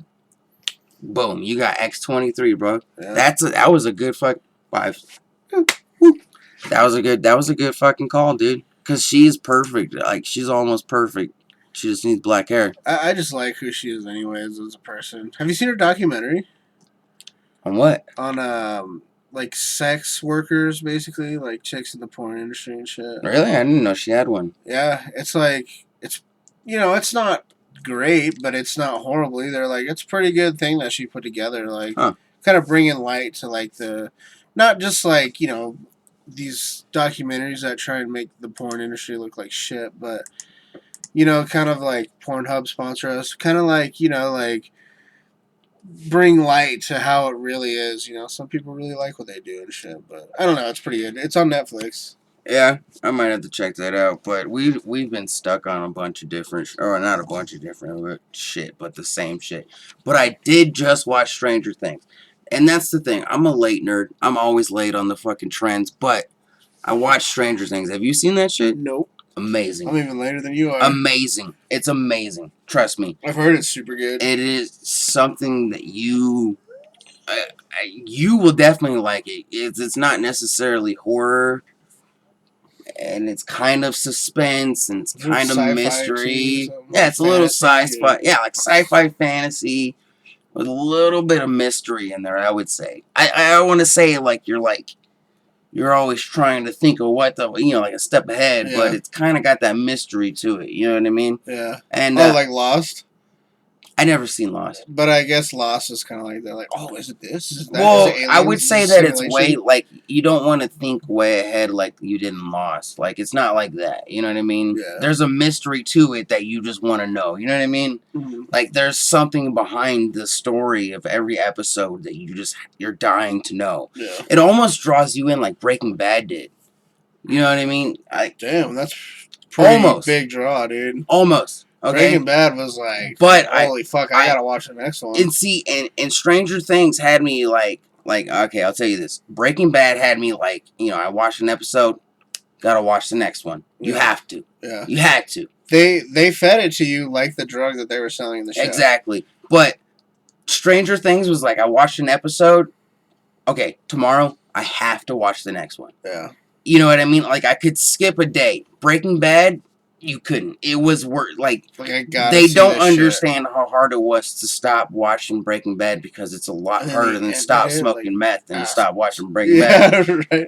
boom, you got X-23, bro. Yeah. That was a good fuck 5. That was a good fucking call, dude. Cause she's perfect. Like, she's almost perfect. She just needs black hair. I just like who she is anyways as a person. Have you seen her documentary? On what? On, like, sex workers, basically. Like, chicks in the porn industry and shit. Really? I didn't know she had one. Yeah, it's like, it's, you know, it's not great, but it's not horrible either. Like, it's a pretty good thing that she put together. Like, kind of bringing light to, like, the, not just, like, you know, these documentaries that try and make the porn industry look like shit, but, you know, kind of like Pornhub sponsor us, kind of like, you know, like, bring light to how it really is. You know, some people really like what they do and shit, but I don't know, it's pretty good. It's on Netflix. Yeah, I might have to check that out. But we've been stuck on a bunch of different, or not a bunch of different shit, but the same shit. But I did just watch Stranger Things, and that's the thing. I'm a late nerd. I'm always late on the fucking trends. But I watched Stranger Things. Have you seen that shit? Nope. Amazing. I'm even later than you are. Amazing. It's amazing. Trust me. I've heard it's super good. It is something that you will definitely like it. It's not necessarily horror. And it's kind of suspense, and it's kind of mystery. Yeah, it's a little sci-fi. Yeah, like sci-fi fantasy with a little bit of mystery in there, I would say. I want to say, like, you're always trying to think of what the, you know, like a step ahead, but it's kind of got that mystery to it. You know what I mean? Yeah. And like Lost? I never seen Lost. But I guess Lost is kind of like, they're like, oh, is it this? Is it that? Well, Is it I aliens? would Is say it that it's simulation? way like you don't want to think way ahead like you did in Lost. Like it's not like that. You know what I mean? Yeah. There's a mystery to it that you just want to know. You know what I mean? Mm-hmm. Like there's something behind the story of every episode that you're dying to know. Yeah. It almost draws you in like Breaking Bad did. You know what I mean? Damn, that's pretty Almost. big draw, dude. Almost. Okay. Breaking Bad was like, But holy fuck, I gotta watch the next one. And see, and Stranger Things had me like okay, I'll tell you this. Breaking Bad had me like, I watched an episode, gotta watch the next one. You have to. Yeah. You had to. They fed it to you like the drug that they were selling in the show. Exactly. But Stranger Things was like, I watched an episode, okay, tomorrow I have to watch the next one. Yeah. You know what I mean? Like I could skip a day. Breaking Bad, you couldn't. It was like I gotta they see don't this understand how hard it was to stop watching Breaking Bad because it's a lot And then harder he than ended stop it, smoking meth than to ah. stop watching Breaking Bad. Yeah, right.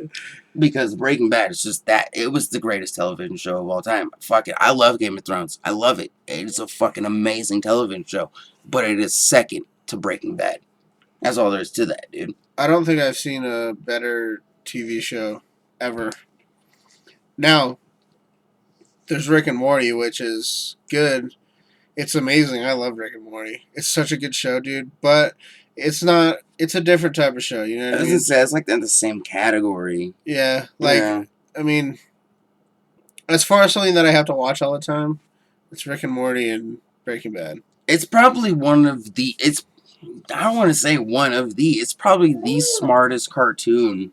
Because Breaking Bad is just that. It was the greatest television show of all time. Fuck it. I love Game of Thrones. I love it. It's a fucking amazing television show. But it is second to Breaking Bad. That's all there is to that, dude. I don't think I've seen a better TV show ever. Now, there's Rick and Morty, which is good. It's amazing. I love Rick and Morty. It's such a good show, dude. But it's not. It's a different type of show. You know what I mean? It's like in the same category. Yeah. Yeah. I mean, as far as something that I have to watch all the time, it's Rick and Morty and Breaking Bad. It's probably one of the. I don't want to say one of the. It's probably the smartest cartoon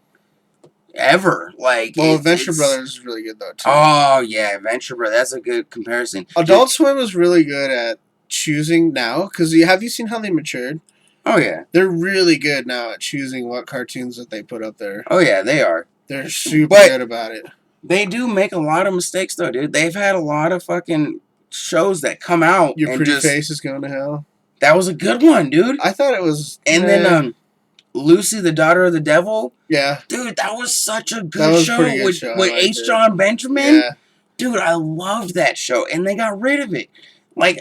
ever. Like, Well, Venture Brothers is really good though too. Oh yeah, Venture Brothers. That's a good comparison. Adult Swim is really good at choosing now because have you seen how they matured? Oh yeah, they're really good now at choosing what cartoons that they put up there. Oh yeah, they are. They're super good about it. They do make a lot of mistakes though, dude. They've had a lot of fucking shows that come out. Your Pretty Face is Going to Hell. That was a good one, dude. I thought it was. And then Lucy, the Daughter of the Devil. Yeah. Dude, that was such a good show with H. John Benjamin. Yeah. Dude, I loved that show, and they got rid of it. Like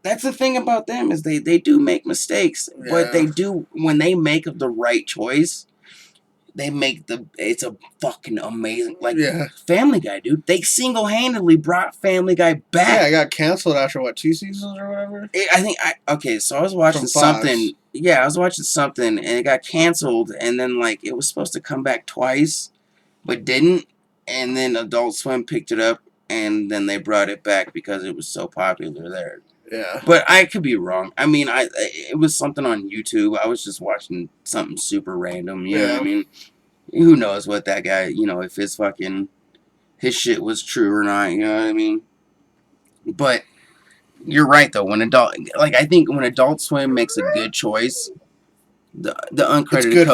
that's the thing about them is they do make mistakes, but they do when they make the right choice. They make it's a fucking amazing Family Guy, dude. They single-handedly brought Family Guy back. Yeah, I got canceled after 2 seasons or whatever. So I was watching something. Yeah, I was watching something and it got canceled, and then it was supposed to come back twice, but didn't, and then Adult Swim picked it up, and then they brought it back because it was so popular there. Yeah. But I could be wrong. I mean, it was something on YouTube. I was just watching something super random. You know what I mean? Who knows what that guy, if his shit was true or not. You know what I mean? But you're right though. I think when Adult Swim makes a good choice, the uncredited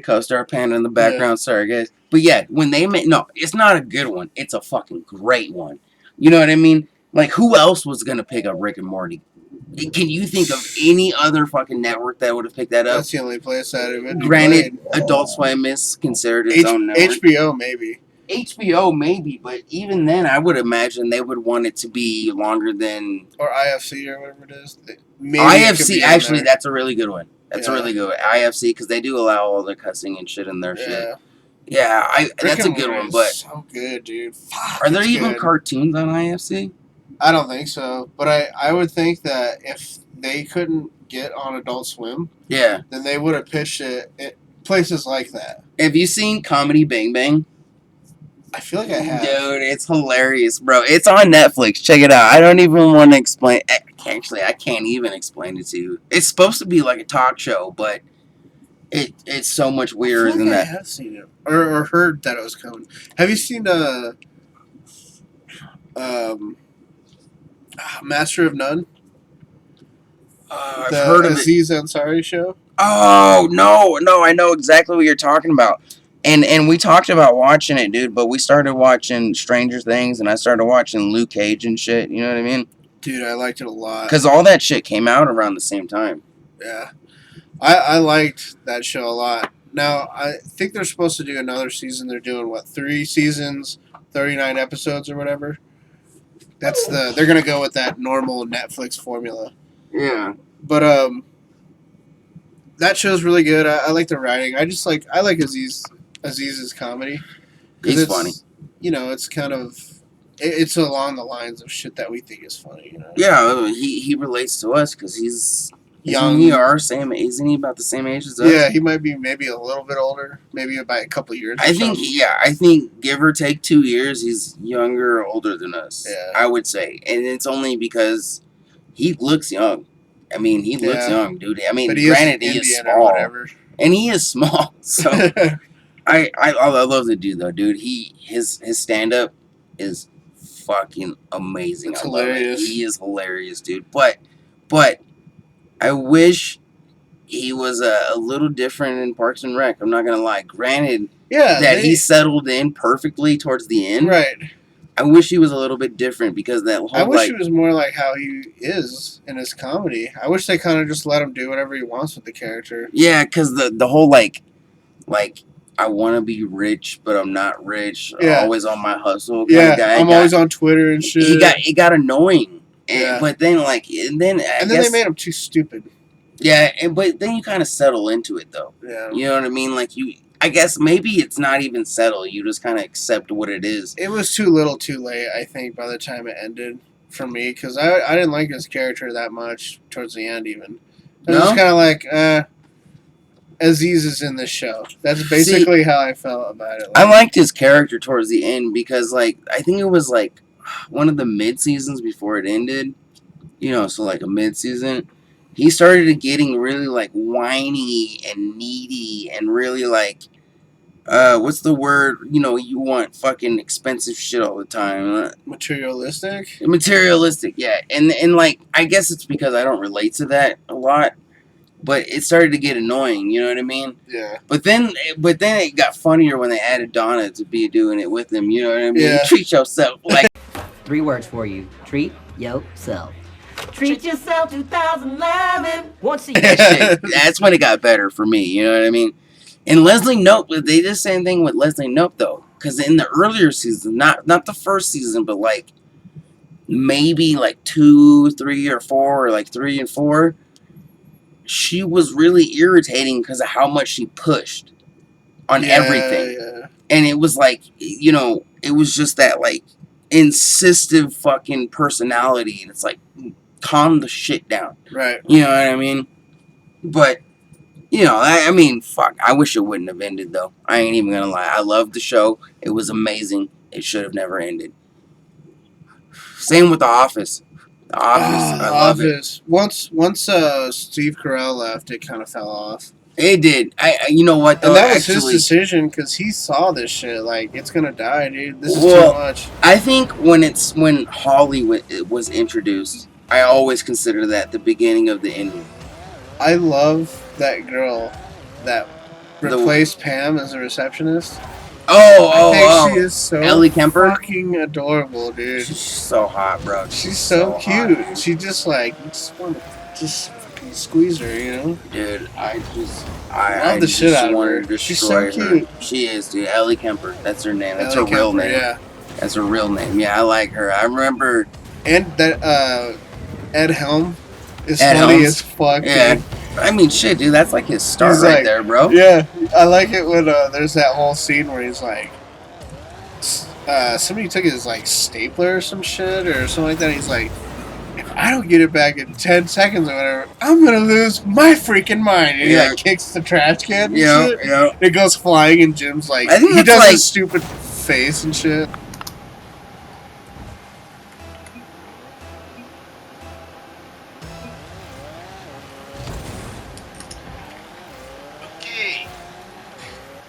co-star, Panda in the background. Sorry guys, but yeah, when they make it's not a good one. It's a fucking great one. You know what I mean? Like, who else was going to pick up Rick and Morty? Can you think of any other fucking network that would have picked that up? That's the only place that it would be Granted, played. Adult Swim is considered its own network. HBO, maybe. HBO, maybe, but even then, I would imagine they would want it to be longer than... Or IFC or whatever it is. IFC, actually, that's a really good one. That's a really good one. IFC, because they do allow all the cussing and shit in their shit. Yeah, that's a good one, but... So good, dude. Fuck, are there even cartoons on IFC? I don't think so, but I would think that if they couldn't get on Adult Swim, then they would have pitched it at places like that. Have you seen Comedy Bang Bang? I feel like I have. Dude, it's hilarious, bro. It's on Netflix. Check it out. I don't even want to explain. Actually, I can't even explain it to you. It's supposed to be like a talk show, but it's so much weirder than that. I have seen it or heard that it was coming. Have you seen Master of None? I've heard of Aziz Ansari show. Oh no, I know exactly what you're talking about. And we talked about watching it, dude, but we started watching Stranger Things, and I started watching Luke Cage and shit, you know what I mean? Dude, I liked it a lot. Because all that shit came out around the same time. Yeah. I liked that show a lot. Now, I think they're supposed to do another season. They're doing, 3 seasons, 39 episodes or whatever? They're gonna go with that normal Netflix formula. Yeah. But that show's really good. I like the writing. I like Aziz's comedy. 'Cause He's it's, funny. You know, it's kind of it's along the lines of shit that we think is funny. You know. Yeah, he relates to us because he's Young. Isn't he about the same age as us? Yeah, he might be maybe a little bit older, maybe by a couple years. I think give or take 2 years, he's younger or older than us. Yeah. I would say, and it's only because he looks young. I mean, he looks young, dude. I mean, but granted, he is small, and he is small. So I love the dude though, dude. His stand up is fucking amazing. It's I love it. hilarious. He is hilarious, dude. But I wish he was a little different in Parks and Rec. I'm not gonna lie. Granted, he settled in perfectly towards the end. Right. I wish he was a little bit different because that whole. I wish he was more like how he is in his comedy. I wish they kind of just let him do whatever he wants with the character. Yeah, because the whole like I want to be rich, but I'm not rich. Yeah. Always on my hustle. Guy. I'm always on Twitter and shit. It got annoying. And, but then then they made him too stupid. Yeah, but then you kind of settle into it though. Yeah. You know what I mean? Like I guess maybe it's not even settle. You just kind of accept what it is. It was too little, too late. I think by the time it ended for me, because I didn't like his character that much towards the end. Even I was kind of like, Aziz is in this show. That's basically how I felt about it. I liked his character towards the end because I think it was one of the mid seasons before it ended. You know, so a mid season. He started getting really whiny and needy and really what's the word? You know, you want fucking expensive shit all the time. Materialistic? Materialistic, yeah. And I guess it's because I don't relate to that a lot. But it started to get annoying, you know what I mean? Yeah. But then it got funnier when they added Donna to be doing it with him, you know what I mean? Yeah. Treat yourself. 3 words for you. Treat yourself. Treat yourself 2011. Once a year. That's when it got better for me, you know what I mean? And Leslie Knope, they did the same thing with Leslie Knope, though. Because in the earlier season, not the first season, but maybe 2, 3, or 4, or 3 and 4, she was really irritating because of how much she pushed on everything. Yeah. And it was it was just that insistent fucking personality. And it's calm the shit down. Right. You know what I mean? But, I mean, fuck. I wish it wouldn't have ended, though. I ain't even gonna lie. I loved the show. It was amazing. It should have never ended. Same with The Office. The Office. I love it. Once Steve Carell left, it kind of fell off. It did. You know what, though? And that was his decision because he saw this shit. It's gonna die, dude. This is too much. I think when Holly was introduced, I always consider that the beginning of the ending. I love that girl that replaced Pam as a receptionist. I think she is so Ellie Kemper? fucking adorable, dude. She's so hot, bro. She's so cute. Hot, she just you just want to fucking squeeze her, you know? Dude, I love the shit out of her. She's so cute. She is, dude. Ellie Kemper. That's her name. That's Ellie her real Kemper, name. Yeah. That's her real name. Yeah, I like her. I remember. And that Ed Helm is Ed funny Helms. as fuck. Yeah. Dude. I mean, shit, dude. That's his start right there, bro. Yeah. I like it when there's that whole scene where he's somebody took his stapler or some shit or something like that. He's like, if I don't get it back in 10 seconds or whatever, I'm gonna lose my freaking mind. And he kicks the trash can and shit. Yeah. It goes flying and Jim's I think he does his his stupid face and shit. Okay.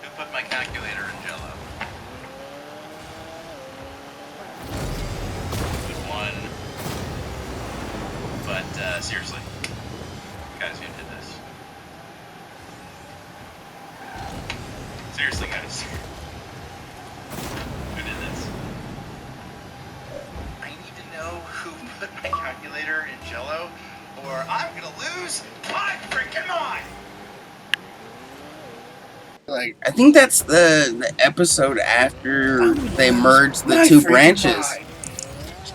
Who put my calculator in Jello? Good one. But seriously, guys, who did this? Seriously, guys, who did this? I need to know who put my calculator in Jello, or I'm gonna lose my freaking mind. I think that's the episode after they merged the two branches.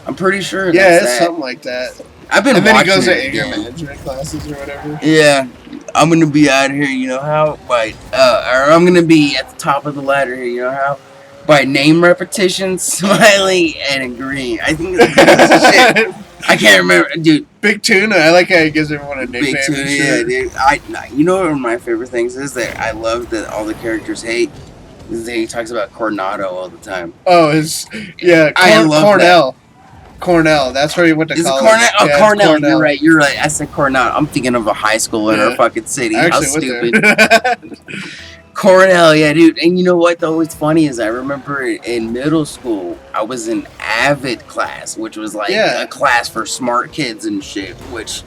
I'm pretty sure Yeah, that's it's that. something like that. I've been And then he watching goes to it anger again. management classes or whatever. Yeah, I'm gonna be out here, you know how? Or I'm gonna be at the top of the ladder here, you know how? By name repetition, Smiley and Green. I think it's shit. I can't remember, dude. Big Tuna. I like how he gives everyone a nickname Big Tuna, and yeah, shit. dude. You know what one of my favorite things is that I love that all the characters hate is that he talks about Coronado all the time. Oh, I love Cornell. Cornell. That's where he went to Is it college. Cornell? Oh, Yeah, it's Cornell. You're right. I said Cornell. I'm thinking of a high school in our Yeah. fucking city. I How actually stupid. went there. Cornell, yeah, dude. And you know what? Though what's funny is I remember in middle school, I was in AVID class, which was like Yeah. a class for smart kids and shit. Which,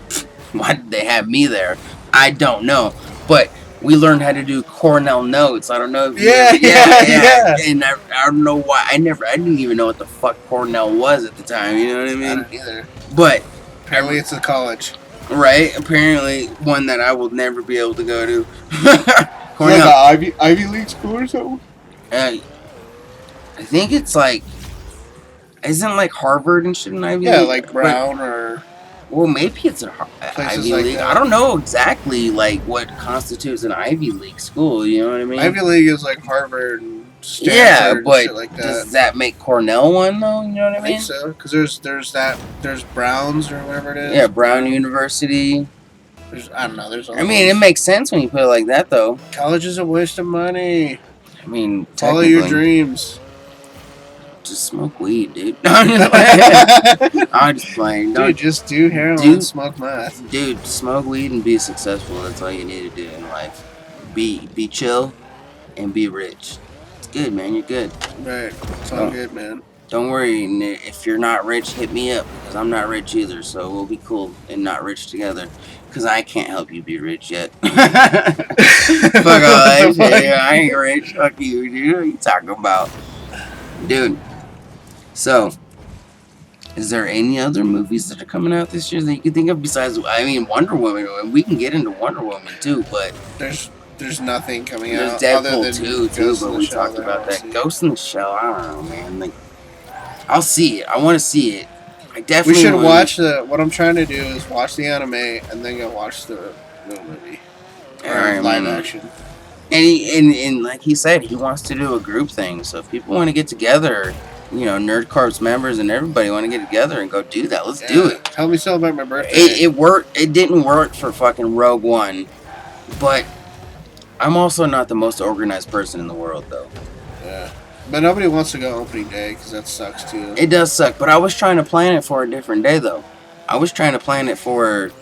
why did they have me there? I don't know. But we learned how to do Cornell notes. I don't know if you Yeah. And I don't know why. I didn't even know what the fuck Cornell was at the time. You know what I I mean? don't either. But Apparently, it's a college. right? Apparently, one that I will never be able to go to. Like an Ivy League school or something? I think it's like, isn't like Harvard and shit in Ivy Yeah, League? like Brown or... Well, maybe it's an Places Ivy like League. that. I don't know exactly like what constitutes an Ivy League school. You know what I mean? Ivy League is like Harvard and Stanford yeah, and but shit like that. does that make Cornell one though? You know what I I mean? think so, because there's Browns or whatever it is. Yeah, Brown University. I don't know. There's. I mean, it makes sense when you put it like that, though. College is a waste of money. I mean, Follow your dreams. Just smoke weed, dude. I'm just playing. Dude, just do heroin and smoke meth. Dude, smoke weed and be successful. That's all you need to do in life. Be chill and be rich. It's good, man. You're good. Right. It's all good, man. Don't worry. If you're not rich, hit me up. Because I'm not rich either. So we'll be cool and not rich together. Because I can't help you be rich yet. Fuck all that shit. I ain't rich. Fuck you, dude. What are you talking about? Dude. So, is there any other movies that are coming out this year that you can think of besides, I mean, Wonder Woman? And we can get into Wonder Woman too, but there's nothing coming there's out. Deadpool 2 too, but we talked that about that. Ghost in the Shell, I don't know, man. Like, I'll see it. I want to see it. I definitely. We should watch what I'm trying to do is watch the anime and then go watch the movie. Alright, live man. action. And like he said, he wants to do a group thing. So if people want to get together, you know, Nerd Corp's members and everybody want to get together and go do that, let's do it. Help me celebrate my birthday. It worked. It didn't work for fucking Rogue One, but I'm also not the most organized person in the world, though. Yeah. But nobody wants to go opening day because that sucks too. It does suck, but I was trying to plan it for a different day, though. I was trying to plan it for.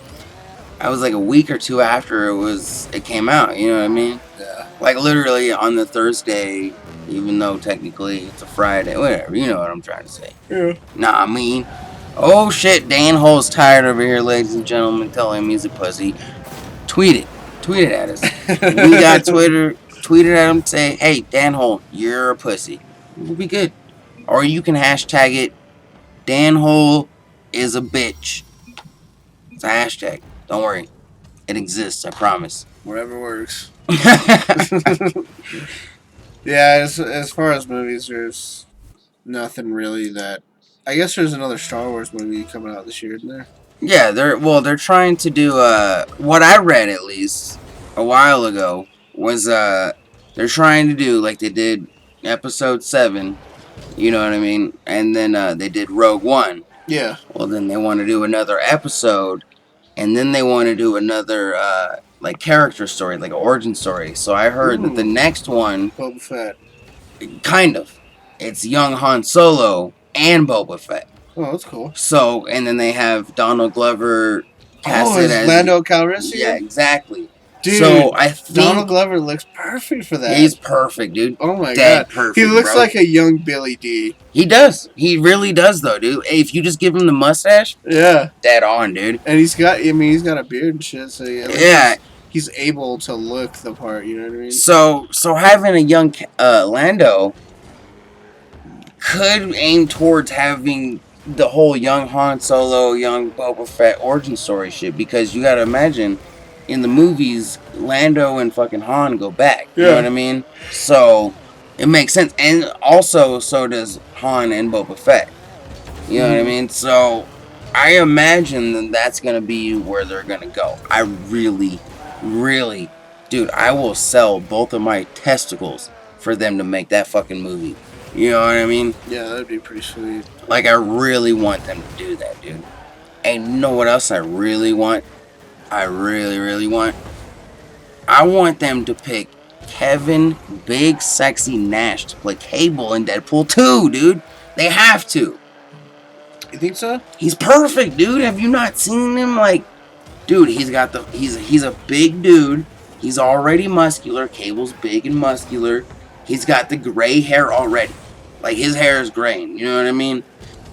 I was like a week or two after it came out. You know what I mean? Yeah. Like literally on the Thursday, even though technically it's a Friday. Whatever. You know what I'm trying to say. Yeah. Nah, I mean. Oh shit! Dan Hole's tired over here, ladies and gentlemen. Tell him he's a pussy. Tweet it. Tweet it at us. We got Twitter. Tweet it at him. Say, hey, Dan Hole, you're a pussy. We'll be good. Or you can hashtag it. Dan Hole is a bitch. It's a hashtag. Don't worry. It exists. I promise. Whatever works. Yeah, as far as movies, there's nothing really that. I guess there's another Star Wars movie coming out this year, isn't there? Yeah, they're trying to do what I read at least a while ago was they're trying to do like they did episode 7, you know what I mean? And then they did Rogue One. Yeah. Well, then they want to do another episode, and then they want to do another like character story, like an origin story. So I heard that the next one, Boba Fett. kind of, it's young Han Solo and Boba Fett. Oh, that's cool. So, and then they have Donald Glover casted as Lando Calrissian? Yeah, exactly. Dude, so I think Donald Glover looks perfect for that. he's perfect, dude. Oh my Dead god, perfect, he looks bro. like a young Billy D. He does. He really does, though, dude. Hey, if you just give him the mustache, Yeah, dead on, dude. and he's got a beard and shit. So yeah, Yeah. he's able to look the part. You know what I mean? So having a young Lando could aim towards having the whole young Han Solo, young Boba Fett origin story shit, because you gotta imagine, in the movies, Lando and fucking Han go back. You know what I mean? So it makes sense, and also so does Han and Boba Fett. You know what I mean? So I imagine that that's gonna be where they're gonna go. I really, really, dude, I will sell both of my testicles for them to make that fucking movie. You know what I mean? Yeah, that'd be pretty sweet. Like, I really want them to do that, dude. And you know what else I really want? I really, really want? I want them to pick Kevin Big Sexy Nash to play Cable in Deadpool 2, dude. They have to. You think so? He's perfect, dude. Have you not seen him? Like, dude, he's a big dude. He's already muscular. Cable's big and muscular. He's got the gray hair already. Like, his hair is graying, you know what I mean?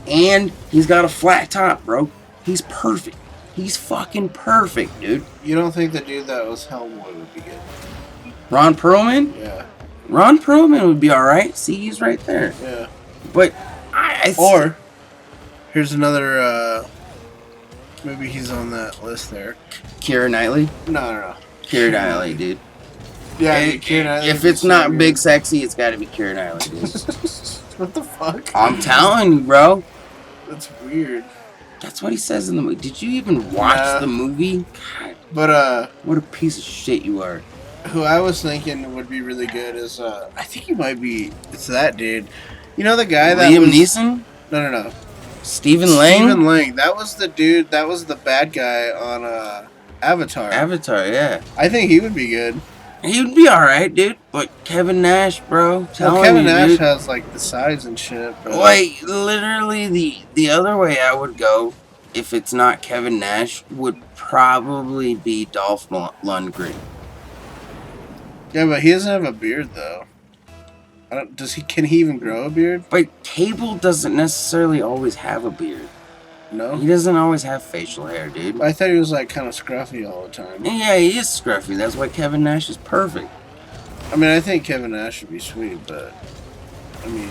And he's got a flat top, bro. He's perfect. He's fucking perfect, dude. You don't think the dude that was Hellboy would be good? Ron Perlman? Yeah. Ron Perlman would be alright. See, he's right there. Yeah. But, Or, here's another, maybe he's on that list there. Keira Knightley? No. Keira Knightley, dude. Yeah, Keira Knightley. If it's not Big Sexy, it's gotta be Keira Knightley, dude. What the fuck? I'm telling you, bro. That's weird. That's what he says in the movie. Did you even watch the movie? God, but, what a piece of shit you are. Who I was thinking would be really good is, I think he might be, it's that dude. You know the guy that Liam was... Neeson? No. Stephen Lang? Stephen Lang. That was the dude, that was the bad guy on, Avatar. Avatar, yeah. I think he would be good. He would be alright, dude. But Kevin Nash, bro. Kevin Nash dude, has, like, the size and shit. But... Like, literally, the other way I would go, if it's not Kevin Nash, would probably be Dolph Lundgren. Yeah, but he doesn't have a beard, though. Can he even grow a beard? But Cable doesn't necessarily always have a beard. No? He doesn't always have facial hair, dude. I thought he was, like, kind of scruffy all the time. Yeah, he is scruffy. That's why Kevin Nash is perfect. I mean, I think Kevin Nash would be sweet, but... I mean...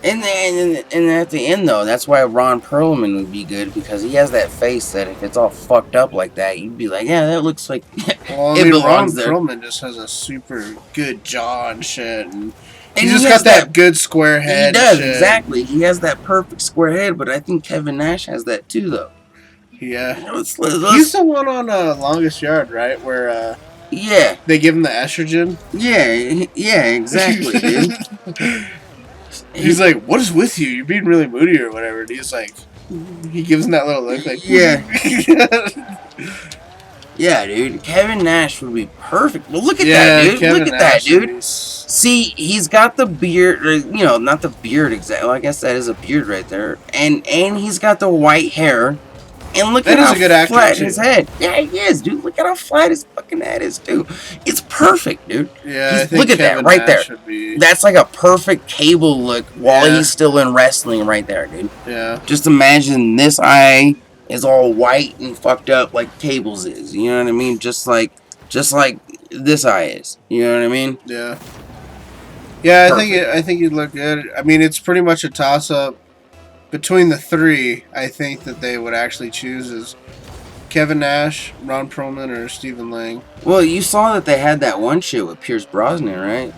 And at the end, though, that's why Ron Perlman would be good, because he has that face that if it's all fucked up like that, you'd be like, yeah, that looks like well, it belongs Ron there. Perlman just has a super good jaw and shit, and And he's just got that good square head. He does, and shit. exactly. He has that perfect square head, but I think Kevin Nash has that too, though. Yeah. Let's He's the one on Longest Yard, right? Where, yeah. They give him the estrogen? Yeah, exactly, dude. He's like, what is with you? You're being really moody or whatever. And he's like, he gives him that little look like, yeah. Yeah, dude. Kevin Nash would be perfect. Well, look at that, dude. Kevin Look at Nash that, dude. See, he's got the beard, or, you know, not the beard exactly. Well, I guess that is a beard right there. And he's got the white hair. And look at how flat his head. Yeah, he is, dude. Look at how flat his fucking head is, too. It's perfect, dude. Yeah, I think look at Kevin that right Nash there. would be... That's like a perfect Cable look while he's still in wrestling right there, dude. Yeah. Just imagine this eye is all white and fucked up like Cable's is. You know what I mean? Just like this eye is. You know what I mean? Yeah. Yeah, I think you'd look good. I mean, it's pretty much a toss-up. Between the three, I think that they would actually choose is Kevin Nash, Ron Perlman, or Stephen Lang. Well, you saw that they had that one shit with Pierce Brosnan, right?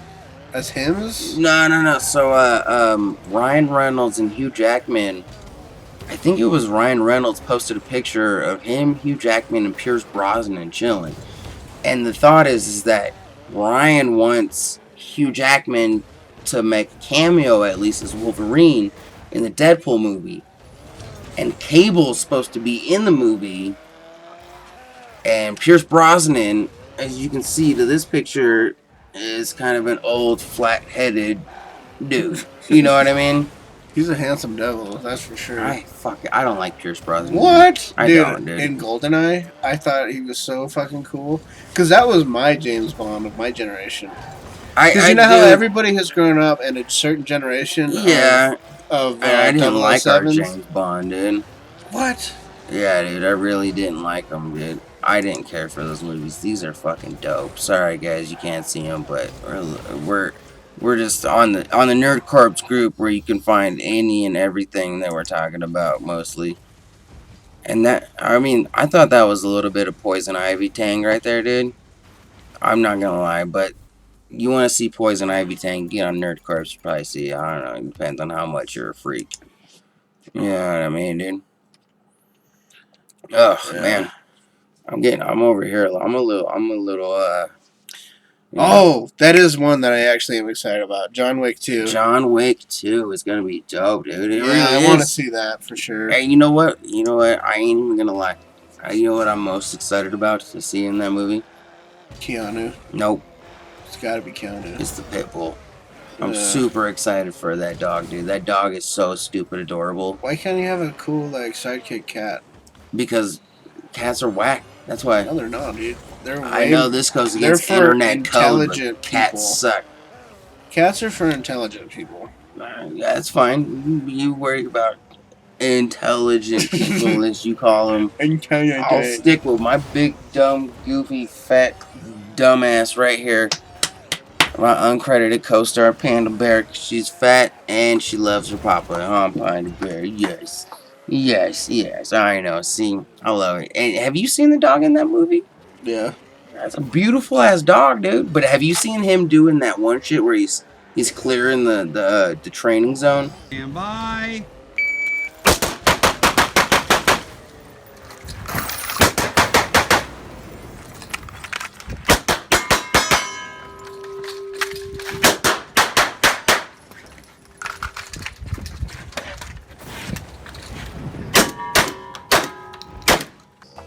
As hymns? No. So, Ryan Reynolds and Hugh Jackman. I think it was Ryan Reynolds posted a picture of him, Hugh Jackman, and Pierce Brosnan chilling. And the thought is that Ryan wants Hugh Jackman to make a cameo, at least, as Wolverine in the Deadpool movie. And Cable's supposed to be in the movie. And Pierce Brosnan, as you can see to this picture, is kind of an old, flat-headed dude. You know what I mean? He's a handsome devil, that's for sure. I don't like Pierce Brosnan. What? I dude, don't, dude. In GoldenEye, I thought he was so fucking cool. Because that was my James Bond of my generation. Because you know how everybody has grown up in a certain generation I didn't like our 007s? James Bond, dude. What? Yeah, dude, I really didn't like them, dude. I didn't care for those movies. These are fucking dope. Sorry, guys, you can't see them, but we're just on the Nerd Corpse group where you can find any and everything that we're talking about, mostly. And that, I mean, I thought that was a little bit of Poison Ivy Tang right there, dude. I'm not gonna lie, but you want to see Poison Ivy Tang, get on Nerd Corpse, you probably see, I don't know, it depends on how much you're a freak. You know what I mean, dude? Oh Yeah. man, I'm over here. I'm a little. You know, Oh, that is one that I actually am excited about. John Wick 2. John Wick 2 is gonna be dope, dude. It Yeah, I really want to is. see that for sure. Hey, you know what? You know what? I ain't even gonna lie. You know what I'm most excited about to see in that movie? Keanu. Nope, It's got to be Keanu. it's the pit bull. I'm super excited for that dog, dude. That dog is so stupid adorable. Why can't you have a cool like sidekick cat? Because cats are whack. That's why. No, they're not, dude. They're I know this goes they're against for internet code, but intelligent cats people. suck. Cats are for intelligent people. Yeah, that's fine. You worry about intelligent people, as you call them. I'll stick with my big, dumb, goofy, fat, dumbass right here. My uncredited co-star Panda Bear. She's fat and she loves her papa. Panda Bear. Yes. Yes, yes. I know. See, I love it. And have you seen the dog in that movie? Yeah. That's a beautiful ass dog, dude. But have you seen him doing that one shit where he's clearing the training zone? Stand by.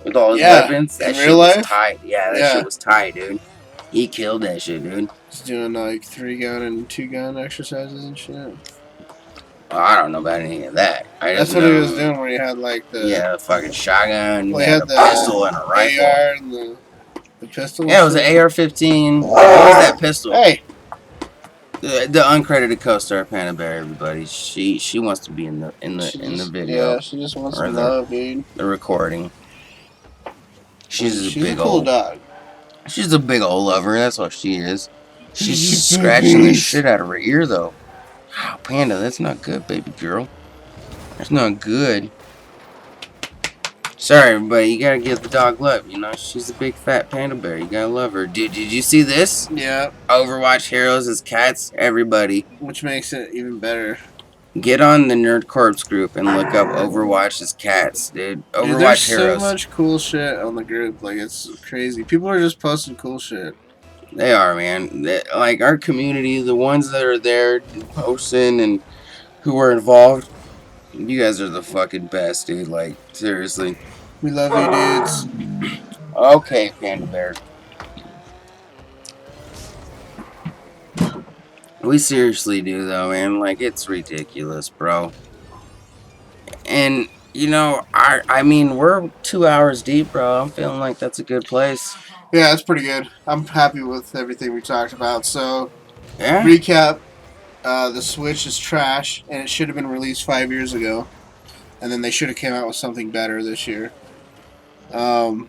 With all his Yeah, weapons? That in shit real was life? tight. Yeah, that Yeah. shit was tight, dude. He killed that shit, dude. He's doing like 3-gun and 2-gun exercises and shit. Oh, I don't know about any of that. I That's just what know, he was doing when he had like the yeah, the fucking shotgun, well, he he had had a the pistol and a rifle. AR and the pistol. Yeah, it was an AR-15. What was that pistol? Hey, The uncredited co-star Panda Bear, everybody. She wants to be in the video. yeah, she just wants or some the, love, dude. the recording. She's a big cool old dog. She's a big old lover. That's what she is. She's scratching the shit out of her ear though. Wow, Panda, that's not good, baby girl. That's not good. Sorry, everybody. You gotta give the dog love. You know, she's a big fat panda bear. You gotta love her. Dude, did you see this? Yeah, Overwatch heroes as cats. Everybody, which makes it even better. get on the Nerd Corpse group and look up Overwatch as cats, dude. Dude, there's Overwatch so heroes. much cool shit on the group. Like, it's crazy. People are just posting cool shit. They are, man. Like our community, the ones that are there posting and who are involved. You guys are the fucking best, dude. Like, seriously. We love you, dudes. Okay, Panda Bear. We seriously do, though, man. Like, it's ridiculous, bro. And, you know, I mean, we're 2 hours deep, bro. I'm feeling like that's a good place. Yeah, it's pretty good. I'm happy with everything we talked about. So, Yeah? recap. The Switch is trash, and it should have been released 5 years ago. And then they should have came out with something better this year. Bunch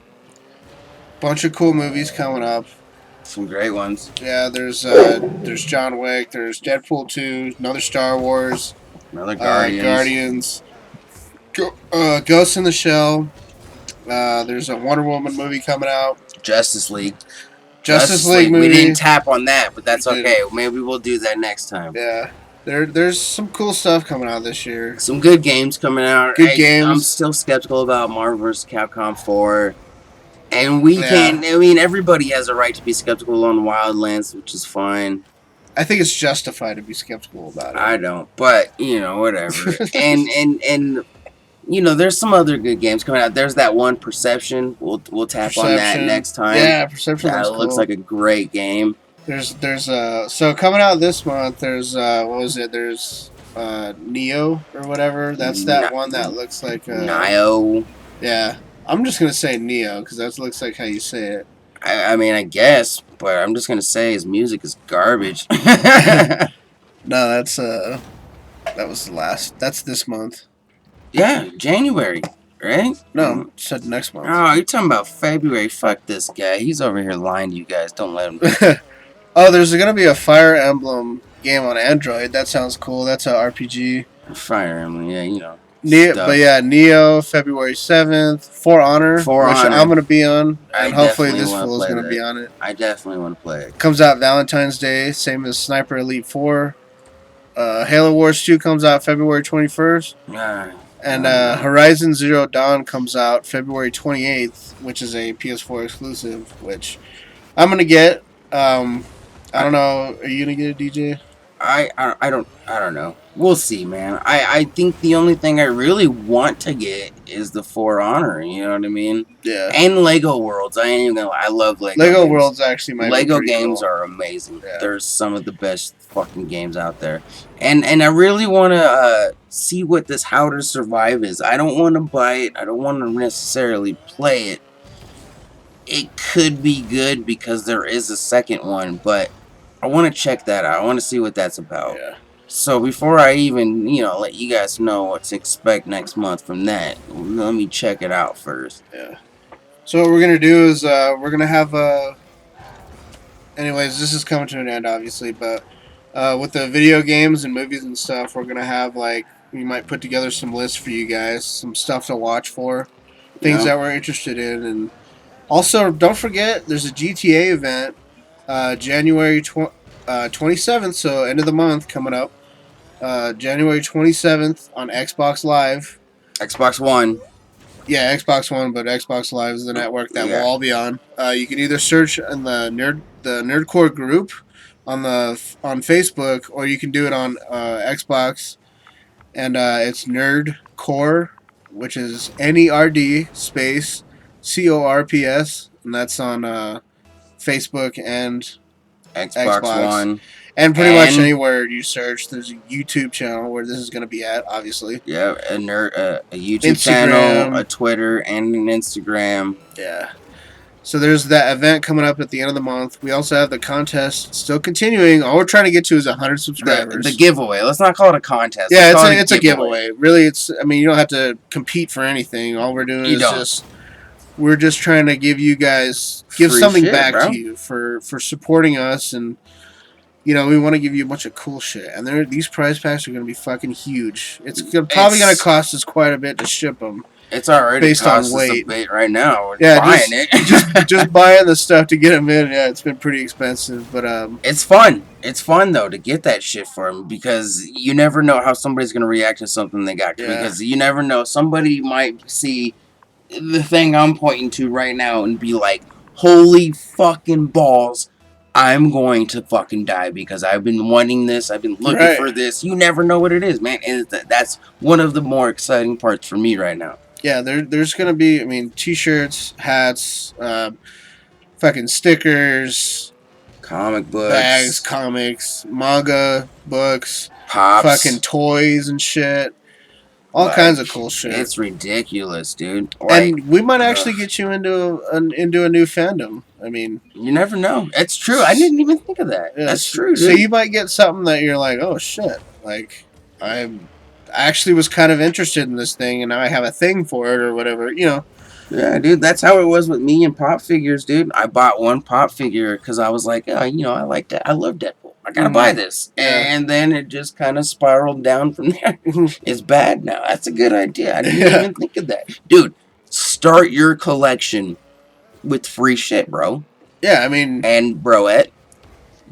of cool movies coming up. Some great ones. Yeah, there's John Wick, there's Deadpool 2, another Star Wars, Another Guardians. Ghost in the Shell. There's a Wonder Woman movie coming out. Justice League. Justice League movie. We didn't tap on that, but that's We okay. Maybe we'll do that next time. Yeah. There's some cool stuff coming out this year. Some good games coming out. Good games. I'm still skeptical about Marvel vs. Capcom 4. And we can't, I mean, everybody has a right to be skeptical on Wildlands, which is fine. I think it's justified to be skeptical about it. I don't, but, you know, whatever. and you know, there's some other good games coming out. There's that one, Perception. We'll tap on that next time. Yeah, Perception looks cool. like a great game. There's so coming out this month. There's what was it? There's Neo or whatever. That's that one that looks like Neo. Yeah, I'm just gonna say Neo because that looks like how you say it. I mean, I guess, but I'm just gonna say his music is garbage. No, that's that was the last. That's this month. Yeah, January, right? No, said next month. Oh, you're talking about February. Fuck this guy. He's over here lying to you guys. Don't let him. Oh, there's going to be a Fire Emblem game on Android. That sounds cool. That's a RPG. Fire Emblem, yeah, you know. But yeah, Neo, February 7th. For Honor, which I'm going to be on. And hopefully this fool is going to be on it. I definitely want to play it. Comes out Valentine's Day, same as Sniper Elite 4. Halo Wars 2 comes out February 21st. And Horizon Zero Dawn comes out February 28th, which is a PS4 exclusive, which I'm going to get. I don't know. Are you going to get a DJ? I don't know. We'll see, man. I think the only thing I really want to get is the For Honor. You know what I mean? Yeah. And Lego Worlds. I ain't even gonna lie. I love Lego. Lego games. Worlds actually might Lego be pretty games cool. are amazing. Yeah. They're some of the best fucking games out there. And I really want to see what this How to Survive is. I don't want to buy it. I don't want to necessarily play it. It could be good because there is a second one, but I want to check that out. I want to see what that's about. Yeah. So before I even, let you guys know what to expect next month from that, let me check it out first. Yeah. So what we're going to do is we're going to have... anyways, this is coming to an end, obviously, but with the video games and movies and stuff, we're going to have, we might put together some lists for you guys, some stuff to watch for, things that we're interested in, and also, don't forget, there's a GTA event, January 27th, so end of the month coming up. January 27th on Xbox Live. Xbox One. Yeah, Xbox One, but Xbox Live is the network that we'll all be on. You can either search in the Nerdcore group on Facebook, or you can do it on Xbox, and it's Nerdcore, which is NERD space CORPS, and that's on Facebook and Xbox One. And pretty much anywhere you search, there's a YouTube channel where this is going to be at, obviously. Yeah, a YouTube channel, a Twitter, and an Instagram. Yeah. So there's that event coming up at the end of the month. We also have the contest still continuing. All we're trying to get to is 100 subscribers. The giveaway. Let's not call it a contest. Yeah, it's a giveaway. Really, you don't have to compete for anything. All we're doing we're just trying to give you guys, give free something shit, back bro. to you for supporting us, and we want to give you a bunch of cool shit. And these prize packs are going to be fucking huge. It's probably going to cost us quite a bit to ship them. It's already based on cost weight. us a bit right now. We're buying it. just buying the stuff to get them in. Yeah, it's been pretty expensive, but it's fun. It's fun though to get that shit for them, because you never know how somebody's going to react to something they got. Yeah. Because you never know. Somebody might see the thing I'm pointing to right now and be like, "Holy fucking balls! I'm going to fucking die because I've been wanting this. I've been looking for this." You never know what it is, man. And that's one of the more exciting parts for me right now. Yeah, there's going to be, T-shirts, hats, fucking stickers, comic books, bags, comics, manga, books, pops, fucking toys and shit. All kinds of cool shit. It's ridiculous, dude. And we might actually get you into a new fandom. You never know. It's true. I didn't even think of that. That's true, dude. So you might get something that you're like, oh shit, I actually was kind of interested in this thing, and now I have a thing for it or whatever. Yeah, dude. That's how it was with me and pop figures, dude. I bought one pop figure because I was like, I like that. I love Deadpool. I gotta buy this. Yeah. And then it just kind of spiraled down from there. It's bad now. That's a good idea. I didn't even think of that. Dude, start your collection with free shit, bro. Yeah, and broette.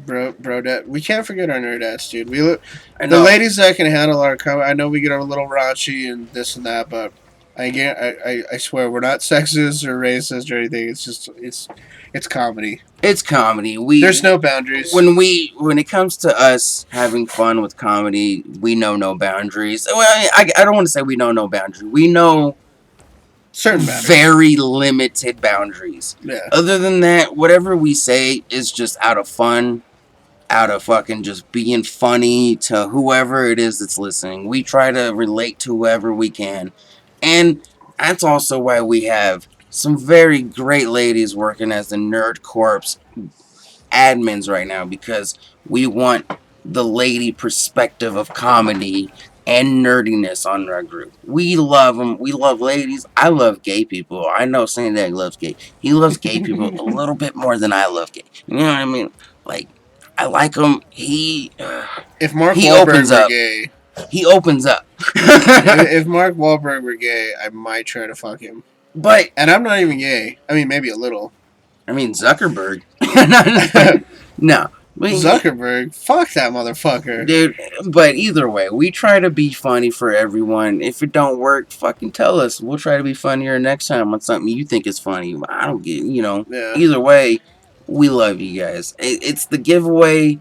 Brodette. We can't forget our nerdettes, dude. The ladies that can handle our comment. I know we get a little raunchy and this and that, but I swear we're not sexist or racist or anything. It's just it's comedy. It's comedy. There's no boundaries. When it comes to us having fun with comedy, we know no boundaries. Well, I don't want to say we know no boundaries. We know certain boundaries. Very limited boundaries. Yeah. Other than that, whatever we say is just out of fun, out of fucking just being funny to whoever it is that's listening. We try to relate to whoever we can. And that's also why we have some very great ladies working as the Nerd Corps admins right now, because we want the lady perspective of comedy and nerdiness on our group. We love them. We love ladies. I love gay people. I know Sandag loves gay. He loves gay people a little bit more than I love gay. You know what I mean? I like him. If Mark opens Wahlberg up. Were gay, he opens up. if Mark Wahlberg were gay, I might try to fuck him. And I'm not even gay. Maybe a little. Zuckerberg. No. Zuckerberg, fuck that motherfucker. Dude, but either way, we try to be funny for everyone. If it don't work, fucking tell us. We'll try to be funnier next time on something you think is funny. I don't get, Yeah. Either way, we love you guys. It's the giveaway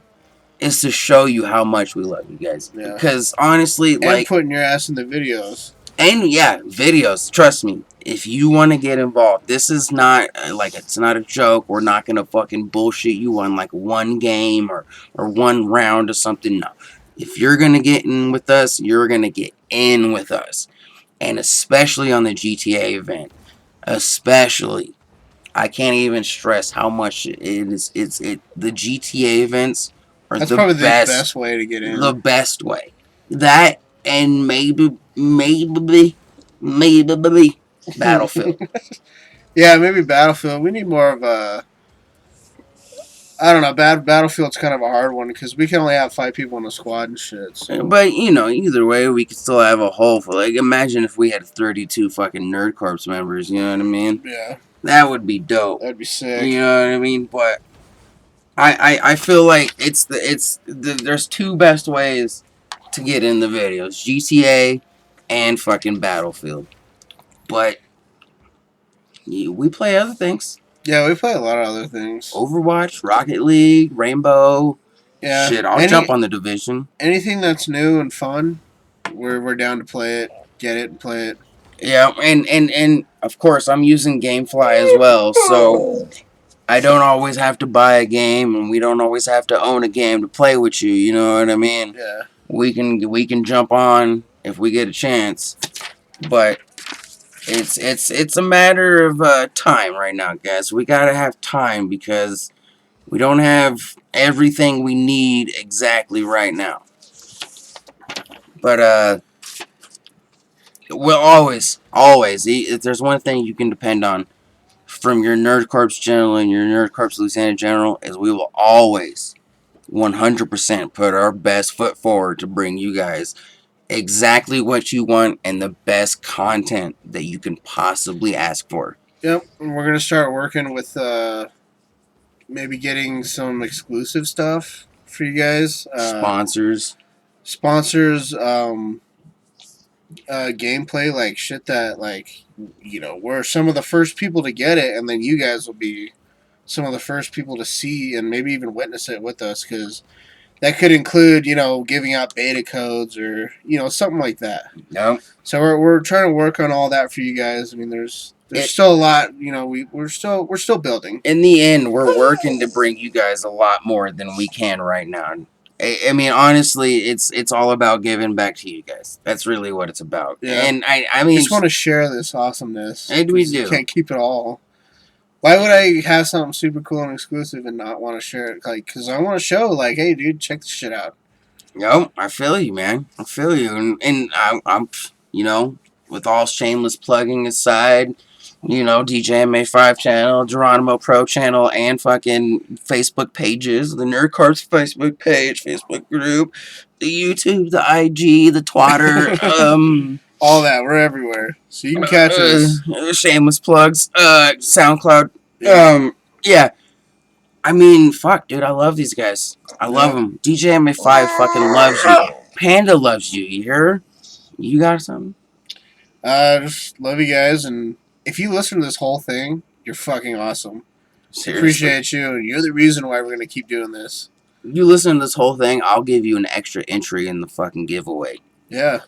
is to show you how much we love you guys. Yeah. Because honestly, and putting your ass in the videos. And yeah, videos. Trust me. If you want to get involved, this is not it's not a joke. We're not gonna fucking bullshit you on like one game or one round or something. No. If you're gonna get in with us, you're gonna get in with us, and especially on the GTA event, especially. I can't even stress how much it is. The GTA events are That's the probably best, the best way to get in. The best way. That and maybe Battlefield. Yeah, maybe Battlefield. We need more of a. I don't know. Battlefield's kind of a hard one because we can only have 5 people in the squad and shit. So. But either way, we could still have a whole. Imagine if we had 32 fucking Nerd Corps members. You know what I mean? Yeah. That would be dope. That'd be sick. You know what I mean? But I feel like there's 2 best ways to get in the videos: GTA and fucking Battlefield. But we play other things. Yeah, we play a lot of other things. Overwatch, Rocket League, Rainbow. Yeah. Shit, I'll jump on the Division. Anything that's new and fun, we're down to play it, get it, and play it. Yeah, and of course I'm using GameFly as well, so I don't always have to buy a game, and we don't always have to own a game to play with you. You know what I mean? Yeah. We can jump on if we get a chance, but it's a matter of time right now, guys. We gotta have time because we don't have everything we need exactly right now. But we'll always, if there's one thing you can depend on from your Nerd Corps General and your Nerd Corps Lieutenant General is we will always 100% put our best foot forward to bring you guys exactly what you want and the best content that you can possibly ask for. Yep, and we're going to start working with maybe getting some exclusive stuff for you guys. Sponsors, gameplay, like shit that, we're some of the first people to get it, and then you guys will be some of the first people to see and maybe even witness it with us, because that could include, giving out beta codes or, something like that. No. So we're trying to work on all that for you guys. I mean, there's still a lot, we're still building. In the end, we're working to bring you guys a lot more than we can right now. I mean, honestly, it's all about giving back to you guys. That's really what it's about. Yeah. And I mean, just want to share this awesomeness. And we do. You can't keep it all. Why would I have something super cool and exclusive and not want to share it? Because I want to show, hey, dude, check this shit out. Yo, I feel you, man. I feel you. And I'm with all shameless plugging aside, DJMA5 channel, Geronimo Pro channel, and fucking Facebook pages, the Nerd Corps Facebook page, Facebook group, the YouTube, the IG, the Twitter, all that. We're everywhere. So you can catch us. Shameless plugs, SoundCloud. Yeah. I mean, fuck, dude, I love these guys. I love them. DJMA5 fucking loves you. Panda loves you. You hear? You got something? Just love you guys, and if you listen to this whole thing, you're fucking awesome. Seriously. Appreciate you, and you're the reason why we're going to keep doing this. You listen to this whole thing, I'll give you an extra entry in the fucking giveaway. Yeah.